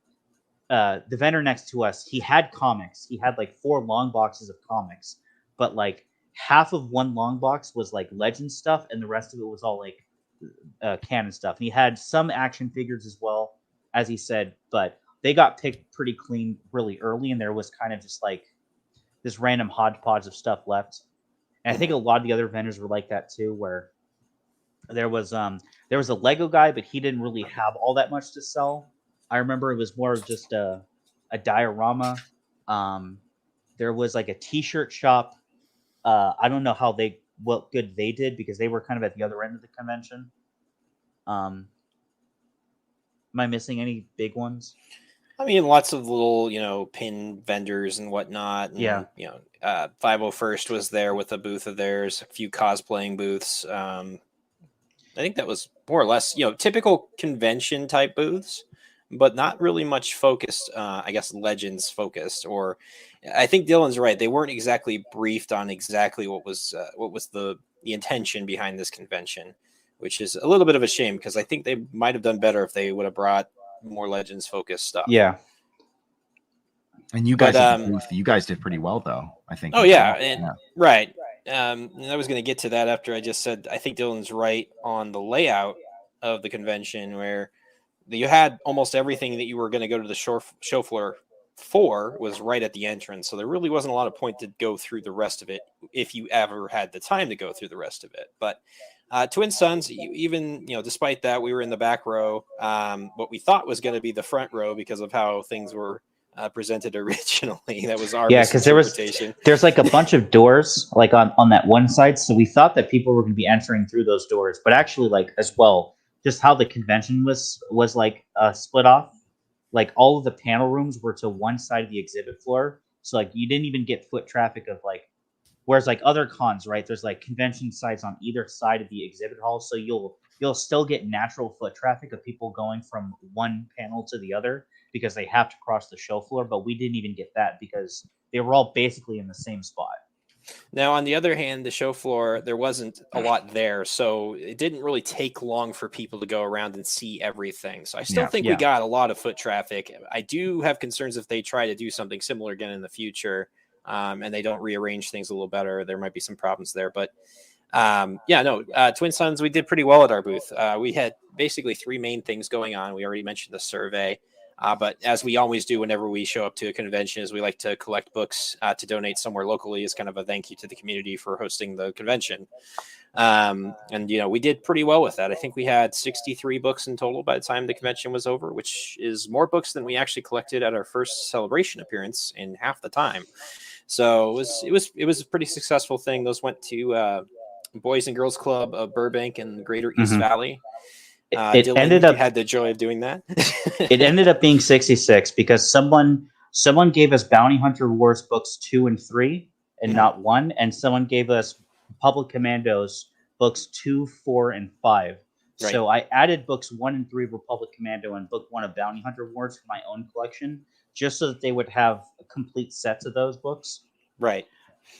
Speaker 2: vendor next to us, he had comics. He had like 4 long boxes of comics, but like half of one long box was like Legends stuff, and the rest of it was all like canon stuff. And he had some action figures as well, as he said, but they got picked pretty clean really early, and there was kind of just like this random hodgepodge of stuff left. And I think a lot of the other vendors were like that too, where there was a Lego guy, but he didn't really have all that much to sell. I remember it was more of just a diorama. There was like a t-shirt shop. I don't know what good they did, because they were kind of at the other end of the convention. Am I missing any big ones?
Speaker 4: I mean, lots of little, pin vendors and whatnot. And,
Speaker 2: Yeah.
Speaker 4: 501st was there with a booth of theirs, a few cosplaying booths. I think that was more or less, typical convention type booths, but not really much focused, I guess, Legends focused. Or I think Dylan's right. They weren't exactly briefed on exactly what was the intention behind this convention, which is a little bit of a shame because I think they might have done better if they would have brought more Legends focused stuff.
Speaker 2: Yeah.
Speaker 3: And you guys, you guys did pretty well, though. I think.
Speaker 4: Oh yeah, right. And I was going to get to that after I just said I think Dylan's right on the layout of the convention, where you had almost everything that you were going to go to the show floor for was right at the entrance. So there really wasn't a lot of point to go through the rest of it if you ever had the time to go through the rest of it. But Twin Suns, even despite that, we were in the back row, what we thought was going to be the front row because of how things were presented originally. That was our
Speaker 2: because there's like a bunch of doors like on that one side, so we thought that people were going to be entering through those doors, but actually, like, as well, just how the convention was like split off, like all of the panel rooms were to one side of the exhibit floor, so like you didn't even get foot traffic of like, whereas like other cons, right, there's like convention sites on either side of the exhibit hall, so you'll still get natural foot traffic of people going from one panel to the other because they have to cross the show floor, but we didn't even get that because they were all basically in the same spot.
Speaker 4: Now, on the other hand, the show floor, there wasn't a lot there, so it didn't really take long for people to go around and see everything. So I still think we got a lot of foot traffic. I do have concerns if they try to do something similar again in the future, and they don't rearrange things a little better. There might be some problems there, but Twin Suns, we did pretty well at our booth. We had basically three main things going on. We already mentioned the survey. But as we always do whenever we show up to a convention, is we like to collect books to donate somewhere locally as kind of a thank you to the community for hosting the convention. We did pretty well with that. I think we had 63 books in total by the time the convention was over, which is more books than we actually collected at our first celebration appearance in half the time. So it was a pretty successful thing. Those went to Boys and Girls Club of Burbank and the Greater East Valley.
Speaker 2: It
Speaker 4: Dylan,
Speaker 2: ended up
Speaker 4: had the joy of doing that.
Speaker 2: It ended up being 66 because someone gave us Bounty Hunter Wars books 2 and 3 and not 1, and someone gave us Public Commandos books 2, 4, and 5. Right. So I added books 1 and 3 of Republic Commando and book 1 of Bounty Hunter Wars for my own collection, just so that they would have complete sets of those books.
Speaker 4: Right.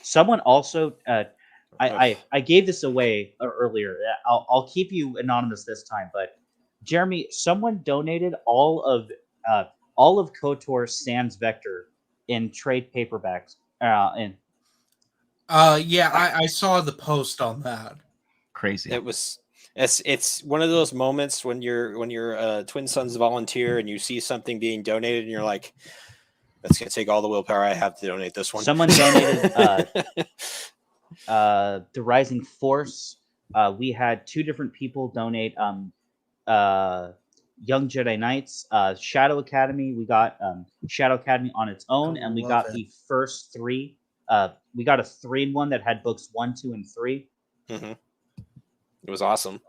Speaker 2: Someone also I gave this away earlier. I'll keep you anonymous this time, but Jeremy, someone donated all of KOTOR Sans Vector in trade paperbacks.
Speaker 1: I saw the post on that.
Speaker 3: Crazy.
Speaker 4: It's one of those moments when you're a Twin Suns volunteer and you see something being donated and you're like, that's gonna take all the willpower I have to donate this one.
Speaker 2: Someone donated The Rising Force. We had 2 different people donate Young Jedi Knights, Shadow Academy. We got Shadow Academy on its own, and we got the first 3. We got a 3-in-1 that had books 1, 2, and 3.
Speaker 4: Mm-hmm. It was awesome,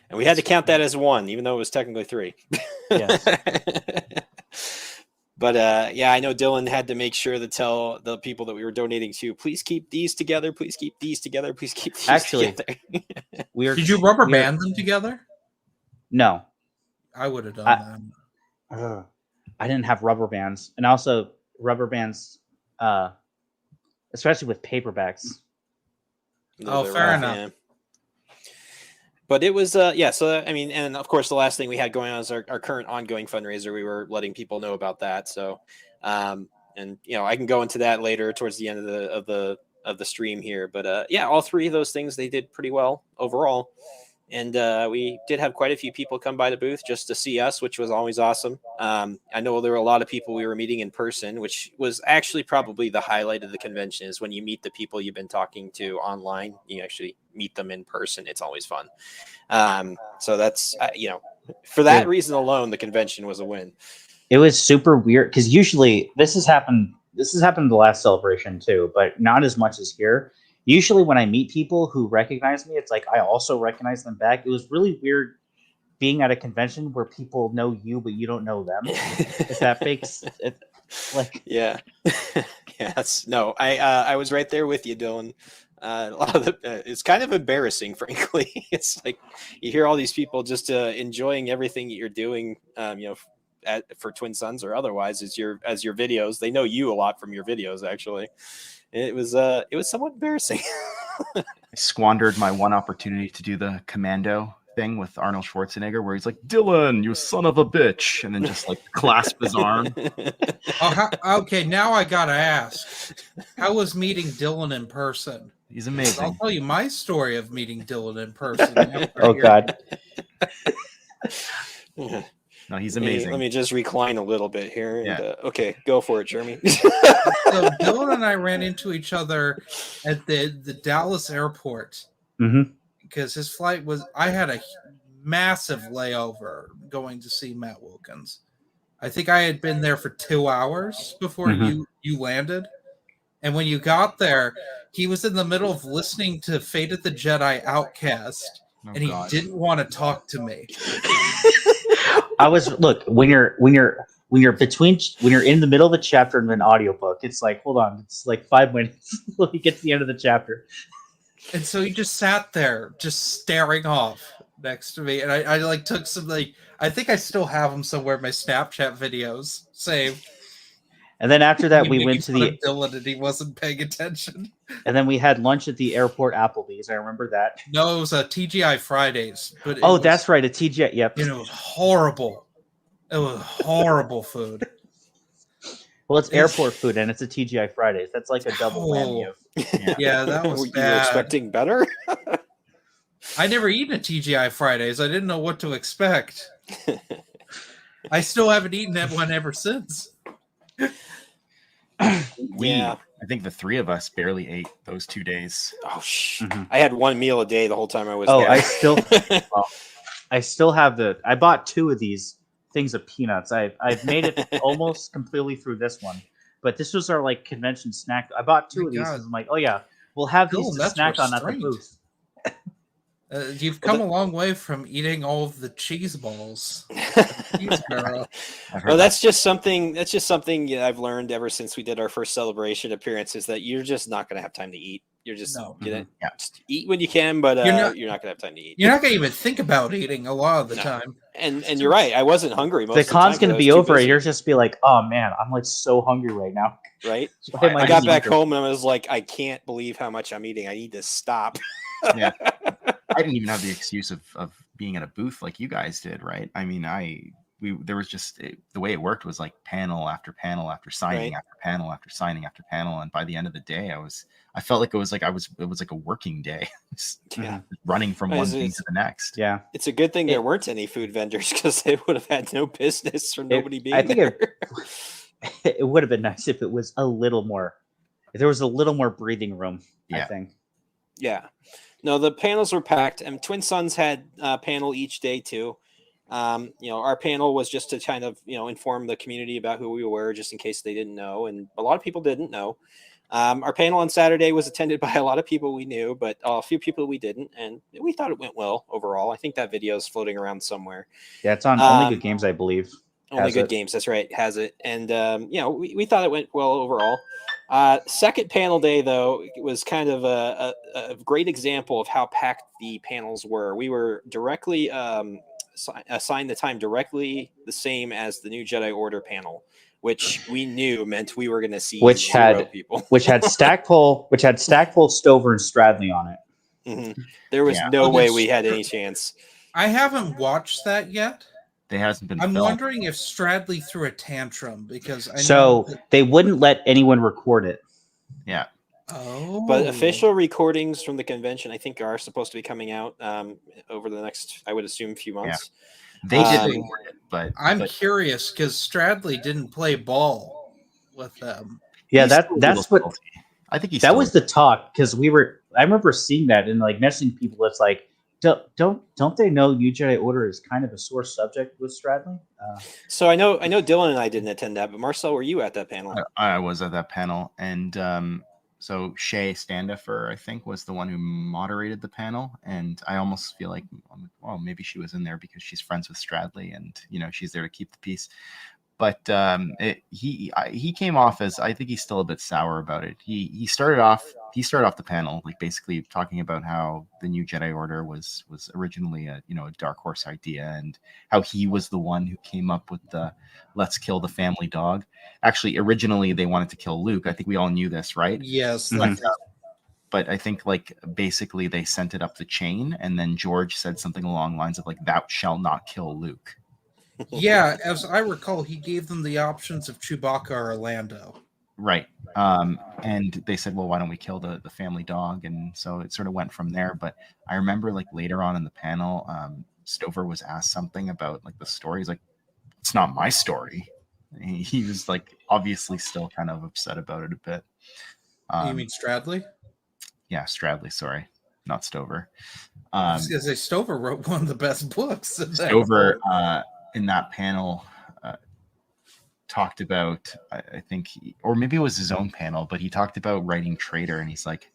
Speaker 4: and we had to count that as 1, even though it was technically 3.
Speaker 2: Yes.
Speaker 4: But I know Dylan had to make sure to tell the people that we were donating to, please keep these together. Please keep these together. Please keep these together.
Speaker 1: Did you rubber band them together?
Speaker 2: No.
Speaker 1: I would have done
Speaker 2: that. I didn't have rubber bands. And also rubber bands, especially with paperbacks.
Speaker 1: Fair enough.
Speaker 4: Yeah. But it was, so, I mean, and of course, the last thing we had going on is our current ongoing fundraiser. We were letting people know about that. So, I can go into that later towards the end of the stream here. But, all 3 of those things, they did pretty well overall. And we did have quite a few people come by the booth just to see us, which was always awesome. I know there were a lot of people we were meeting in person, which was actually probably the highlight of the convention, is when you meet the people you've been talking to online, you actually meet them in person. It's always fun. So that's, for that reason alone, the convention was a win.
Speaker 2: It was super weird because usually this has happened the last celebration too, but not as much as here. Usually when I meet people who recognize me, it's like I also recognize them back. It was really weird being at a convention where people know you but you don't know them. If that makes it, like
Speaker 4: Yeah. Yes. No, I was right there with you, Dylan. A lot of it's kind of embarrassing, frankly. It's like you hear all these people just enjoying everything that you're doing, for Twin Suns or otherwise as your videos. They know you a lot from your videos, actually. It was somewhat embarrassing.
Speaker 3: I squandered my one opportunity to do the commando thing with Arnold Schwarzenegger, where he's like, "Dylan, you son of a bitch," and then just like clasp his arm.
Speaker 1: Okay, now I gotta ask, how was meeting Dylan in person?
Speaker 3: He's
Speaker 1: I'll
Speaker 3: amazing.
Speaker 1: tell you my story of meeting Dylan in person.
Speaker 2: oh god.
Speaker 3: No, he's
Speaker 4: Let me-
Speaker 3: amazing.
Speaker 4: Let me just recline a little bit here. And,
Speaker 3: Yeah.
Speaker 4: Okay, go for it, Jeremy.
Speaker 1: So Dylan and I ran into each other at the Dallas airport
Speaker 2: Mm-hmm.
Speaker 1: because his flight was. I had a massive layover going to see Matt Wilkins. I think I had been there for 2 hours before
Speaker 2: Mhm.
Speaker 1: you landed, and when you got there, he was in the middle of listening to Fate of the Jedi Outcast,
Speaker 3: Oh,
Speaker 1: and he
Speaker 3: God.
Speaker 1: didn't want to talk to me.
Speaker 2: I was when you're in the middle of a chapter in an audiobook, it's like, hold on, it's like 5 minutes till you get to the end of the chapter.
Speaker 1: And so he just sat there, just staring off next to me. And I like took some, like, I think I still have them somewhere in my Snapchat videos saved.
Speaker 2: And then after that,
Speaker 1: Me
Speaker 2: we
Speaker 1: making
Speaker 2: went to
Speaker 1: fun
Speaker 2: the
Speaker 1: of Dylan and he wasn't paying attention.
Speaker 2: and then we had lunch at the airport Applebee's. I remember that.
Speaker 1: No, it was a TGI Fridays. But it
Speaker 2: Oh,
Speaker 1: was,
Speaker 2: that's right, a TJ. Yep.
Speaker 1: you know, it was horrible. It was horrible food.
Speaker 2: Well, it's airport food and it's a TGI Fridays. That's like a double whammy
Speaker 1: Oh.
Speaker 2: of.
Speaker 1: Yeah, that was
Speaker 4: Were you
Speaker 1: bad.
Speaker 4: expecting better?
Speaker 1: I never eaten a TGI Fridays. I didn't know what to I still haven't eaten that one ever since.
Speaker 4: Yeah.
Speaker 3: I think the three of us barely ate those 2 days.
Speaker 4: Oh,
Speaker 2: Mhm.
Speaker 4: I had one meal a day the whole time I was
Speaker 2: Oh,
Speaker 4: there.
Speaker 2: I still have I bought 2 of these things of peanuts. I've made it almost completely through this one, but this was our like convention snack. I bought 2
Speaker 1: My
Speaker 2: of these.
Speaker 1: God.
Speaker 2: And I'm like, oh yeah, we'll have these
Speaker 1: Cool,
Speaker 2: to
Speaker 1: that's
Speaker 2: snack on at the
Speaker 1: restraint.
Speaker 2: booth.
Speaker 1: You've come a long way from eating all of the cheese balls. Cheese barrel.
Speaker 3: I've heard
Speaker 4: Well,
Speaker 3: that.
Speaker 4: that's just something. That's just something I've learned ever since we did our first celebration appearance. Is that you're just not going to have time to eat. You're just
Speaker 1: No.
Speaker 4: gonna
Speaker 3: Yeah.
Speaker 4: just eat when you can, but
Speaker 1: You're not-
Speaker 4: you're not gonna have time to eat.
Speaker 1: You're not going to even think about eating a lot of the
Speaker 4: No.
Speaker 1: time.
Speaker 4: And you're right. I wasn't hungry most
Speaker 2: The
Speaker 4: of the
Speaker 2: con's
Speaker 4: time 'cause
Speaker 2: gonna
Speaker 4: I was
Speaker 2: be
Speaker 4: too
Speaker 2: over,
Speaker 4: busy,
Speaker 2: and you're just be like, oh man, I'm like so hungry right now.
Speaker 4: right.
Speaker 2: Why am
Speaker 3: I
Speaker 4: I got
Speaker 2: eating
Speaker 4: back
Speaker 2: here?
Speaker 4: home and I was like, I can't believe how much I'm eating. I need to stop.
Speaker 3: Yeah. I didn't even have the excuse of being at a booth like you guys did, right? I mean, there was just the way it worked was like panel after panel after signing
Speaker 4: Right.
Speaker 3: after panel after signing after panel, and by the end of the day, I felt like it was like a working day, Just
Speaker 4: Yeah.
Speaker 3: running from one
Speaker 4: It's-
Speaker 3: thing to the next.
Speaker 2: Yeah,
Speaker 4: It's a good thing
Speaker 2: It-
Speaker 4: there weren't any food vendors because they would have had no business for nobody being
Speaker 2: I think
Speaker 4: there.
Speaker 2: it would have been nice if it was a little more. If there was a little more breathing room. I
Speaker 3: Yeah.
Speaker 2: think.
Speaker 4: Yeah. No, the panels were packed, and Twin Suns had a panel each day too. Our panel was just to kind of inform the community about who we were, just in case they didn't know, and a lot of people didn't know. Our panel on Saturday was attended by a lot of people we knew, but a few people we didn't, and we thought it went well overall. I think that video is floating around somewhere.
Speaker 2: Yeah, it's on Only
Speaker 4: Um,
Speaker 2: Good Games, I believe.
Speaker 4: Only
Speaker 2: Has
Speaker 4: Good
Speaker 2: it.
Speaker 4: Games, that's right, has it. And we thought it went well overall. Second panel day, though, it was kind of a great example of how packed the panels were. We were directly assigned the time directly the same as the new Jedi Order panel, which we knew meant we were going to see
Speaker 2: Which
Speaker 4: zero
Speaker 2: had-
Speaker 4: people.
Speaker 2: Which had Stackpole, Stover, and Stradley on it.
Speaker 4: Mhm. There was
Speaker 3: Yeah.
Speaker 4: no
Speaker 1: Oh,
Speaker 4: way
Speaker 1: that's-
Speaker 4: we had any chance.
Speaker 1: I haven't watched that yet.
Speaker 3: They hasn't been.
Speaker 1: I'm
Speaker 3: filmed.
Speaker 1: wondering if Stradley threw a tantrum because I know
Speaker 2: So
Speaker 1: that-
Speaker 2: they wouldn't let anyone record it.
Speaker 3: Yeah,
Speaker 1: oh,
Speaker 4: But official recordings from the convention, I think, are supposed to be coming out over the next, I would assume, few months.
Speaker 3: they did
Speaker 4: Um,
Speaker 3: record it, but
Speaker 1: I'm
Speaker 3: but
Speaker 1: curious because Stradley didn't play ball with them.
Speaker 2: Yeah,
Speaker 3: he's still a
Speaker 2: that's
Speaker 3: little
Speaker 2: what
Speaker 3: salty. I think he's
Speaker 2: that
Speaker 3: still-
Speaker 2: was the talk because I remember seeing that and like messaging people. It's like, don't they know New Jedi Order is kind of a sore subject with Stradley?
Speaker 4: So I know Dylan and I didn't attend that, but Marcel, were you at that panel?
Speaker 3: I was at that panel, and so Shay Standifer, I think, was the one who moderated the panel, and I almost feel like, well, maybe she was in there because she's friends with Stradley, and she's there to keep the peace. But he came off as, I think he's still a bit sour about it. He started off the panel like basically talking about how the new Jedi Order was originally a dark horse idea, and how he was the one who came up with the let's kill the family dog. Actually, originally they wanted to kill Luke. I think we all knew this, right?
Speaker 1: Yes.
Speaker 3: But, but I think like basically they sent it up the chain, and then George said something along the lines of like, "Thou shalt not kill Luke."
Speaker 1: Yeah, as I recall, he gave them the options of Chewbacca or Lando.
Speaker 3: Right. And they said, well, why don't we kill the family dog? And so it sort of went from there. But I remember like later on in the panel, Stover was asked something about like the story. He's like, it's not my story. He was like obviously still kind of upset about it a bit.
Speaker 1: You mean Stradley?
Speaker 3: Yeah, Stradley, sorry. Not Stover.
Speaker 1: I was gonna say Stover wrote one of the best books.
Speaker 3: Stover in that panel talked about, I think, or maybe it was his own panel, but he talked about writing Traitor, and he's like,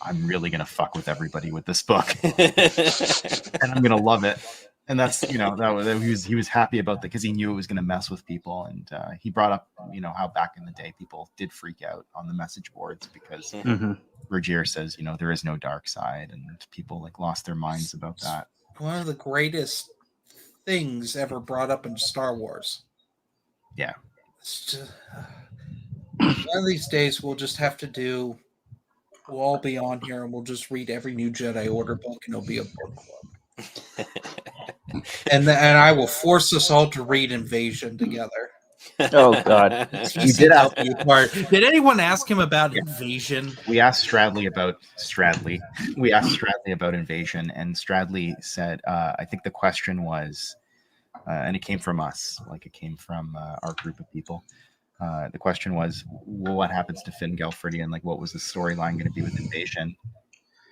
Speaker 3: I'm really gonna fuck with everybody with this book, and I'm gonna love it. And that's he was happy about that because he knew it was gonna mess with people, and he brought up how back in the day people did freak out on the message boards because Rogier says there is no dark side, and people like lost their minds about that.
Speaker 1: One of the greatest things ever brought up in Star Wars.
Speaker 3: Yeah.
Speaker 1: One of these days we'll just have to we'll all be on here and we'll just read every new Jedi Order book, and it'll be a book club. and I will force us all to read Invasion together.
Speaker 2: Oh God!
Speaker 3: You did ask.
Speaker 1: Did anyone ask him about Invasion?
Speaker 3: We asked Stradley about Invasion, and Stradley said, I think the question was, and it came from us, like it came from our group of people. The question was, well, what happens to Finn Gelfridi, like what was the storyline going to be with Invasion?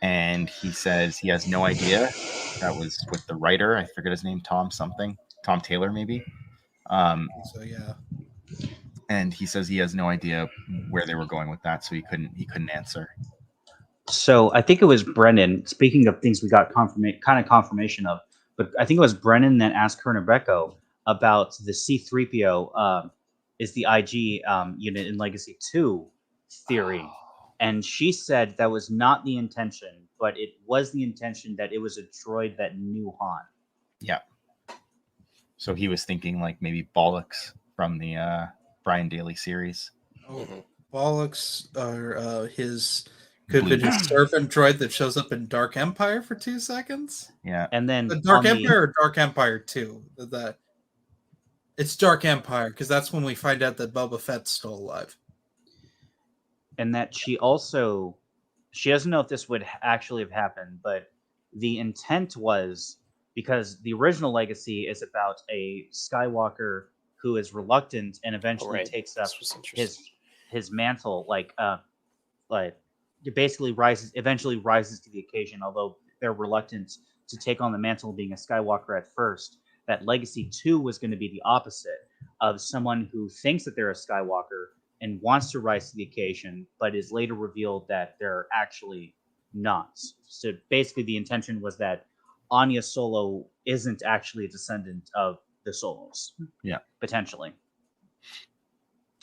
Speaker 3: And he says he has no idea. That was with the writer. I forget his name, Tom Taylor, maybe.
Speaker 1: So yeah.
Speaker 3: And he says he has no idea where they were going with that, so he couldn't answer.
Speaker 2: So I think it was Brennan. Speaking of things we got confirmation of, but I think it was Brennan that asked Kernebecco about the C-3PO is the IG unit in Legacy 2 theory. And she said that was not the intention, but it was the intention that it was a droid that knew Han.
Speaker 3: Yeah. So he was thinking like maybe Bollocks from the Brian Daly series.
Speaker 1: Oh, Bollocks or his could be his servant droid that shows up in Dark Empire for 2 seconds.
Speaker 3: Yeah.
Speaker 2: And then
Speaker 1: the Dark Empire or Dark Empire 2? It's Dark Empire because that's when we find out that Boba Fett's still alive.
Speaker 2: And that she doesn't know if this would actually have happened, but the intent was because the original Legacy is about a Skywalker who is reluctant and eventually takes up his mantle, eventually rises to the occasion, although they're reluctant to take on the mantle of being a Skywalker at first. That Legacy 2 was going to be the opposite of someone who thinks that they're a Skywalker and wants to rise to the occasion, but is later revealed that they're actually not. So basically the intention was that Anya Solo isn't actually a descendant of the Solos.
Speaker 3: Yeah.
Speaker 2: Potentially.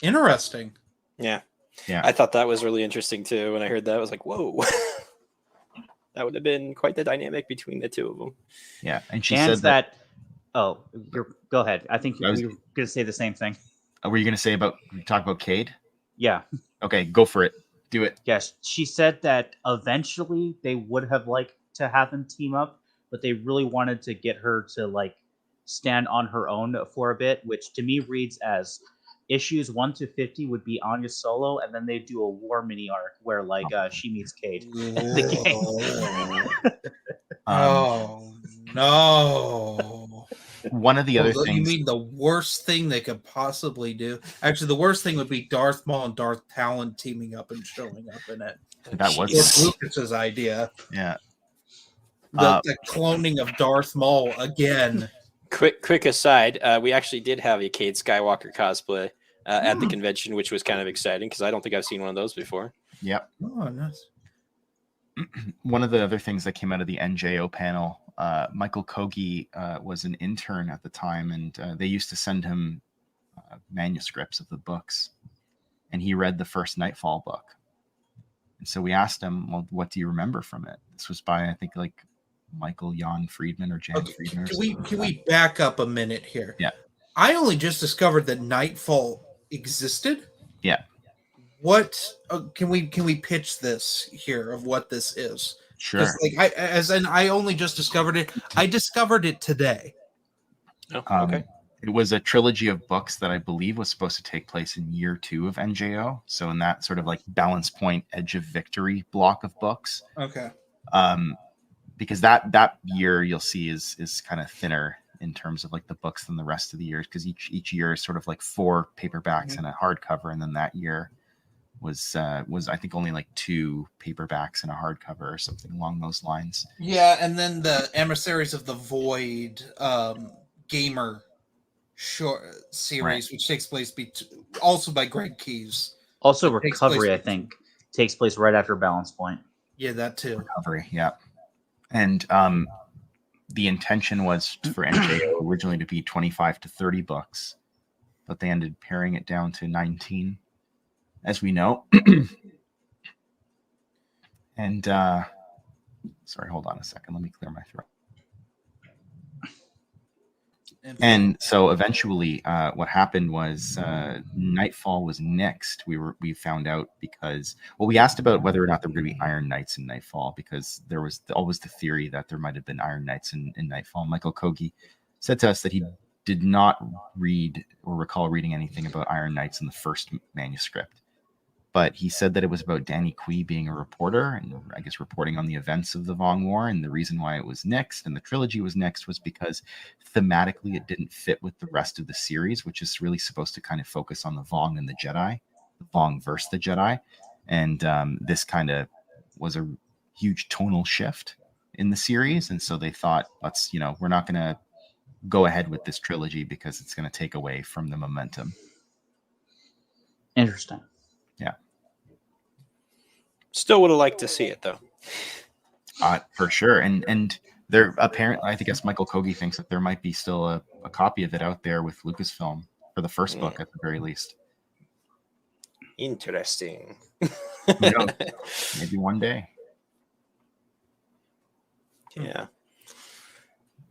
Speaker 1: Interesting.
Speaker 4: Yeah.
Speaker 3: Yeah.
Speaker 4: I thought that was really interesting too. When I heard that, I was like, whoa. That would have been quite the dynamic between the two of them.
Speaker 3: Yeah. And she said
Speaker 2: that. Oh, go ahead. I think you were going to say the same thing.
Speaker 3: Were you going to talk about Cade?
Speaker 2: Yeah.
Speaker 3: Okay, go for it. Do it.
Speaker 2: Yes. She said that eventually they would have liked to have them team up, but they really wanted to get her to stand on her own for a bit, which to me reads as issues 1 to 50 would be Anya Solo, and then they do a war mini arc where she meets Cade.
Speaker 1: Oh no.
Speaker 3: One of the other things.
Speaker 1: You mean the worst thing they could possibly do? Actually, the worst thing would be Darth Maul and Darth Talon teaming up and showing up in it.
Speaker 3: That was
Speaker 1: Lucas's idea.
Speaker 3: Yeah.
Speaker 1: The cloning of Darth Maul again.
Speaker 4: Quick aside, we actually did have a Cade Skywalker cosplay at the convention, which was kind of exciting because I don't think I've seen one of those before.
Speaker 3: Yep.
Speaker 1: Oh, nice.
Speaker 3: One of the other things that came out of the NJO panel, Michael Kogi was an intern at the time, and they used to send him manuscripts of the books, and he read the first Nightfall book. And so we asked him, well, what do you remember from it? This was by, I think, like Michael Jan Friedman or Jan
Speaker 5: Okay,
Speaker 3: Friedman. Or
Speaker 5: can we
Speaker 3: something
Speaker 5: can
Speaker 3: like
Speaker 5: we back up a minute here?
Speaker 3: Yeah.
Speaker 5: I only just discovered that Nightfall existed.
Speaker 3: Yeah.
Speaker 5: What can we pitch this here of what this is?
Speaker 3: that. Sure.
Speaker 5: 'Cause, like I only just discovered it. I discovered it today.
Speaker 4: Oh,
Speaker 3: Um,
Speaker 4: okay.
Speaker 3: It was a trilogy of books that I believe was supposed to take place in year 2 of NJO. So in that sort of like balance point, edge of victory block of books.
Speaker 5: Okay.
Speaker 3: Because that year you'll see is kind of thinner in terms of like the books than the rest of the years, because each year is sort of like 4 paperbacks and a hardcover, and then that year was I think only like 2 paperbacks and a hardcover or something along those lines.
Speaker 5: Yeah, and then the Emissaries of the Void gamer short series, which takes place also by Greg Keyes.
Speaker 2: Also,
Speaker 5: It takes
Speaker 2: Recovery,
Speaker 5: place-
Speaker 2: I think, takes place right after Balance Point.
Speaker 5: Yeah, that too.
Speaker 3: Recovery, yeah. And the intention was for NJO originally to be 25 to 30 books, but they ended paring it down to 19, as we know. And sorry, hold on a second. Let me clear my throat. And so eventually, what happened was Nightfall was next. We found out because, well, we asked about whether or not there were going to be Iron Knights in Nightfall, because there was always the theory that there might have been Iron Knights in Nightfall. Michael Kogi said to us that he did not read or recall reading anything about Iron Knights in the first manuscript. But he said that it was about Danny Quee being a reporter and I guess reporting on the events of the Vong War. And the reason why it was next and the trilogy was next was because thematically it didn't fit with the rest of the series, which is really supposed to kind of focus on the Vong and the Jedi, the Vong versus the Jedi. And this kind of was a huge tonal shift in the series. And so they thought, we're not going to go ahead with this trilogy because it's going to take away from the momentum.
Speaker 2: Interesting.
Speaker 4: Still would have liked to see it though.
Speaker 3: For sure. And there apparently, I guess Michael Kogi thinks that there might be still a copy of it out there with Lucasfilm for the first book at the very least.
Speaker 4: Interesting.
Speaker 3: Who knows? Maybe one day.
Speaker 4: Yeah.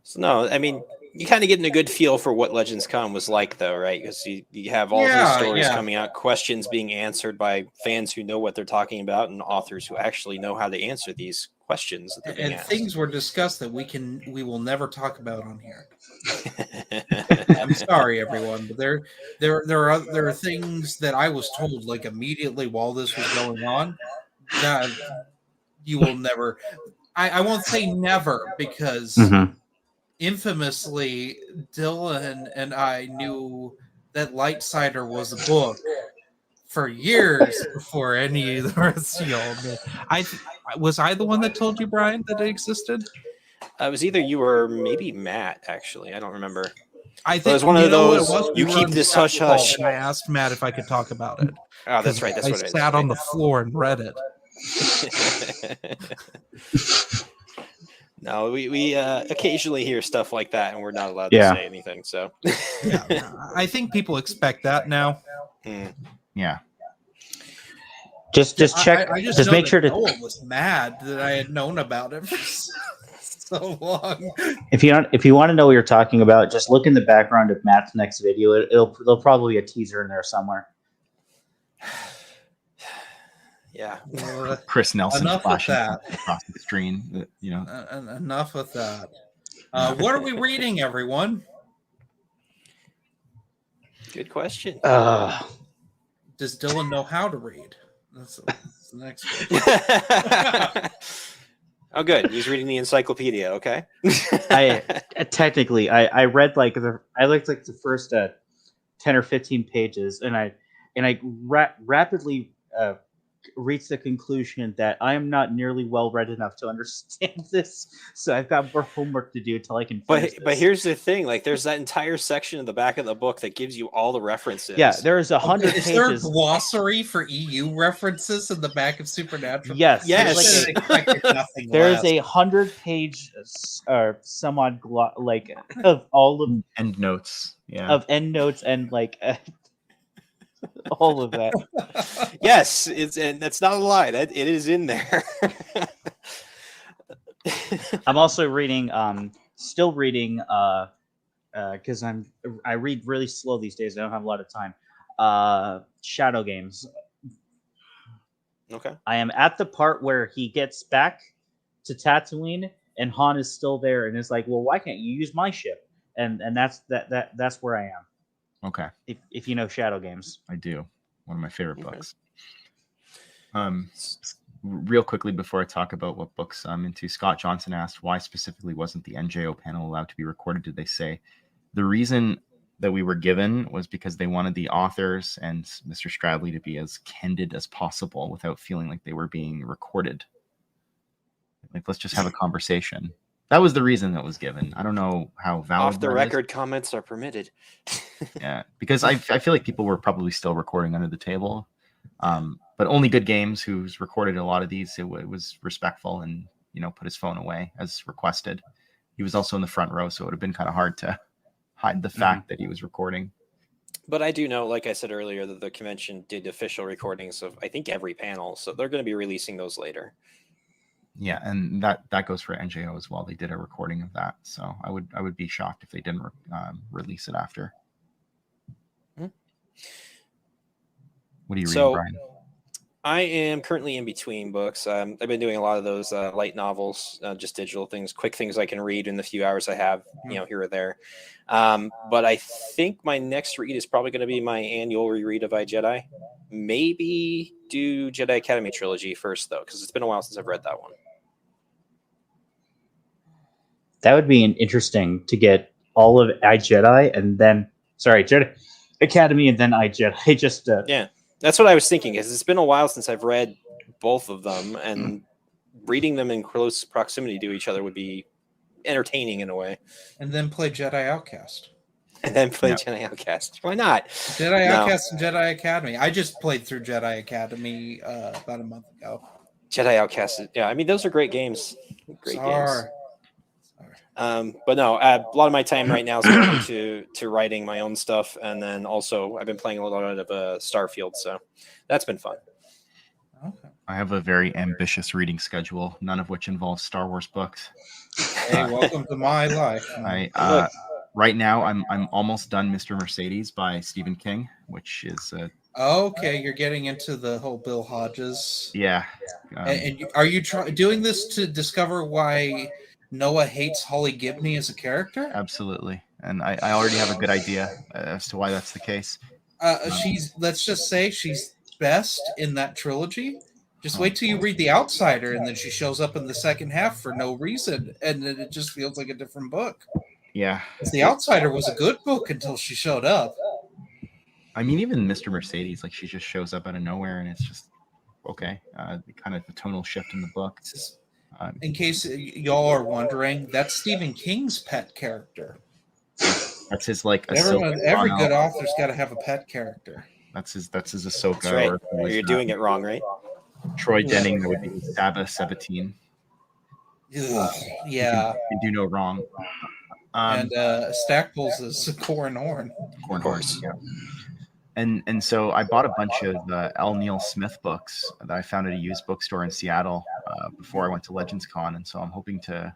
Speaker 4: So no, I mean, you kind of getting a good feel for what Legends Con was like, though, right? Because you have all these stories coming out, questions being answered by fans who know what they're talking about, and authors who actually know how to answer these questions that they're being
Speaker 5: And
Speaker 4: asked.
Speaker 5: things were discussed that we will never talk about on here. I'm sorry, everyone, but there are things that I was told like immediately while this was going on that you will never. I won't say never because infamously Dylan and I knew that Lightsider was a book for years before any of the rest of y'all knew. Was I the one that told you, Brian, that it existed?
Speaker 4: It was either you or maybe Matt, actually. I don't remember.
Speaker 5: I think
Speaker 4: it was one of those, you
Speaker 5: We were
Speaker 4: keep
Speaker 5: on
Speaker 4: this
Speaker 5: the
Speaker 4: hush
Speaker 5: call,
Speaker 4: hush.
Speaker 5: and I asked Matt if I could talk about it.
Speaker 4: Oh, that's right. That's
Speaker 5: I
Speaker 4: what it is.
Speaker 5: sat on the floor and read it.
Speaker 4: No, we occasionally hear stuff like that, and we're not allowed to say anything. So,
Speaker 5: Yeah, I think people expect that now.
Speaker 3: Yeah.
Speaker 2: Just check.
Speaker 5: I
Speaker 2: just
Speaker 5: know
Speaker 2: make
Speaker 5: that
Speaker 2: sure to.
Speaker 5: Noah was mad that I had known about it for so long.
Speaker 2: If you want to know what you're talking about, just look in the background of Matt's next video. There'll probably be a teaser in there somewhere.
Speaker 4: yeah.
Speaker 3: Chris Nelson
Speaker 5: Enough with
Speaker 3: flashing
Speaker 5: that.
Speaker 3: across the screen.
Speaker 5: Enough with that. What are we reading, everyone?
Speaker 4: Good question.
Speaker 5: Does Dylan know how to read? That's the next question.
Speaker 4: Oh, good. He's reading the encyclopedia. Okay.
Speaker 2: I read I looked like the first 10 or 15 pages, and I rapidly reached the conclusion that I am not nearly well read enough to understand this, so I've got more homework to do until I can finish
Speaker 4: But
Speaker 2: this.
Speaker 4: here's the thing: like, there's that entire section in the back of the book that gives you all the references.
Speaker 2: Yeah, there is 100
Speaker 5: Is there a
Speaker 2: pages.
Speaker 5: glossary for EU references in the back of Supernatural?
Speaker 2: Yes,
Speaker 4: Yes.
Speaker 2: there's
Speaker 5: I expected nothing
Speaker 2: there's
Speaker 5: less.
Speaker 2: a 100-page some odd like of all of
Speaker 3: Endnotes. Yeah.
Speaker 2: of endnotes and like all of that.
Speaker 4: Yes, and that's not a lie. That it is in there.
Speaker 2: I'm also reading, still reading, because I read really slow these days. I don't have a lot of time. Shadow Games.
Speaker 4: Okay.
Speaker 2: I am at the part where he gets back to Tatooine, and Han is still there, and is like, "Well, why can't you use my ship?" And that's where I am.
Speaker 3: Okay.
Speaker 2: If you know Shadow Games.
Speaker 3: I do. One of my favorite
Speaker 4: Okay.
Speaker 3: books. Real quickly before I talk about what books I'm into, Scott Johnson asked why specifically wasn't the NJO panel allowed to be recorded? Did they say the reason that we were given was because they wanted the authors and Mr. Stradley to be as candid as possible without feeling like they were being recorded? Like, let's just have a conversation. That was the reason that was given. I don't know how valid
Speaker 4: Off the
Speaker 3: that is.
Speaker 4: record comments are permitted.
Speaker 3: Yeah, because I feel like people were probably still recording under the table. But Only Good Games, who's recorded a lot of these, it was respectful and, put his phone away as requested. He was also in the front row, so it would have been kind of hard to hide the fact that he was recording.
Speaker 4: But I do know, like I said earlier, that the convention did official recordings of, I think, every panel. So they're going to be releasing those later.
Speaker 3: Yeah, and that goes for NJO as well. They did a recording of that, so I would be shocked if they didn't release it after.
Speaker 4: Hmm.
Speaker 3: What are you reading,
Speaker 4: So-
Speaker 3: Brian?
Speaker 4: I am currently in between books. I've been doing a lot of those light novels, just digital things, quick things I can read in the few hours I have, here or there. But I think my next read is probably going to be my annual reread of iJedi. Maybe do Jedi Academy trilogy first, though, because it's been a while since I've read that one.
Speaker 2: That would be interesting to get all of iJedi and then Jedi Academy and then iJedi. Just
Speaker 4: Yeah, that's what I was thinking. Because it's been a while since I've read both of them, and reading them in close proximity to each other would be entertaining in a way.
Speaker 5: And then play Jedi Outcast.
Speaker 4: And then play
Speaker 3: Yeah.
Speaker 4: Jedi Outcast. Why not?
Speaker 5: Jedi
Speaker 4: No.
Speaker 5: Outcast and Jedi Academy. I just played through Jedi Academy about a month ago.
Speaker 4: Jedi Outcast. Yeah, I mean, those are great games. Great games.
Speaker 5: Sorry.
Speaker 4: But no, a lot of my time right now is going to writing my own stuff, and then also I've been playing a lot of Starfield, so that's been fun.
Speaker 5: Okay.
Speaker 3: I have a very ambitious reading schedule, none of which involves Star Wars books.
Speaker 5: Hey, welcome to my life.
Speaker 3: Right now I'm almost done Mr. Mercedes by Stephen King, which is
Speaker 5: Okay, you're getting into the whole Bill Hodges.
Speaker 3: yeah.
Speaker 5: Are you doing this to discover why Noah hates Holly Gibney as a character?
Speaker 3: Absolutely, and I already have a good idea as to why that's the case.
Speaker 5: Let's just say she's best in that trilogy. Just wait till you read The Outsider, and then she shows up in the second half for no reason, and then it just feels like a different book.
Speaker 3: Yeah,
Speaker 5: 'Cause The Outsider was a good book until she showed up.
Speaker 3: I mean, even Mr. Mercedes, like she just shows up out of nowhere, and it's just okay. Kind of a tonal shift in the book.
Speaker 5: In case y'all are wondering, that's Stephen King's pet character.
Speaker 3: That's his like
Speaker 5: Every
Speaker 3: Ahsoka
Speaker 5: good
Speaker 3: Tano.
Speaker 5: author's got to have a pet character.
Speaker 3: That's his Ahsoka.
Speaker 4: That's right.
Speaker 3: Or
Speaker 4: Or you're doing it wrong, right?
Speaker 3: Troy Denning, that would be Saba 17.
Speaker 5: Ugh, yeah,
Speaker 3: You do no wrong.
Speaker 5: and Stackpole's is Corin Horn.
Speaker 3: Corn
Speaker 4: Of course.
Speaker 3: Horn, yeah. And so I bought a bunch of L. Neil Smith books that I found at a used bookstore in Seattle before I went to Legends Con, and so I'm hoping to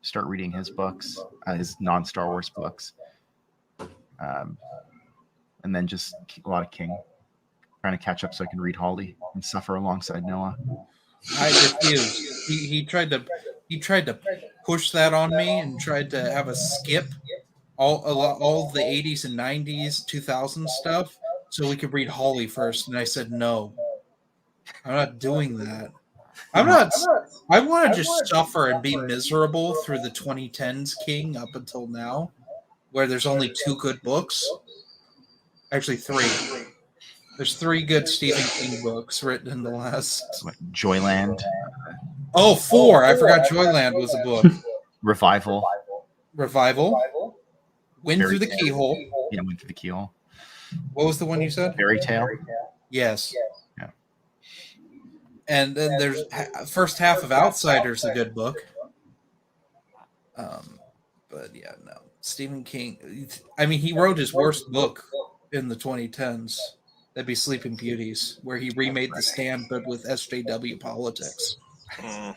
Speaker 3: start reading his books, his non-Star Wars books, and then just a lot of King, trying to catch up so I can read Holly and suffer alongside Noah.
Speaker 5: I refused. He tried to push that on me and tried to have a skip all the 80s and 90s 2000s stuff so we could read Holly first, and I said no. I'm not doing that. I want to just suffer and be miserable through the 2010s King up until now, where there's only 2 good books. Actually 3. There's 3 good Stephen King books written in the last.
Speaker 3: What, Joyland,
Speaker 5: Oh, 4. I forgot Joyland was a book.
Speaker 3: Revival.
Speaker 5: Revival. Wind
Speaker 3: Fairy
Speaker 5: Through the
Speaker 3: Tale.
Speaker 5: Keyhole.
Speaker 3: Yeah, Went Through the Keyhole.
Speaker 5: What was the one you said?
Speaker 3: Fairy Tale.
Speaker 5: Yes.
Speaker 3: Yeah.
Speaker 5: And then there's first half of Outsiders, a good book. But yeah, no. Stephen King. I mean, he wrote his worst book in the 2010s. That'd be Sleeping Beauties, where he remade The Stand, but with SJW politics.
Speaker 4: Mm.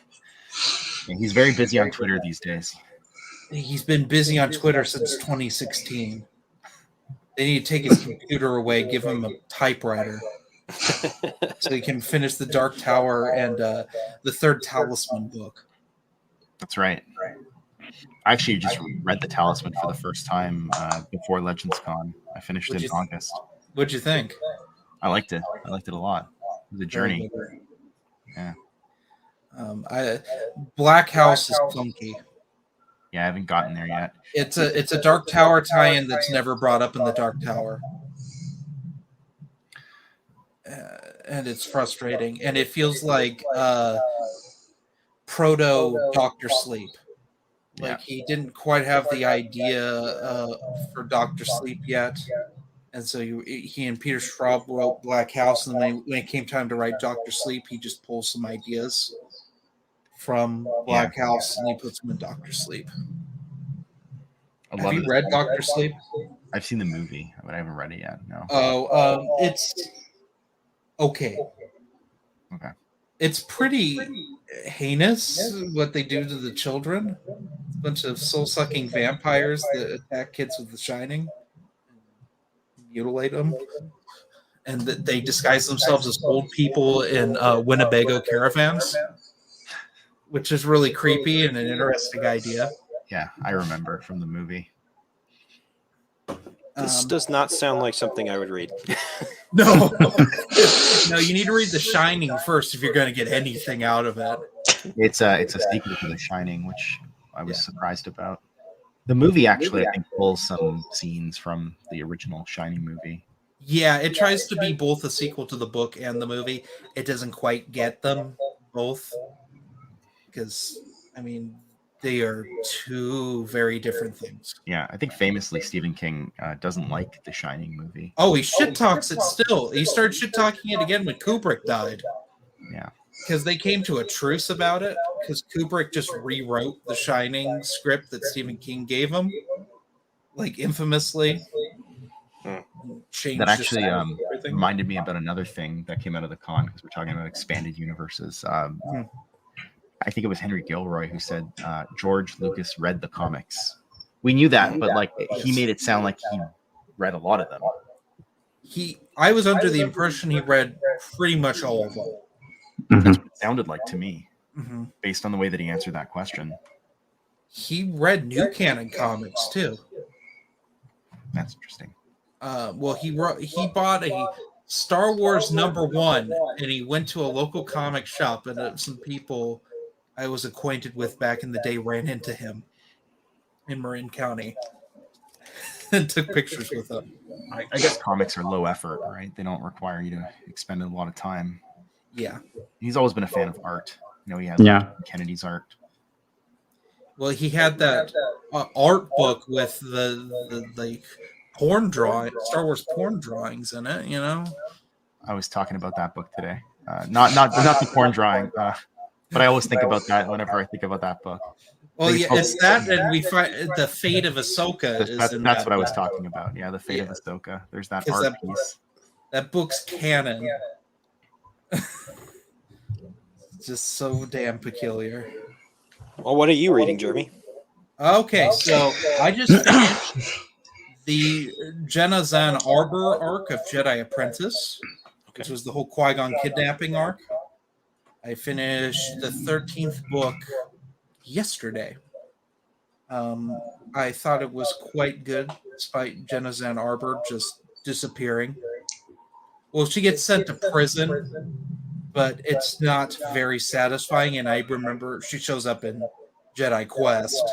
Speaker 3: Yeah, he's very busy on Twitter these days.
Speaker 5: He's been busy on Twitter since 2016. They need to take his computer away, give him a typewriter, so he can finish the Dark Tower and the third Talisman book.
Speaker 3: That's right. I actually just read the Talisman for the first time before Legends Con. I finished it in August.
Speaker 5: What'd you think?
Speaker 3: I liked it. I liked it a lot. It was a journey. Yeah.
Speaker 5: Black House is funky.
Speaker 3: Yeah, I haven't gotten there yet.
Speaker 5: It's a Dark Tower tie-in that's never brought up in the Dark Tower, and it's frustrating. And it feels like proto Doctor Sleep. Like he didn't quite have the idea for Doctor Sleep yet, and so he and Peter Straub wrote Black House, and then when it came time to write Doctor Sleep, he just pulls some ideas from Black House and he puts them in Doctor Sleep. Have you read Doctor Sleep?
Speaker 3: I've seen the movie, but I haven't read it yet. No.
Speaker 5: Oh, it's okay.
Speaker 3: Okay.
Speaker 5: It's pretty heinous what they do to the children. It's a bunch of soul-sucking vampires that attack kids with The Shining, mutilate them, and that they disguise themselves as old people in Winnebago caravans, which is really creepy and an interesting idea.
Speaker 3: Yeah, I remember from the movie.
Speaker 4: This does not sound like something I would read.
Speaker 5: No, no, you need to read The Shining first if you're going to get anything out of it.
Speaker 3: It's a sequel to The Shining, which I was surprised about. The movie actually, I think, pulls some scenes from the original Shining movie.
Speaker 5: Yeah, it tries to be both a sequel to the book and the movie. It doesn't quite get them both because, I mean, they are two very different things.
Speaker 3: Yeah, I think famously Stephen King doesn't like the Shining movie.
Speaker 5: Oh, he shit talks it still. He started shit talking it again when Kubrick died.
Speaker 3: Yeah.
Speaker 5: Because they came to a truce about it. Because Kubrick just rewrote the Shining script that Stephen King gave him, like infamously. Changed
Speaker 3: That actually
Speaker 5: everything.
Speaker 3: reminded me about another thing that came out of the con because we're talking about expanded universes. I think it was Henry Gilroy who said George Lucas read the comics. We knew that, but like he made it sound like he read a lot of them.
Speaker 5: I was under the impression he read pretty much all of them.
Speaker 3: That's what it sounded like to me,
Speaker 5: Mm-hmm.
Speaker 3: based on the way that he answered that question.
Speaker 5: He read new canon comics too.
Speaker 3: That's interesting.
Speaker 5: Well, he bought a Star Wars #1, and he went to a local comic shop, and some people I was acquainted with back in the day ran into him in Marin County and took pictures with him.
Speaker 3: I guess comics are low effort, right? They don't require you to expend a lot of time.
Speaker 5: Yeah.
Speaker 3: He's always been a fan of art. You know, he has Kennedy's art.
Speaker 5: Well, he had that art book with the porn drawing, Star Wars porn drawings in it. You know.
Speaker 3: I was talking about that book today. Not the porn drawing, but I always think about that whenever I think about that book.
Speaker 5: Well, yeah, it's that, and we find the fate of Ahsoka.
Speaker 3: That's what I was talking about. Yeah, the fate of Ahsoka. There's that art piece.
Speaker 5: That book's canon. Just so damn peculiar.
Speaker 4: Well, what are you reading, Jeremy?
Speaker 5: Okay, so I just finished the Jenna Zan Arbor arc of Jedi Apprentice, which was the whole Qui-Gon kidnapping arc. I finished the 13th book yesterday. I thought it was quite good, despite Jenna Zan Arbor just disappearing. Well, she gets sent to prison, but it's not very satisfying. And I remember she shows up in Jedi Quest.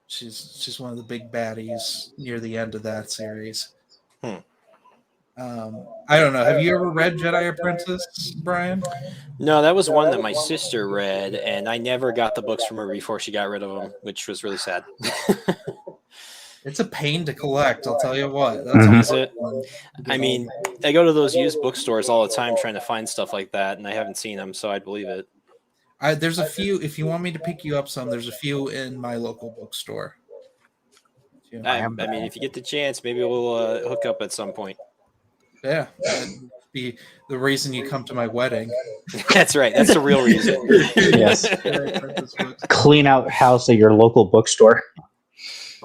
Speaker 5: She's one of the big baddies near the end of that series. I don't know. Have you ever read Jedi Apprentice, Brian?
Speaker 4: No, that was one that my sister read, and I never got the books from her before she got rid of them, which was really sad.
Speaker 5: It's a pain to collect. I'll tell you what. That's
Speaker 2: Mhm.
Speaker 5: a
Speaker 4: Is it?
Speaker 5: hard one.
Speaker 4: I mean, I go to those used bookstores all the time trying to find stuff like that, and I haven't seen them, so I'd believe it.
Speaker 5: There's a few. If you want me to pick you up some, there's a few in my local bookstore.
Speaker 4: I mean, if you get the chance, maybe we'll hook up at some point.
Speaker 5: Yeah, that'd be the reason you come to my wedding.
Speaker 4: That's right. That's the real reason.
Speaker 2: Yes.
Speaker 5: Jedi Apprentice books.
Speaker 2: Clean out house at your local bookstore.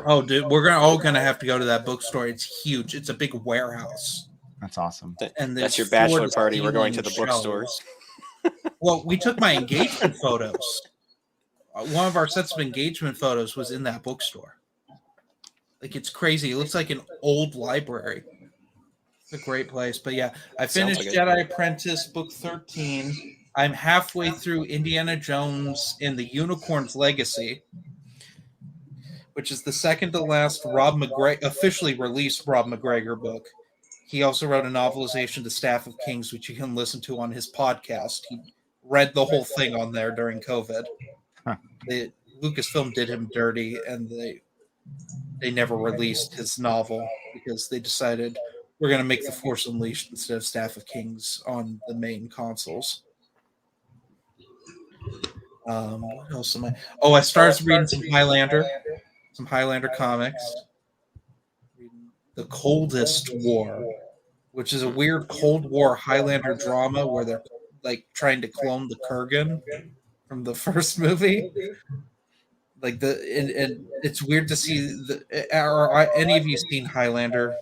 Speaker 5: Oh, dude, we're all gonna have to go to that bookstore. It's huge. It's a big warehouse,
Speaker 3: That's awesome.
Speaker 5: and
Speaker 4: That's
Speaker 5: there's
Speaker 4: your bachelor
Speaker 5: floor to
Speaker 4: party. We're going to the
Speaker 5: ceiling
Speaker 4: bookstore.
Speaker 5: shelves. Well, we took my engagement photos. One of our sets of engagement photos was in that bookstore. Like, it's crazy. It looks like an old library. It's a great place. But yeah, I
Speaker 4: Sounds
Speaker 5: finished
Speaker 4: like it.
Speaker 5: Jedi Apprentice book 13. I'm halfway through Indiana Jones and the Unicorn's Legacy, which is the second to last officially released Rob McGregor book. He also wrote a novelization, The Staff of Kings, which you can listen to on his podcast. He read the whole thing on there during COVID.
Speaker 3: Huh.
Speaker 5: Lucasfilm did him dirty, and they never released his novel because they decided we're going to make The Force Unleashed instead of Staff of Kings on the main consoles. What else am I? Oh, I started reading some Highlander comics. The Coldest War, which is a weird Cold War Highlander drama where they're like trying to clone the Kurgan from the first movie. Like and it's weird to see any of you seen Highlander?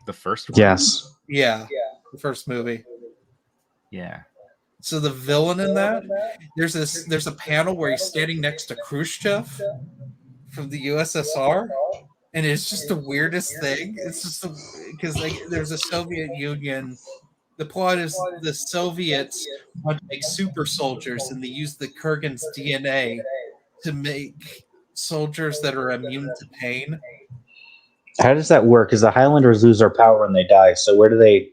Speaker 3: The first one?
Speaker 2: Yes.
Speaker 5: Yeah, the first movie.
Speaker 3: Yeah.
Speaker 5: So the villain in that, there's a panel where he's standing next to Khrushchev from the USSR, and it's just the weirdest thing. It's just because like there's a Soviet Union. The plot is the Soviets want to make super soldiers, and they use the Kurgan's DNA to make soldiers that are immune to pain.
Speaker 2: How does that work? Because the Highlanders lose their power when they die. So where do they?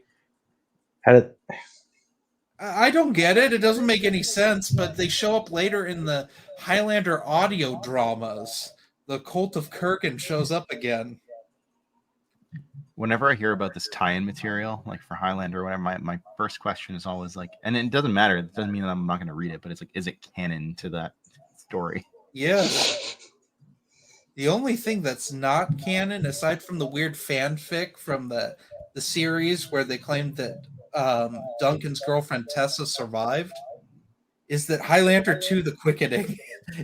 Speaker 5: I don't get it. It doesn't make any sense, but they show up later in the Highlander audio dramas. The Cult of Kurgan shows up again.
Speaker 3: Whenever I hear about this tie-in material, like for Highlander or whatever, my first question is always like, and it doesn't matter. It doesn't mean that I'm not going to read it, but it's like, is it canon to that story?
Speaker 5: Yes. The only thing that's not canon, aside from the weird fanfic from the series where they claimed that Duncan's girlfriend Tessa survived, is that Highlander 2: The Quickening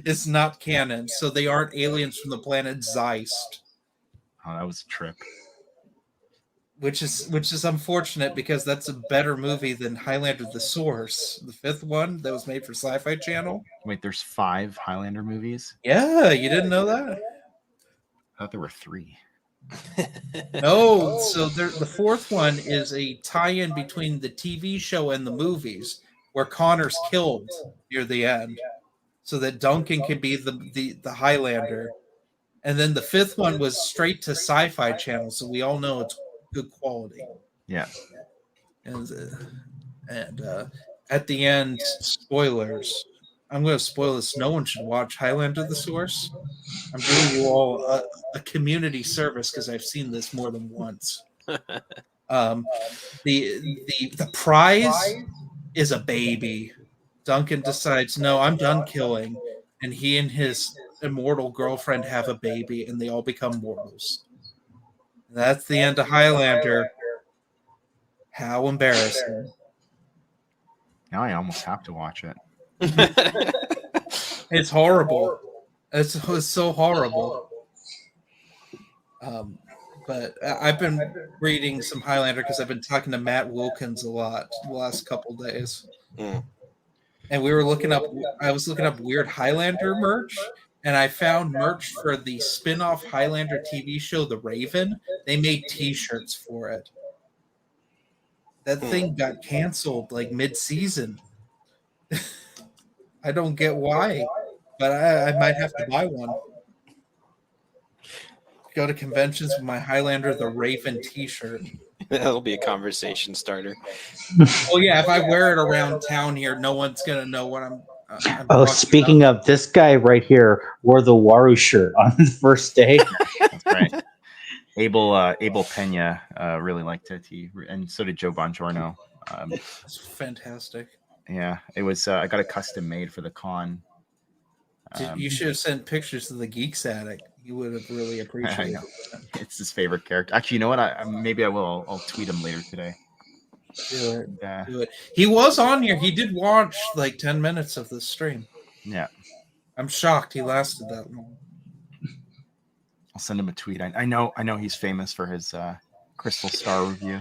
Speaker 5: is not canon, so they aren't aliens from the planet Zeist.
Speaker 3: Oh, that was a trip.
Speaker 5: Which is unfortunate because that's a better movie than Highlander: The Source, the fifth one that was made for Sci-Fi Channel.
Speaker 3: Wait, there's 5 Highlander movies?
Speaker 5: Yeah, you didn't know that?
Speaker 3: I thought there were 3.
Speaker 5: No, so the fourth one is a tie-in between the TV show and the movies, where Connor's killed near the end, so that Duncan can be the Highlander. And then the fifth one was straight to Sci-Fi Channel, so we all know it's good quality.
Speaker 3: Yeah.
Speaker 5: And at the end, spoilers. I'm going to spoil this. No one should watch Highlander: The Source. I'm doing you all a community service because I've seen this more than once. The prize is a baby. Duncan decides, no, I'm done killing, and he and his immortal girlfriend have a baby, and they all become mortals. That's the end of Highlander. How embarrassing.
Speaker 3: Now I almost have to watch it.
Speaker 5: It's horrible. It's so horrible. But I've been reading some Highlander because I've been talking to Matt Wilkins a lot the last couple days.
Speaker 4: Mm.
Speaker 5: And I was looking up weird Highlander merch, and I found merch for the spin-off Highlander TV show, The Raven. They made t-shirts for it. That thing got canceled like mid-season. I don't get why, but I might have to buy one. Go to conventions with my Highlander the Raven t-shirt.
Speaker 4: That'll be a conversation starter.
Speaker 5: Oh yeah, if I wear it around town here, no one's gonna know what I'm
Speaker 6: Oh,
Speaker 5: talking
Speaker 6: speaking of, this guy right here wore the Waru shirt on the first day.
Speaker 3: That's right. Abel Pena really liked it. And so did Joe Bongiorno.
Speaker 5: It's fantastic.
Speaker 3: Yeah, it was. I got a custom made for the con.
Speaker 5: You should have sent pictures to the Geeks Attic. You would have really appreciated
Speaker 3: know.
Speaker 5: it.
Speaker 3: It's his favorite character. Actually, you know what? Maybe I will. I'll tweet him later today.
Speaker 5: Do it.
Speaker 3: Yeah,
Speaker 5: Do it. He was on here. He did watch like 10 minutes of the stream.
Speaker 3: yeah.
Speaker 5: I'm shocked he lasted that long.
Speaker 3: I'll send him a tweet. I know he's famous for his Crystal Star review.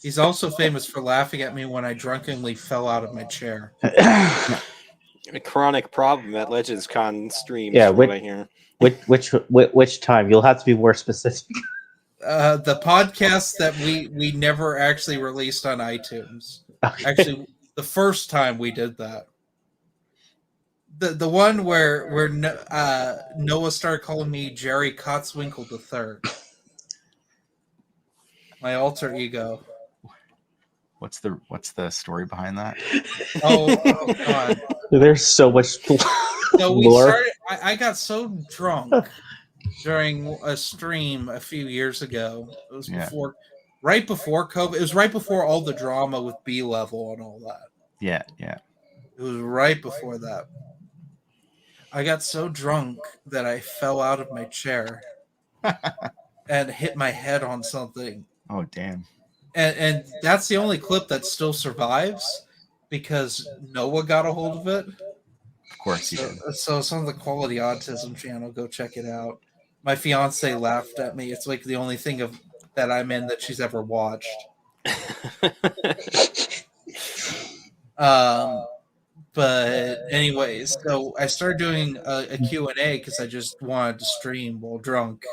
Speaker 5: He's also famous for laughing at me when I drunkenly fell out of my chair.
Speaker 4: A chronic problem at Legends Con streams.
Speaker 6: Yeah,
Speaker 4: from what I hear.
Speaker 6: which time? You'll have to be more specific.
Speaker 5: The podcast that we never actually released on iTunes. Actually, the first time we did that. The one where Noah started calling me Jerry Kotzwinkle III. My alter ego.
Speaker 3: What's the story behind that?
Speaker 5: Oh God.
Speaker 6: There's so much
Speaker 5: So we
Speaker 6: lore.
Speaker 5: started. I got so drunk during a stream a few years ago. It was right before COVID. It was right before all the drama with B Level and all that.
Speaker 3: Yeah.
Speaker 5: It was right before that. I got so drunk that I fell out of my chair and hit my head on something.
Speaker 3: Oh, damn.
Speaker 5: And that's the only clip that still survives because Noah got a hold of it.
Speaker 3: Of course he did.
Speaker 5: So it's on the Quality Autism channel. Go check it out. My fiance laughed at me. It's like the only thing that I'm in that she's ever watched. But anyways, so I started doing a Q&A because I just wanted to stream while drunk.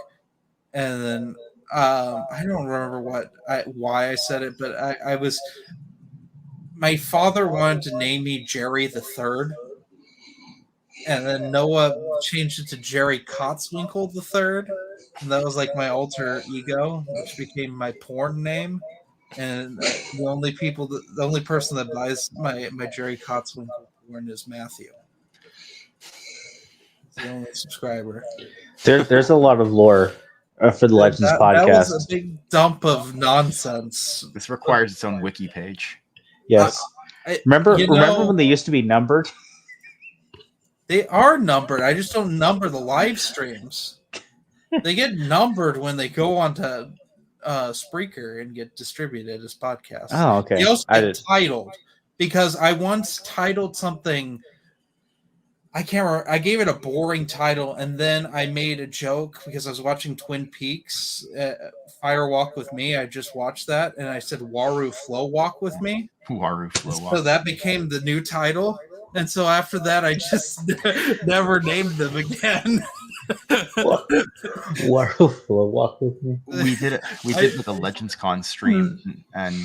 Speaker 5: And then I don't remember why I said it, but I was my father wanted to name me Jerry the Third, and then Noah changed it to Jerry Kotzwinkle the Third, and that was like my alter ego, which became my porn name. And the only person that buys my Jerry Kotzwinkle porn is Matthew. He's the only subscriber.
Speaker 6: There's a lot of lore for the Legends podcast.
Speaker 5: That was a big dump of nonsense.
Speaker 3: This requires its own wiki page.
Speaker 6: Yes. Remember
Speaker 5: you know-
Speaker 6: when they used to be numbered?
Speaker 5: They are numbered. I just don't number the live streams. They get numbered when they go onto Spreaker and get distributed as podcasts.
Speaker 6: Oh, okay.
Speaker 5: They also get titled because I once titled something. I can't remember. I gave it a boring title, and then I made a joke because I was watching Twin Peaks, Fire Walk with Me. I just watched that, and I said Waru Flow Walk with Me.
Speaker 3: Waru Flow
Speaker 5: So
Speaker 3: Walk.
Speaker 5: that became the new title. And so after that, I just never named them again.
Speaker 6: Waru Flow Walk with Me.
Speaker 3: We did it. We did it with a Legends Con stream, and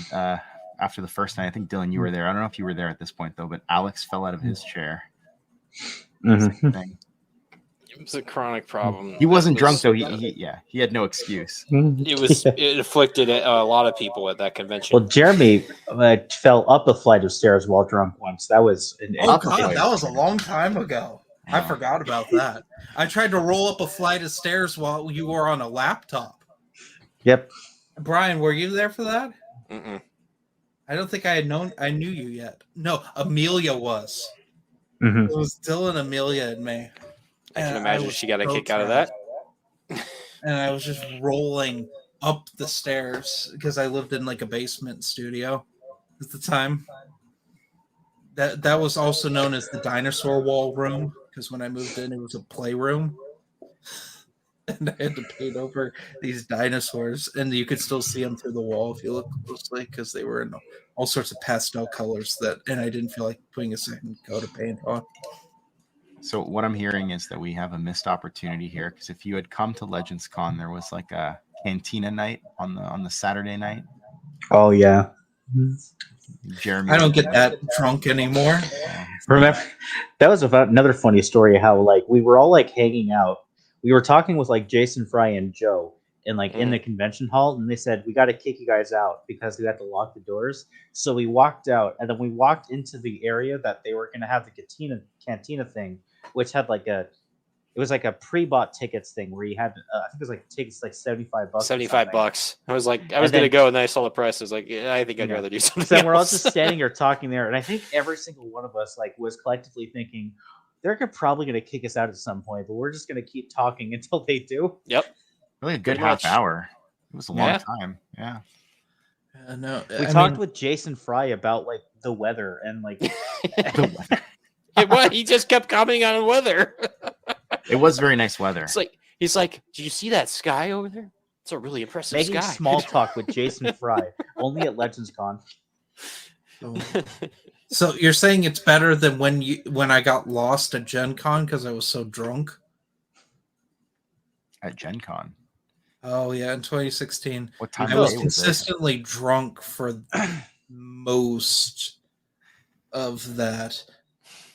Speaker 3: after the first night, I think Dylan, you were there. I don't know if you were there at this point though, but Alex fell out of his chair.
Speaker 6: Mhm.
Speaker 3: Thing.
Speaker 4: It was a chronic problem.
Speaker 3: He wasn't
Speaker 4: That
Speaker 3: drunk
Speaker 4: was-
Speaker 3: though. He had no excuse.
Speaker 4: It afflicted a lot of people at that convention.
Speaker 6: Well, Jeremy fell up a flight of stairs while drunk once. That was
Speaker 5: Oh God, that was a long time ago. I forgot about that. I tried to roll up a flight of stairs while you were on a laptop.
Speaker 6: Yep.
Speaker 5: Brian, were you there for that?
Speaker 4: Mm-mm.
Speaker 5: I don't think I knew you yet. No, Amelia was.
Speaker 6: Mhm.
Speaker 5: It was Dylan, Amelia, and me.
Speaker 4: I can
Speaker 5: And
Speaker 4: imagine
Speaker 5: was
Speaker 4: she got a
Speaker 5: so
Speaker 4: kick out of
Speaker 5: tired.
Speaker 4: that.
Speaker 5: And I was just rolling up the stairs because I lived in like a basement studio at the time. That was also known as the dinosaur wall room because when I moved in, it was a playroom. And I had to paint over these dinosaurs, and you could still see them through the wall if you look closely because they were in all sorts of pastel colors and I didn't feel like putting a second coat of paint on.
Speaker 3: So what I'm hearing is that we have a missed opportunity here because if you had come to Legends Con, there was like a cantina night on the Saturday night.
Speaker 6: Oh yeah.
Speaker 3: Jeremy,
Speaker 5: I don't get that drunk anymore.
Speaker 6: Remember, that was about another funny story. How like we were all like hanging out. We were talking with like Jason Fry and Joe,
Speaker 2: in the convention hall, and they said we got to kick you guys out because we had to lock the doors. So we walked out, and then we walked into the area that they were going to have the cantina thing, which had it was like a pre-bought tickets thing where you had I think it was like tickets like $75.
Speaker 4: $75. I was like, I was
Speaker 2: And then-
Speaker 4: gonna go, and then I saw the price. I was like, yeah, I think I'd rather do something.
Speaker 2: So then we're all
Speaker 4: else.
Speaker 2: just standing here talking there, and I think every single one of us was collectively thinking they're probably going to kick us out at some point, but we're just going to keep talking until they do.
Speaker 4: Yep.
Speaker 3: Really a good
Speaker 4: Pretty
Speaker 3: half
Speaker 4: much.
Speaker 3: hour. It was a long
Speaker 4: Yeah.
Speaker 3: time. Yeah.
Speaker 5: No,
Speaker 2: We talked with Jason Fry about the weather and
Speaker 3: The weather.
Speaker 4: What? He just kept commenting on weather.
Speaker 3: It was very nice weather.
Speaker 4: It's like he's like, "Did you see that sky over there? It's a really impressive
Speaker 2: making
Speaker 4: sky."
Speaker 2: small talk with Jason Fry only at Legends Con.
Speaker 5: So you're saying it's better than when I got lost at Gen Con because I was so drunk?
Speaker 3: At Gen Con.
Speaker 5: Oh yeah, in 2016.
Speaker 3: What time
Speaker 5: I
Speaker 3: of
Speaker 5: was
Speaker 3: day was it?
Speaker 5: consistently drunk for most of that.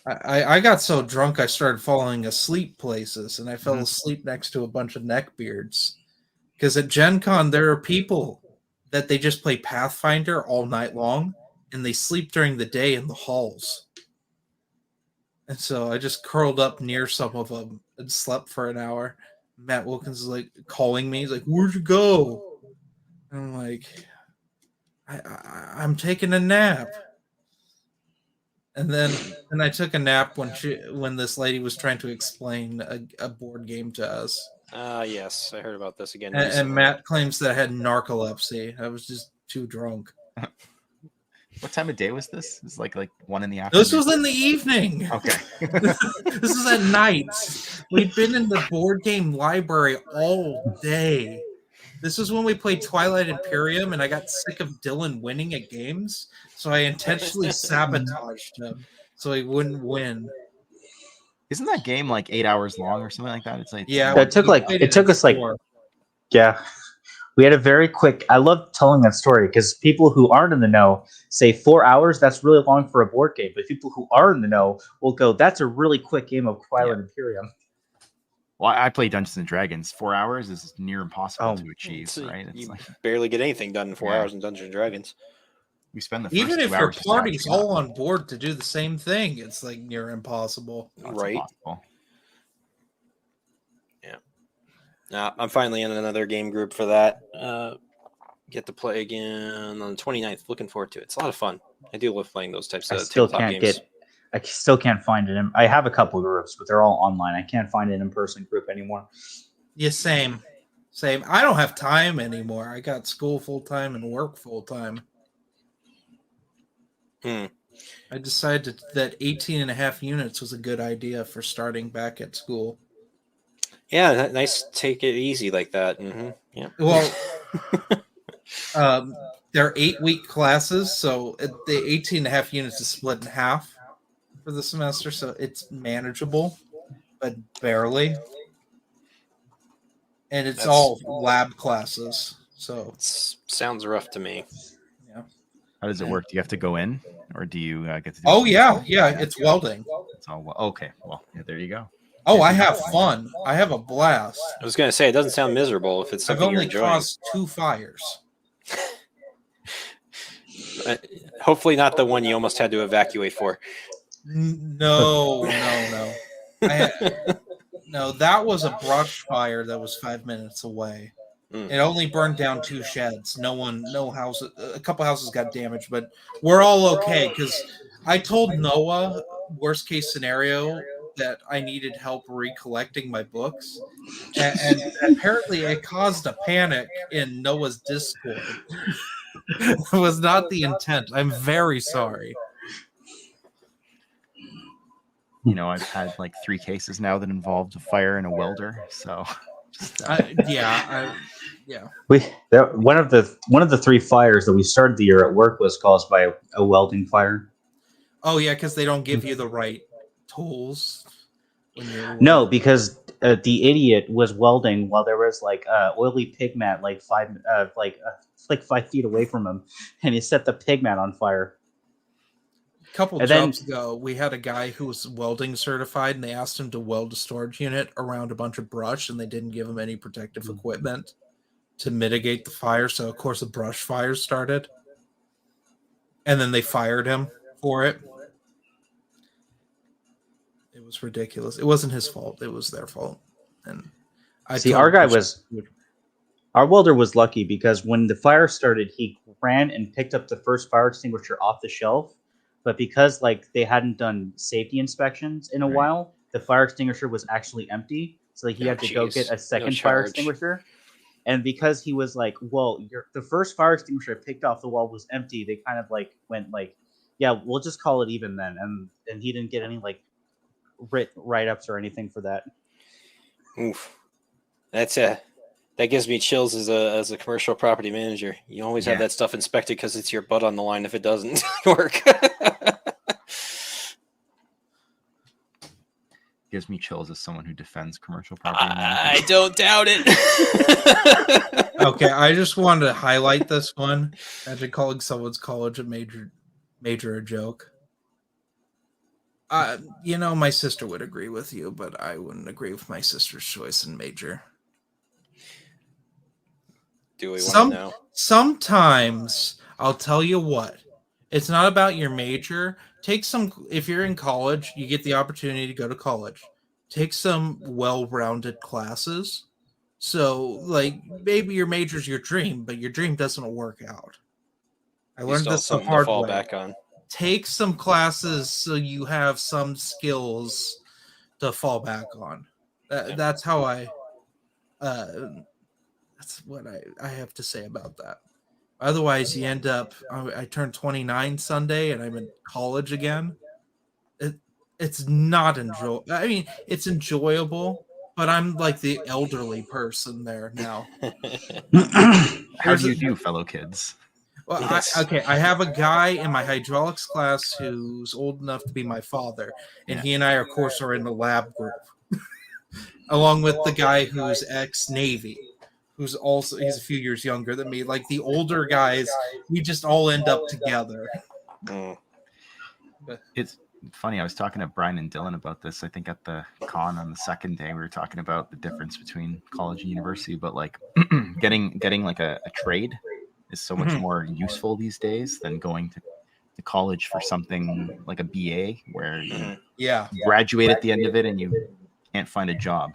Speaker 5: I got so drunk I started falling asleep places, and I fell asleep next to a bunch of neckbeards. Because at Gen Con there are people that they just play Pathfinder all night long, and they sleep during the day in the halls. And so I just curled up near some of them and slept for an hour. Matt Wilkins is like calling me. He's like, "Where'd you go?" And I'm like, I'm taking a nap. And then I took a nap when this lady was trying to explain a board game to us.
Speaker 4: Yes, I heard about this again.
Speaker 5: And
Speaker 4: recently.
Speaker 5: Matt claims that I had narcolepsy. I was just too drunk.
Speaker 3: What time of day was this? It was like 1 in the afternoon.
Speaker 5: This was in the evening.
Speaker 3: Okay.
Speaker 5: This is at night. We'd been in the board game library all day. This is when we played Twilight Imperium, and I got sick of Dylan winning at games, so I intentionally sabotaged him so he wouldn't win.
Speaker 3: Isn't that game like 8 hours long or something like that? It's like
Speaker 5: Yeah,
Speaker 2: It took
Speaker 5: we played
Speaker 2: it took
Speaker 5: in
Speaker 2: us like
Speaker 5: 4.
Speaker 2: yeah. We had a very quick. I love telling that story because people who aren't in the know say 4 hours. That's really long for a board game. But people who are in the know will go, "That's a really quick game of Twilight Imperium."
Speaker 3: Well, I play Dungeons and Dragons. 4 hours is near impossible
Speaker 2: Oh,
Speaker 3: to achieve,
Speaker 4: So
Speaker 3: right? It's
Speaker 4: you
Speaker 3: like
Speaker 4: barely get anything done in 4
Speaker 3: Yeah.
Speaker 4: hours in Dungeons and Dragons.
Speaker 3: we spend the first
Speaker 5: Even
Speaker 3: 2
Speaker 5: if your
Speaker 3: hours just
Speaker 5: party's
Speaker 3: wrapping up.
Speaker 5: all on board to do the same thing, it's like near impossible.
Speaker 3: No, it's
Speaker 4: Right.
Speaker 3: impossible.
Speaker 4: I'm finally in another game group for that. Get to play again on the 29th. Looking forward to it. It's a lot of fun. I do love playing those types
Speaker 2: I
Speaker 4: of
Speaker 2: still
Speaker 4: tabletop
Speaker 2: can't
Speaker 4: games.
Speaker 2: I still can't find it. I have a couple of groups, but they're all online. I can't find an in-person group anymore.
Speaker 5: Yeah, same. I don't have time anymore. I got school full time and work full time.
Speaker 4: Hmm.
Speaker 5: I decided that 18 and a half units was a good idea for starting back at school.
Speaker 4: Yeah, nice. Take it easy like that. Mm-hmm. Yeah.
Speaker 5: Well, they're 8-week classes, so the 18 and a half units is split in half for the semester, so it's manageable, but barely. And it's
Speaker 4: That's-
Speaker 5: all lab classes, so
Speaker 4: Sounds rough to me.
Speaker 3: How does it work? Do you have to go in, or do you get to? Do
Speaker 5: oh yeah, it's welding.
Speaker 3: It's all, okay. Well, yeah, there you go.
Speaker 5: Oh, I have fun. I have a blast.
Speaker 4: I was gonna say it doesn't sound miserable if it's
Speaker 5: I've
Speaker 4: something you're
Speaker 5: only
Speaker 4: enjoying.
Speaker 5: caused 2 fires.
Speaker 4: Hopefully, not the one you almost had to evacuate for.
Speaker 5: No. No, that was a brush fire that was 5 minutes away.
Speaker 4: Mm.
Speaker 5: It only burned down 2 sheds. No house. A couple houses got damaged, but we're all okay because I told Noah worst case scenario that I needed help recollecting my books, and apparently it caused a panic in Noah's Discord. It was not the intent. I'm very sorry.
Speaker 3: You know, I've had like 3 cases now that involved a fire and a welder. So, just,
Speaker 5: Yeah.
Speaker 2: One of the 3 fires that we started the year at work was caused by a welding fire.
Speaker 5: Oh yeah, because they don't give you the right tools when you're
Speaker 2: No, because the idiot was welding while there was oily pig mat like 5 feet away from him, and he set the pig mat on fire.
Speaker 5: A couple
Speaker 2: And then-
Speaker 5: jobs ago, we had a guy who was welding certified, and they asked him to weld a storage unit around a bunch of brush, and they didn't give him any protective equipment. to mitigate the fire. So of course a brush fire started, and then they fired him for it. It was ridiculous. It wasn't his fault. It was their fault. And
Speaker 6: See, our welder was lucky because when the fire started, he ran and picked up the first fire extinguisher off the shelf. But because like they hadn't done safety inspections in a
Speaker 3: Right.
Speaker 6: while, the fire extinguisher was actually empty. So like, he had to go
Speaker 4: jeez.
Speaker 6: get a
Speaker 4: No
Speaker 6: second fire
Speaker 4: charge.
Speaker 6: extinguisher. And because he was like, well, the first fire extinguisher I picked off the wall was empty, they kind of like went like, yeah, we'll just call it even then. And he didn't get any like write-ups or anything for that.
Speaker 4: Oof. That gives me chills as a commercial property manager. You always have
Speaker 3: Yeah.
Speaker 4: that stuff inspected because it's your butt on the line if it doesn't work.
Speaker 3: Gives me chills as someone who defends commercial property
Speaker 4: I
Speaker 3: management.
Speaker 4: don't doubt it.
Speaker 5: Okay, I just wanted to highlight this one. Imagine calling someone's college a major a joke. My sister would agree with you, but I wouldn't agree with my sister's choice in major.
Speaker 4: Do we want
Speaker 5: Some-
Speaker 4: to know?
Speaker 5: Sometimes I'll tell you what, it's not about your major. If you're in college, you get the opportunity to go to college. Take some well-rounded classes. So, like, maybe your major's your dream, but your dream doesn't work out. I
Speaker 4: You
Speaker 5: learned
Speaker 4: still have
Speaker 5: this the
Speaker 4: something to
Speaker 5: hard
Speaker 4: fall
Speaker 5: way.
Speaker 4: back on.
Speaker 5: Take some classes so you have some skills to fall back on. That's how that's what I have to say about that. Otherwise, you end up. I turned 29 Sunday, and I'm in college again. It's not enjoyable. I mean, it's enjoyable, but I'm like the elderly person there now.
Speaker 3: How do you do, fellow kids?
Speaker 5: Well,
Speaker 4: Yes.
Speaker 5: I have a guy in my hydraulics class who's old enough to be my father, and he and I, of course, are in the lab group, along with the guy who's ex-Navy, who's he's a few years younger than me. Like the older guys, we just all end up together.
Speaker 4: Mm.
Speaker 3: It's funny. I was talking to Brian and Dylan about this. I think at the con on the second day, we were talking about the difference between college and university. But like getting like a trade is so much
Speaker 5: Mhm.
Speaker 3: more useful these days than going to college for something like a BA where you
Speaker 4: Mhm.
Speaker 5: Yeah.
Speaker 3: graduate at the end of it and you can't find a job.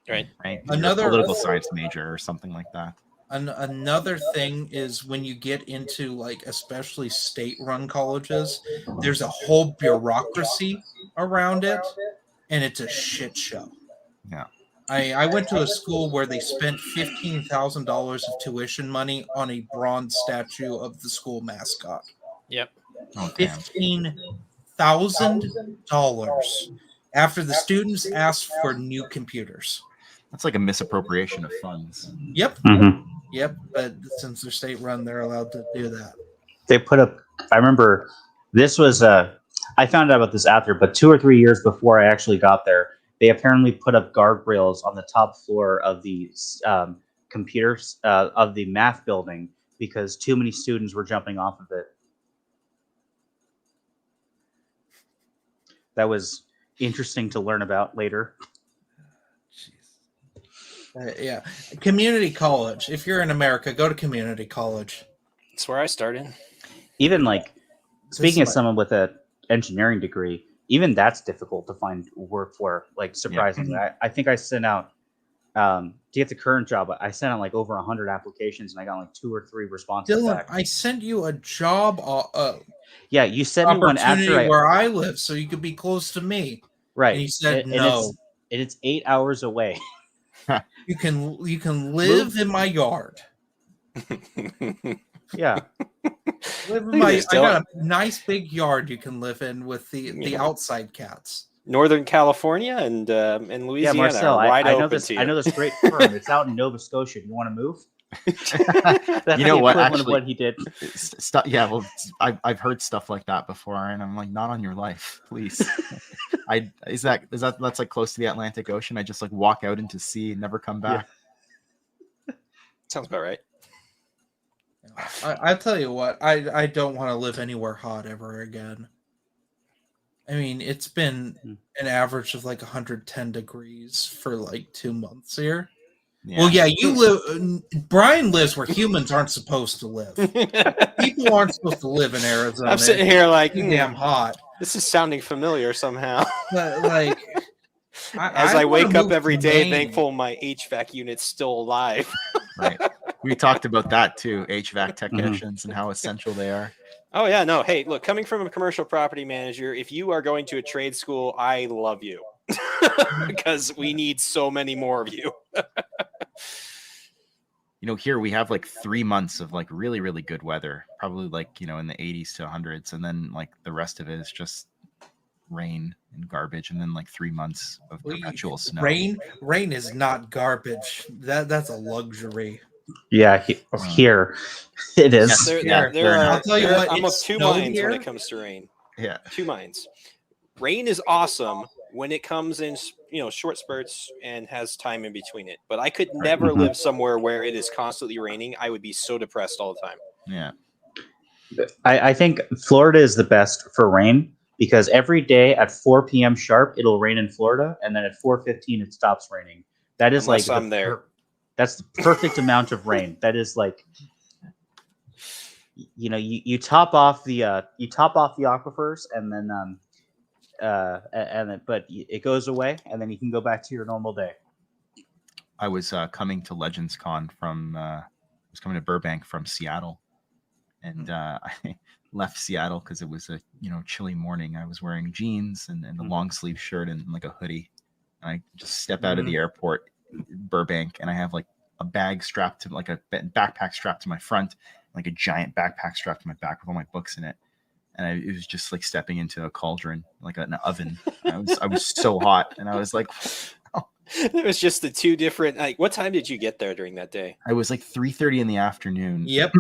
Speaker 4: Right.
Speaker 3: Right. You're a
Speaker 5: Another-
Speaker 3: political science major or something like that.
Speaker 5: Another thing is when you get into like especially state-run colleges, there's a whole bureaucracy around it, and it's a shit show.
Speaker 3: Yeah.
Speaker 5: I went to a school where they spent $15,000 of tuition money on a bronze statue of the school mascot.
Speaker 4: Yep.
Speaker 3: Oh damn.
Speaker 5: $15,000 after the students asked for new computers.
Speaker 3: That's like a misappropriation of funds.
Speaker 5: Yep,
Speaker 6: Mhm.
Speaker 5: yep. But since they're state-run, they're allowed to do that.
Speaker 6: They put up. I remember this was. I found out about this after, but 2 or 3 years before I actually got there, they apparently put up guardrails on the top floor of the computers of the math building because too many students were jumping off of it. That was interesting to learn about later.
Speaker 5: Yeah, community college. If you're in America, go to community college.
Speaker 4: That's where I started.
Speaker 6: Even like speaking
Speaker 5: This
Speaker 6: as someone with an engineering degree, even that's difficult to find work for. Like surprisingly, I think I sent out to get the current job. I sent out like over 100 applications, and I got like 2 or 3 responses
Speaker 5: Dylan,
Speaker 6: back.
Speaker 5: I sent you a job
Speaker 6: Yeah, you sent me one
Speaker 5: opportunity
Speaker 6: after
Speaker 5: where I live, so you could be close to me.
Speaker 6: right.
Speaker 5: And you said
Speaker 6: and
Speaker 5: no.
Speaker 6: it's 8 hours away.
Speaker 5: You can live in my yard.
Speaker 6: Yeah,
Speaker 5: Live in
Speaker 4: Look at
Speaker 5: my.
Speaker 4: this,
Speaker 5: I got a nice big yard you can live in with the
Speaker 4: Yeah.
Speaker 5: outside cats.
Speaker 4: Northern California and
Speaker 6: yeah,
Speaker 4: Louisiana
Speaker 6: Marcel.
Speaker 4: are wide
Speaker 6: I know
Speaker 4: open
Speaker 6: this.
Speaker 4: to you.
Speaker 6: I know this great firm. It's out in Nova Scotia. You want to move? That's
Speaker 3: You know
Speaker 6: the
Speaker 3: what,
Speaker 6: equivalent of
Speaker 3: actually-
Speaker 6: what he did.
Speaker 3: Yeah, well, I've heard stuff like that before, and I'm like, not on your life, please. That's like close to the Atlantic Ocean. I just like walk out into sea and never come back.
Speaker 4: Sounds about right.
Speaker 5: I tell you what, I don't want to live anywhere hot ever again. I mean, it's been an average of like 110 degrees for like 2 months here. Well, yeah, you live. Brian lives where humans aren't supposed to live. People aren't supposed to live in Arizona.
Speaker 4: I'm sitting here like,
Speaker 5: It's too damn hot.
Speaker 4: this is sounding familiar somehow.
Speaker 5: But, like,
Speaker 4: As I
Speaker 5: wanna
Speaker 4: wake up
Speaker 5: move
Speaker 4: every
Speaker 5: to
Speaker 4: day,
Speaker 5: Maine.
Speaker 4: thankful my HVAC unit's still alive.
Speaker 3: Right. We talked about that too, HVAC technicians and how essential they are.
Speaker 4: Oh yeah, no. Hey, look, coming from a commercial property manager, if you are going to a trade school, I love you because we need so many more of you.
Speaker 3: Here we have like 3 months of like really, really good weather, probably like, in the 80s to 100s. And then like the rest of it is just rain and garbage. And then like 3 months of perpetual snow.
Speaker 5: Rain is not garbage. That's a luxury.
Speaker 6: Yeah, here it is.
Speaker 5: I'll tell you what,
Speaker 4: I'm of
Speaker 5: it's
Speaker 4: two
Speaker 5: snowed
Speaker 4: minds when
Speaker 5: here.
Speaker 4: it comes to rain.
Speaker 3: Yeah.
Speaker 4: Two minds. Rain is awesome when it comes in, short spurts and has time in between it. But I could never
Speaker 6: Mhm.
Speaker 4: live somewhere where it is constantly raining. I would be so depressed all the time.
Speaker 3: Yeah.
Speaker 6: I think Florida is the best for rain because every day at 4 p.m. sharp it'll rain in Florida, and then at 4:15 it stops raining. That is
Speaker 4: Unless
Speaker 6: like
Speaker 4: I'm there.
Speaker 6: That's the perfect amount of rain. That is like, you top off the aquifers, and then but it goes away, and then you can go back to your normal day.
Speaker 3: I was coming to Legends Con I was coming to Burbank from Seattle, and I left Seattle because it was a chilly morning. I was wearing jeans and a long sleeve shirt and like a hoodie. And I just step out of the airport, Burbank, and I have like a bag strapped to like a backpack strapped to my front, like a giant backpack strapped to my back with all my books in it. And it was just like stepping into a cauldron, like an oven. I was so hot, and I was like,
Speaker 4: It was just the two different. Like, what time did you get there during that day?
Speaker 3: I was like 3:30 in the afternoon.
Speaker 5: Yep.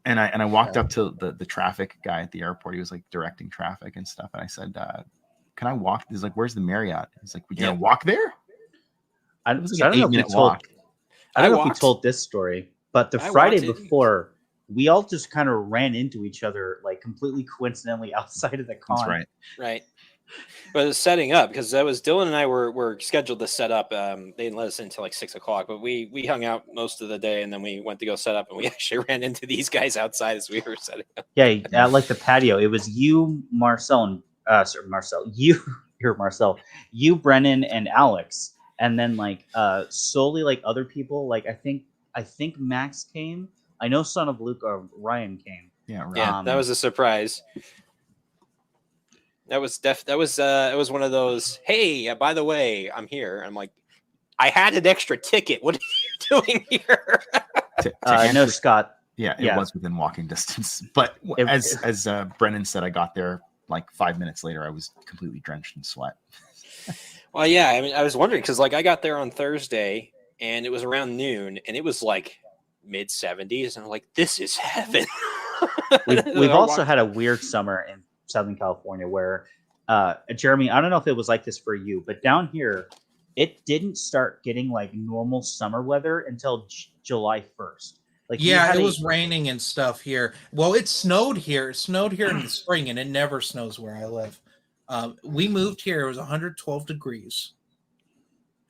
Speaker 3: And I walked up to the traffic guy at the airport. He was like directing traffic and stuff. And I said, can I walk? He's like, where's the Marriott? He's like, we gonna walk there?
Speaker 6: I
Speaker 3: It was
Speaker 6: don't
Speaker 3: like an
Speaker 6: know if we
Speaker 3: 8-minute
Speaker 6: told.
Speaker 3: walk.
Speaker 6: I don't know if we
Speaker 4: walked.
Speaker 6: told this story, but the
Speaker 4: I
Speaker 6: Friday
Speaker 4: walked it.
Speaker 6: before, we all just kind of ran into each other, like completely coincidentally outside of the con.
Speaker 3: That's right.
Speaker 4: Right. But it's setting up because that was Dylan and I were scheduled to set up. They didn't let us in until like 6 o'clock, but we hung out most of the day, and then we went to go set up, and we actually ran into these guys outside as we were setting up.
Speaker 6: Yeah, at like the patio. It was you, Marcel, and you're Marcel, you, Brennan, and Alex, and then like solely like other people. Like I think Max came. I know Son of Luke or Ryan came.
Speaker 3: Yeah, right.
Speaker 4: Yeah, that was a surprise. That was it was one of those. Hey, by the way, I'm here. I'm like, I had an extra ticket. What are you doing here?
Speaker 3: To
Speaker 6: No,
Speaker 3: answer-
Speaker 6: Scott.
Speaker 3: yeah, it
Speaker 6: yeah.
Speaker 3: was within walking distance. But as Brennan said, I got there like 5 minutes later. I was completely drenched in sweat.
Speaker 4: Well, yeah. I mean, I was wondering because like I got there on Thursday, and it was around noon, and it was like mid 70s, and I'm like, this is heaven.
Speaker 6: We've also had a weird summer in Southern California where Jeremy, I don't know if it was like this for you, but down here it didn't start getting like normal summer weather until July 1st. Like we
Speaker 5: Yeah,
Speaker 6: had
Speaker 5: it
Speaker 6: a-
Speaker 5: was raining and stuff here. Well, it snowed here. It snowed here in the spring, and it never snows where I live. We moved here. It was 112 degrees,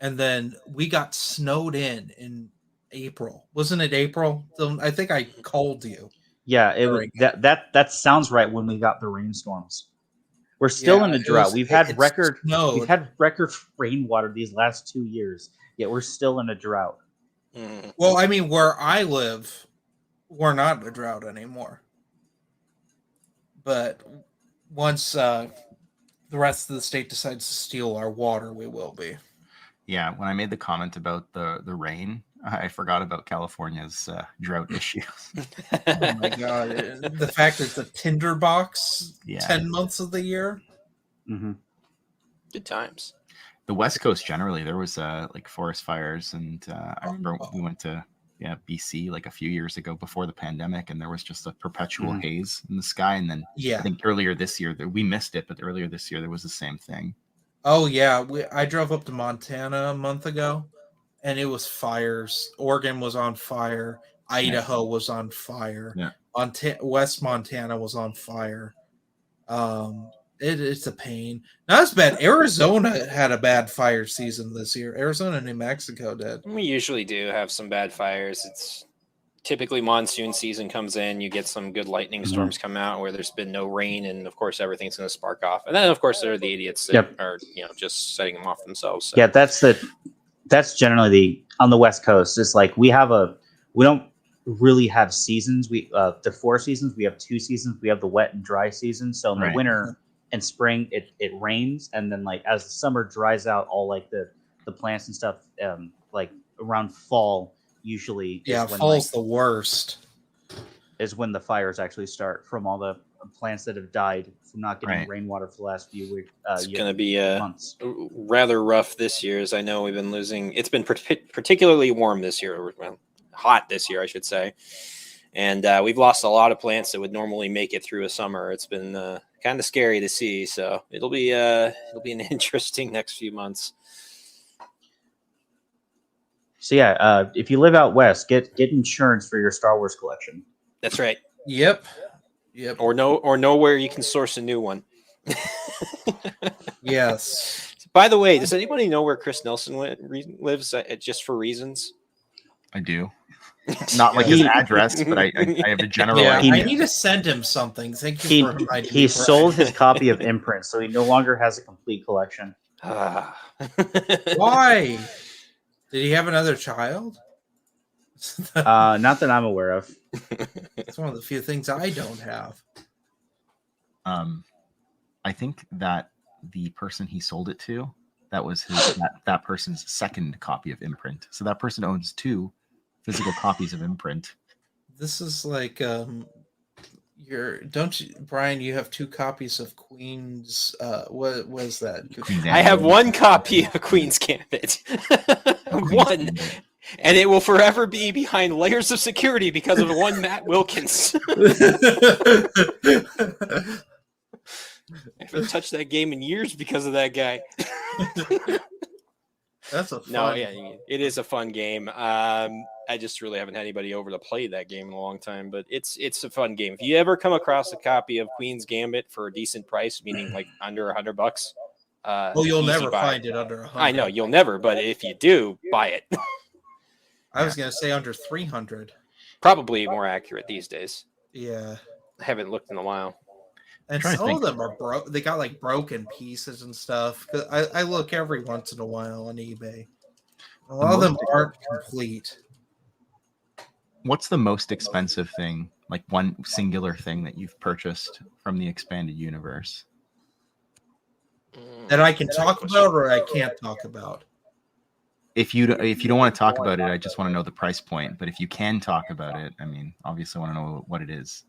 Speaker 5: and then we got snowed in April. Wasn't it April? I think I called you.
Speaker 6: Yeah, it was,
Speaker 5: during
Speaker 6: that sounds right when we got the rainstorms. We're still
Speaker 5: Yeah,
Speaker 6: in a
Speaker 5: it
Speaker 6: drought.
Speaker 5: was-
Speaker 6: We've had
Speaker 5: it
Speaker 6: record
Speaker 5: snowed.
Speaker 6: rainwater these last 2 years, yet we're still in a drought.
Speaker 4: Mhm.
Speaker 5: Well, I mean, where I live, we're not in a drought anymore. But once the rest of the state decides to steal our water, we will be.
Speaker 3: Yeah, when I made the comment about the rain, I forgot about California's drought issues.
Speaker 5: Oh my god! The fact that it's a tinderbox
Speaker 3: Yeah.
Speaker 5: 10 months of the year.
Speaker 6: Mm-hmm.
Speaker 4: Good times.
Speaker 3: The West Coast generally, there was like forest fires, and I remember we went to BC like a few years ago before the pandemic, and there was just a perpetual
Speaker 6: Mhm.
Speaker 3: haze in the sky. And then I
Speaker 5: Yeah.
Speaker 3: think earlier this year we missed it, but earlier this year there was the same thing.
Speaker 5: Oh yeah. I drove up to Montana a month ago, and it was fires. Oregon was on fire. Idaho was on fire.
Speaker 3: Yeah.
Speaker 5: West Montana was on fire. It's a pain. Not as bad. Arizona had a bad fire season this year. Arizona and New Mexico did.
Speaker 4: We usually do have some bad fires. It's typically monsoon season comes in. You get some good lightning storms come out where there's been no rain, and of course everything's going to spark off. And then of course there are the idiots that are just setting them off themselves. So.
Speaker 6: Yeah, that's generally on the West Coast. It's like we don't really have seasons. The 4 seasons, we have 2 seasons. We have the wet and dry season. So in the winter and spring it rains, and then like as the summer dries out, all like the plants and stuff like around fall usually
Speaker 5: fall's the worst.
Speaker 6: Is when the fires actually start from all the plants that have died from not getting rainwater for the last few weeks.
Speaker 4: It's going to be
Speaker 6: months.
Speaker 4: Rather rough this year, as I know we've been losing. It's been particularly warm this year, well, hot this year, I should say. And we've lost a lot of plants that would normally make it through a summer. It's been kind of scary to see. So it'll be an interesting next few months.
Speaker 6: So yeah, if you live out west, get insurance for your Star Wars collection.
Speaker 4: That's right.
Speaker 5: Yep.
Speaker 4: Or know where you can source a new one.
Speaker 5: Yes.
Speaker 4: By the way, does anybody know where Chris Nelson lives? Just for reasons.
Speaker 3: I do. Not like his address, but I have a general idea.
Speaker 5: I need to send him something. Thank you for reminding me.
Speaker 6: He sold his copy of Imprint, so he no longer has a complete collection.
Speaker 5: Why? Did he have another child?
Speaker 6: Not that I'm aware of.
Speaker 5: It's one of the few things I don't have.
Speaker 3: I think that the person he sold it to, that was that person's second copy of Imprint. So that person owns 2 physical copies of Imprint.
Speaker 5: This is like Brian, you have 2 copies of Queen's what was that?
Speaker 4: I have 1 copy of Queen's Gambit. 1. And it will forever be behind layers of security because of one Matt Wilkins. I haven't touched that game in years because of that guy.
Speaker 5: That's a fun.
Speaker 4: It is a fun game. I just really haven't had anybody over to play that game in a long time, but it's a fun game. If you ever come across a copy of Queen's Gambit for a decent price, meaning like under $100,
Speaker 5: you'll never find it under $100.
Speaker 4: I know you'll never, but if you do, buy it.
Speaker 5: I was gonna say under 300.
Speaker 4: Probably more accurate these days.
Speaker 5: Yeah,
Speaker 4: I haven't looked in a while.
Speaker 5: And some of them are broke. They got like broken pieces and stuff. I look every once in a while on eBay. A lot of them aren't complete.
Speaker 3: What's the most expensive thing, like one singular thing that you've purchased from the expanded universe?
Speaker 5: That I can talk about or I can't talk about?
Speaker 3: If you don't want to talk about it, I just want to know the price point. But if you can talk about it, I mean, obviously I want to know what it is.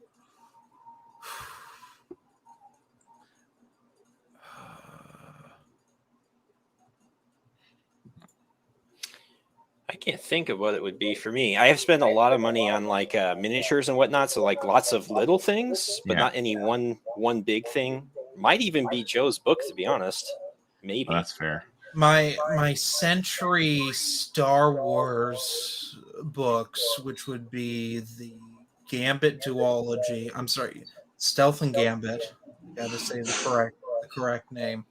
Speaker 4: I can't think of what it would be for me. I have spent a lot of money on like miniatures and whatnot, so like lots of little things, but not any one big thing. Might even be Joe's book, to be honest. Maybe.
Speaker 3: That's fair.
Speaker 5: My Century Star Wars books, which would be the Gambit duology. I'm sorry, Stealth and Gambit. Got to say the correct name.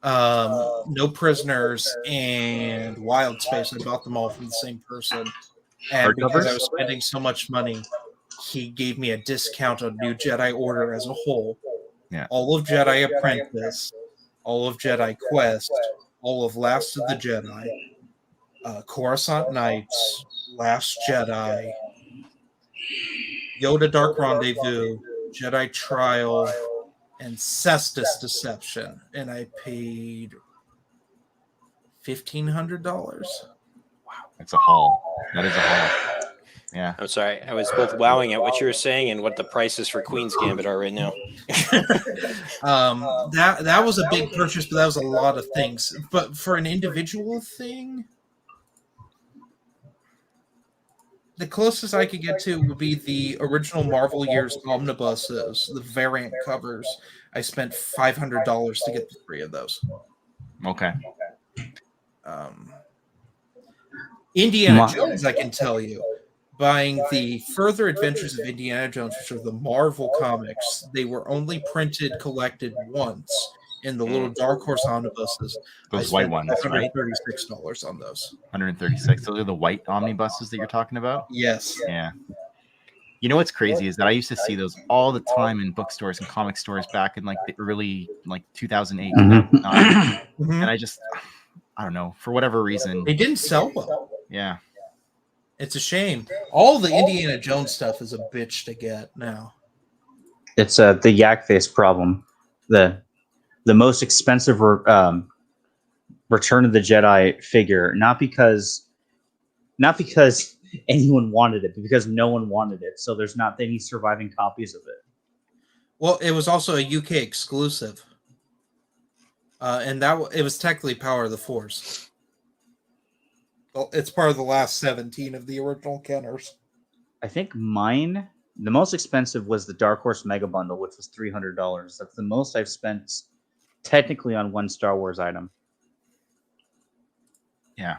Speaker 5: No Prisoners and Wild Space. I bought them all from the same person, and because I was spending so much money, he gave me a discount on New Jedi Order as a whole.
Speaker 3: Yeah.
Speaker 5: All of Jedi Apprentice, all of Jedi Quest, all of Last of the Jedi, Coruscant Nights, Last Jedi, Yoda Dark Rendezvous, Jedi Trial, and Cestus Deception, and I paid $1,500.
Speaker 3: Wow, that's a haul. That is a haul. Yeah.
Speaker 4: I'm sorry. I was both wowing at what you were saying and what the prices for Queen's Gambit are right now.
Speaker 5: That was a big purchase, but that was a lot of things. But for an individual thing, the closest I could get to would be the original Marvel Years omnibuses, the variant covers. I spent $500 to get the 3 of those.
Speaker 3: Okay.
Speaker 5: Indiana Jones, I can tell you. buying the Further Adventures of Indiana Jones, which are the Marvel comics. They were only collected once in the little Dark Horse omnibuses.
Speaker 3: Those
Speaker 5: I
Speaker 3: white
Speaker 5: spent
Speaker 3: ones, right?
Speaker 5: $136 on those.
Speaker 3: 136. Those are the white omnibuses that you're talking about.
Speaker 5: Yes.
Speaker 3: Yeah. You know what's crazy is that I used to see those all the time in bookstores and comic stores back in like the early 2008,
Speaker 6: Mhm.
Speaker 3: 2009.
Speaker 5: Mhm.
Speaker 3: And I don't know, for whatever reason.
Speaker 5: They didn't sell well.
Speaker 3: Yeah.
Speaker 5: It's a shame. All the Indiana Jones stuff is a bitch to get now.
Speaker 6: It's the yak face problem. The most expensive Return of the Jedi figure, not because anyone wanted it, but because no one wanted it. So there's not any surviving copies of it.
Speaker 5: Well, it was also a UK exclusive, and it was technically Power of the Force. Well, it's part of the last 17 of the original Kenners.
Speaker 6: I think mine, the most expensive was the Dark Horse Mega Bundle, which was $300. That's the most I've spent technically on one Star Wars item.
Speaker 3: Yeah.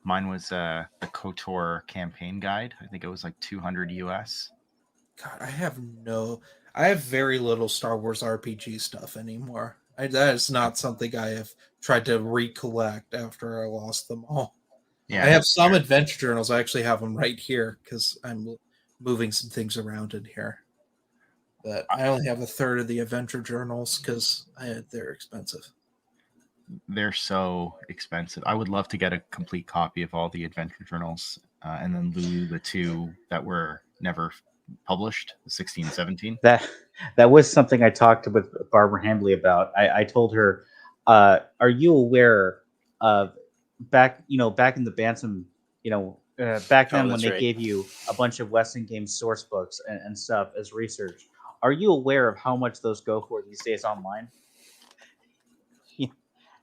Speaker 3: Mine was the KOTOR campaign guide. I think it was like 200 US.
Speaker 5: God, I have very little Star Wars RPG stuff anymore. That is not something I have tried to recollect after I lost them all.
Speaker 3: Yeah.
Speaker 5: I have some adventure journals. I actually have them right here because I'm moving some things around in here. But I only have a third of the adventure journals because they're expensive.
Speaker 3: They're so expensive. I would love to get a complete copy of all the adventure journals and then Lulu, the two that were never published, the 16 and 17.
Speaker 6: That was something I talked with Barbara Hambley about. I told her, are you aware of back in the Bantam, back then when
Speaker 4: that's
Speaker 6: they
Speaker 4: right.
Speaker 6: gave you a bunch of Western Games source books and stuff as research, are you aware of how much those go for these days online?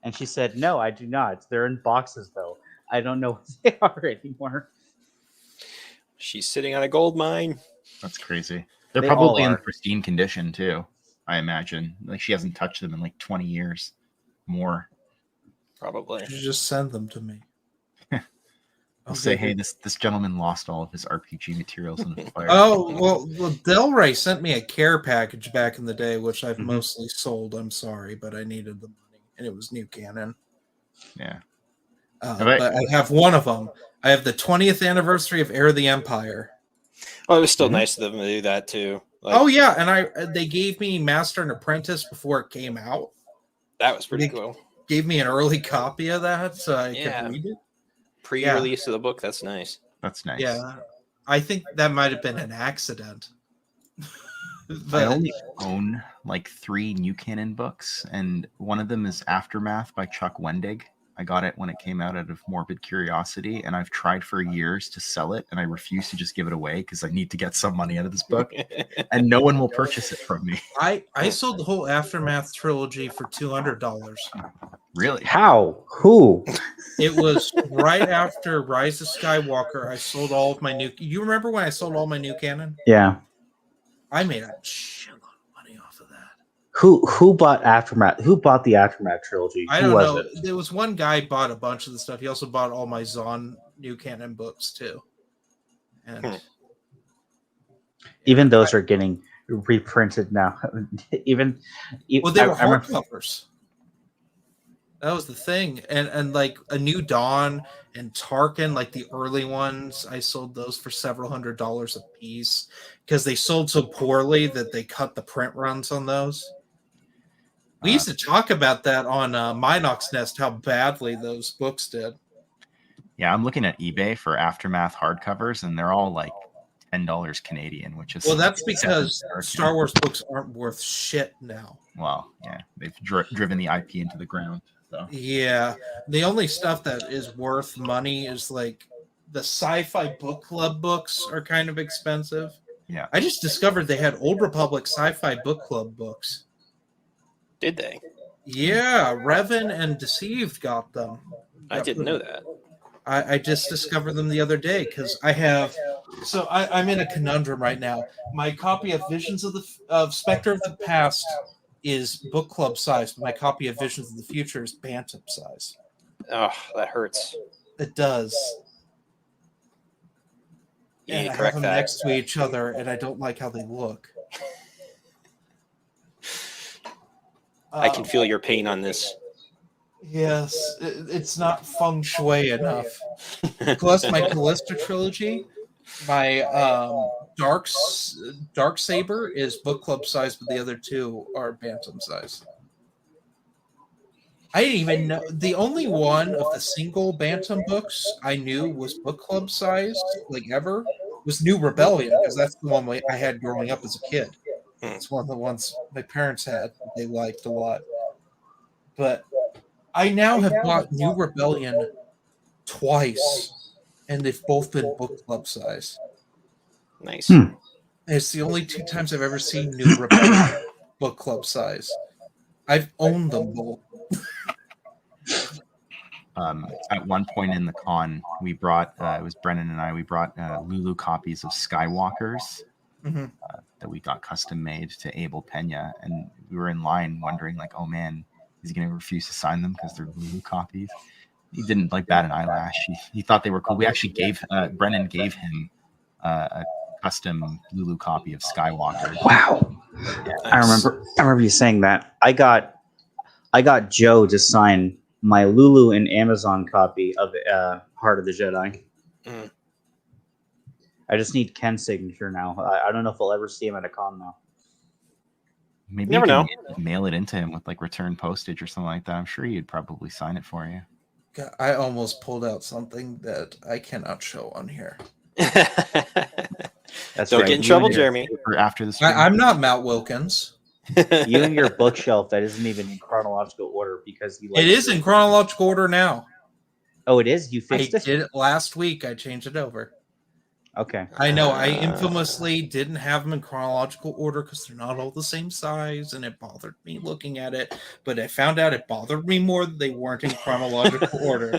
Speaker 6: And she said, no, I do not. They're in boxes, though. I don't know what they are anymore.
Speaker 4: She's sitting on a gold mine.
Speaker 3: That's crazy. They're
Speaker 6: They
Speaker 3: probably
Speaker 6: all
Speaker 3: in
Speaker 6: are.
Speaker 3: pristine condition too, I imagine. Like she hasn't touched them in like 20 years more.
Speaker 4: Probably.
Speaker 5: You should just send them to me.
Speaker 3: I'll say, hey, this gentleman lost all of his RPG materials in the fire.
Speaker 5: Oh, well, Del Rey sent me a care package back in the day, which I've
Speaker 3: Mhm.
Speaker 5: mostly sold. I'm sorry, but I needed the money, and it was New Canon.
Speaker 3: Yeah.
Speaker 5: But I have one of them. I have the 20th anniversary of Heir of the Empire.
Speaker 4: Well, it was still
Speaker 3: Mhm.
Speaker 4: nice of them to do that too. Like,
Speaker 5: Oh yeah, and they gave me Master and Apprentice before it came out.
Speaker 4: that was pretty
Speaker 5: they-
Speaker 4: cool.
Speaker 5: Gave me an early copy of that so I
Speaker 4: Yeah.
Speaker 5: could read it.
Speaker 4: Pre-release of the book. That's nice.
Speaker 3: That's nice.
Speaker 5: Yeah, I think that might have been an accident.
Speaker 3: I
Speaker 5: But
Speaker 3: only own like 3 New Canon books, and one of them is Aftermath by Chuck Wendig. I got it when it came out of morbid curiosity, and I've tried for years to sell it, and I refuse to just give it away because I need to get some money out of this book, and no one will purchase it from me.
Speaker 5: I sold the whole Aftermath trilogy for $200.
Speaker 3: Really?
Speaker 6: How? Who?
Speaker 5: It was right after Rise of Skywalker. I sold all of my new. You remember when I sold all my New Canon?
Speaker 6: Yeah.
Speaker 5: I made a shitload of money off of that.
Speaker 6: Who bought Aftermath? Who bought the Aftermath trilogy?
Speaker 5: I
Speaker 6: Who
Speaker 5: don't
Speaker 6: was
Speaker 5: know.
Speaker 6: it?
Speaker 5: There was one guy bought a bunch of the stuff. He also bought all my Zahn New Canon books too. And
Speaker 6: Even those are getting reprinted now.
Speaker 5: well, they were
Speaker 6: I remember-
Speaker 5: hardcovers. That was the thing, and like A New Dawn and Tarkin, like the early ones, I sold those for several $100s a piece because they sold so poorly that they cut the print runs on those. We used to talk about that on Minox Nest, how badly those books did.
Speaker 3: Yeah, I'm looking at eBay for Aftermath hardcovers, and they're all like $10 Canadian, which is
Speaker 5: Well, that's
Speaker 3: like
Speaker 5: because
Speaker 3: $7.
Speaker 5: Star Wars books aren't worth shit now.
Speaker 3: Well, yeah, they've driven the IP into the ground. So
Speaker 5: Yeah, the only stuff that is worth money is like the sci-fi book club books are kind of expensive.
Speaker 3: Yeah.
Speaker 5: I just discovered they had Old Republic sci-fi book club books.
Speaker 4: Did they?
Speaker 5: Yeah, Revan and Deceived got them.
Speaker 4: I didn't know that.
Speaker 5: I just discovered them the other day because I have. So I'm in a conundrum right now. My copy of Visions of Spectre of the Past is book club size, but my copy of Visions of the Future is Bantam size.
Speaker 4: Oh, that hurts.
Speaker 5: It does.
Speaker 4: You
Speaker 5: and
Speaker 4: need
Speaker 5: I
Speaker 4: to
Speaker 5: have
Speaker 4: correct
Speaker 5: them
Speaker 4: that.
Speaker 5: next to each other, and I don't like how they look.
Speaker 4: I can feel your pain on this.
Speaker 5: Yes, it's not feng shui enough. Plus, my Callista trilogy, my Dark Saber is book club size, but the other two are bantam size. I didn't even know the only one of the single bantam books I knew was book club size, like ever, was New Rebellion, because that's the one I had growing up as a kid. It's one of the ones my parents had that they liked a lot. But I now have bought New Rebellion twice, and they've both been book club size.
Speaker 4: Nice.
Speaker 5: It's the only two times I've ever seen New Rebellion book club size. I've owned them both.
Speaker 3: At one point in the con, we brought it was Brennan and I. We brought Lulu copies of Skywalkers
Speaker 5: Mhm.
Speaker 3: that we got custom made to Abel Pena, and we were in line wondering, like, oh man, is he going to refuse to sign them because they're Lulu copies? He didn't like bat an eyelash. He thought they were cool. We actually Brennan gave him a custom Lulu copy of Skywalker.
Speaker 6: Wow.
Speaker 4: Nice.
Speaker 6: I remember you saying that. I got Joe to sign my Lulu and Amazon copy of Heart of the Jedi.
Speaker 4: Mm.
Speaker 6: I just need Ken's signature now. I don't know if I'll ever see him at a con though.
Speaker 3: Maybe
Speaker 4: Never
Speaker 3: you
Speaker 4: know.
Speaker 3: can mail it into him with like return postage or something like that. I'm sure he'd probably sign it for you.
Speaker 5: God, I almost pulled out something that I cannot show on here.
Speaker 6: That's
Speaker 4: Don't
Speaker 6: right.
Speaker 4: get in
Speaker 6: You
Speaker 4: trouble,
Speaker 6: and your-
Speaker 4: Jeremy.
Speaker 3: Or after the stream.
Speaker 5: I'm not Matt Wilkins.
Speaker 6: You and your bookshelf that isn't even in chronological order because you.
Speaker 5: It is in chronological order now.
Speaker 6: Oh, it is. You
Speaker 5: I
Speaker 6: fixed it.
Speaker 5: did it last week. I changed it over.
Speaker 6: Okay.
Speaker 5: I know. I infamously didn't have them in chronological order because they're not all the same size, and it bothered me looking at it. But I found out it bothered me more that they weren't in chronological order.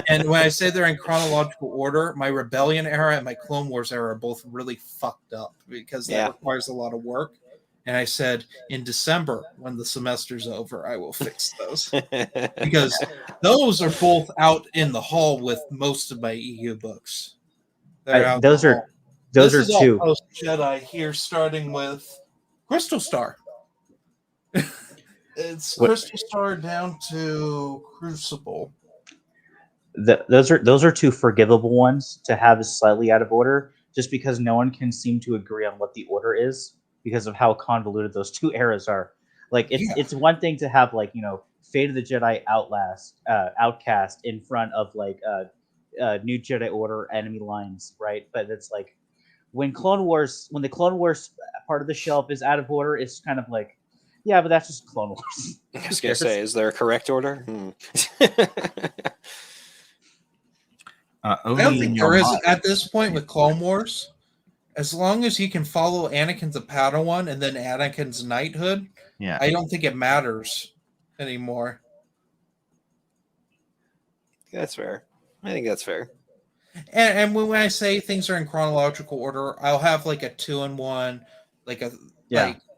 Speaker 5: And when I say they're in chronological order, my Rebellion era and my Clone Wars era are both really fucked up because that
Speaker 4: Yeah.
Speaker 5: requires a lot of work. And I said in December, when the semester's over, I will fix those because those are both out in the hall with most of my EU books. They're out in
Speaker 6: Those
Speaker 5: the
Speaker 6: are
Speaker 5: hall.
Speaker 6: those
Speaker 5: This
Speaker 6: are
Speaker 5: is all
Speaker 6: two.
Speaker 5: post Jedi here, starting with Crystal Star. It's
Speaker 6: What-
Speaker 5: Crystal Star down to Crucible.
Speaker 6: Those are two forgivable ones to have slightly out of order, just because no one can seem to agree on what the order is because of how convoluted those two eras are. Like it's one thing to have like Fate of the Jedi Outcast in front of like New Jedi Order enemy lines, right? But it's like when the Clone Wars part of the shelf is out of order, it's kind of like, yeah, but that's just Clone Wars.
Speaker 4: I was gonna say, is there a correct order?
Speaker 5: I don't think there is at this point with Clone Wars. As long as you can follow Anakin's a Padawan and then Anakin's knighthood,
Speaker 3: Yeah.
Speaker 5: I don't think it matters anymore.
Speaker 4: That's fair. I think that's fair.
Speaker 5: And when I say things are in chronological order, I'll have like a 2-in-1, like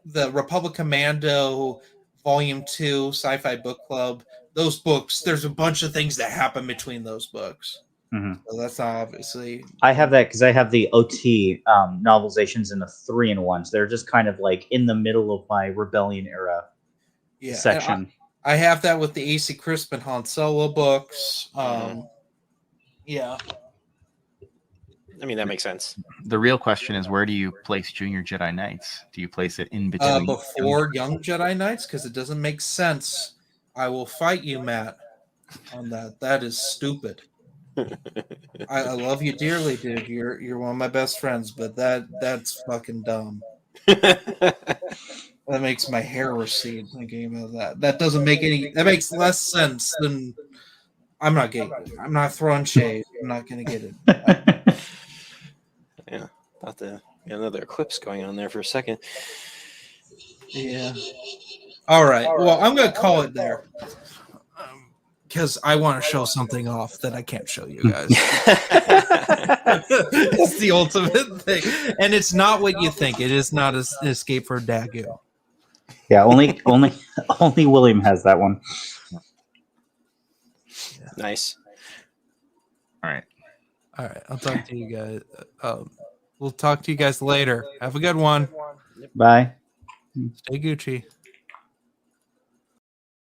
Speaker 5: the Republic Commando Volume 2 Sci-Fi Book Club. Those books, there's a bunch of things that happen between those books.
Speaker 6: Mhm.
Speaker 5: So that's not obviously.
Speaker 6: I have that because I have the OT novelizations in the 3-in-1s. They're just kind of like in the middle of my Rebellion era
Speaker 5: Yeah,
Speaker 6: section.
Speaker 5: I have that with the AC Crisp and Han Solo books. Yeah.
Speaker 4: I mean, that makes sense.
Speaker 3: The real question is, where do you place Junior Jedi Knights? Do you place it in between?
Speaker 5: Before Young Jedi Knights, because it doesn't make sense. I will fight you, Matt, on that. That is stupid. I love you dearly, dude. You're one of my best friends, but that's fucking dumb. That makes my hair recede thinking about that. That doesn't make any. That makes less sense than. I'm not gay. I'm not throwing shade. I'm not gonna get it.
Speaker 4: Yeah, thought the another eclipse going on there for a second.
Speaker 5: Yeah. All right. Well, I'm gonna call it there because I want to show something off that I can't show you guys. It's the ultimate thing, and it's not what you think. It is not an Escape for Dagu.
Speaker 6: Yeah, only William has that one.
Speaker 4: Nice.
Speaker 3: All right.
Speaker 5: All right. I'll talk to you guys.
Speaker 1: We'll talk to you guys later. Have a good one.
Speaker 6: Bye.
Speaker 1: Stay Gucci.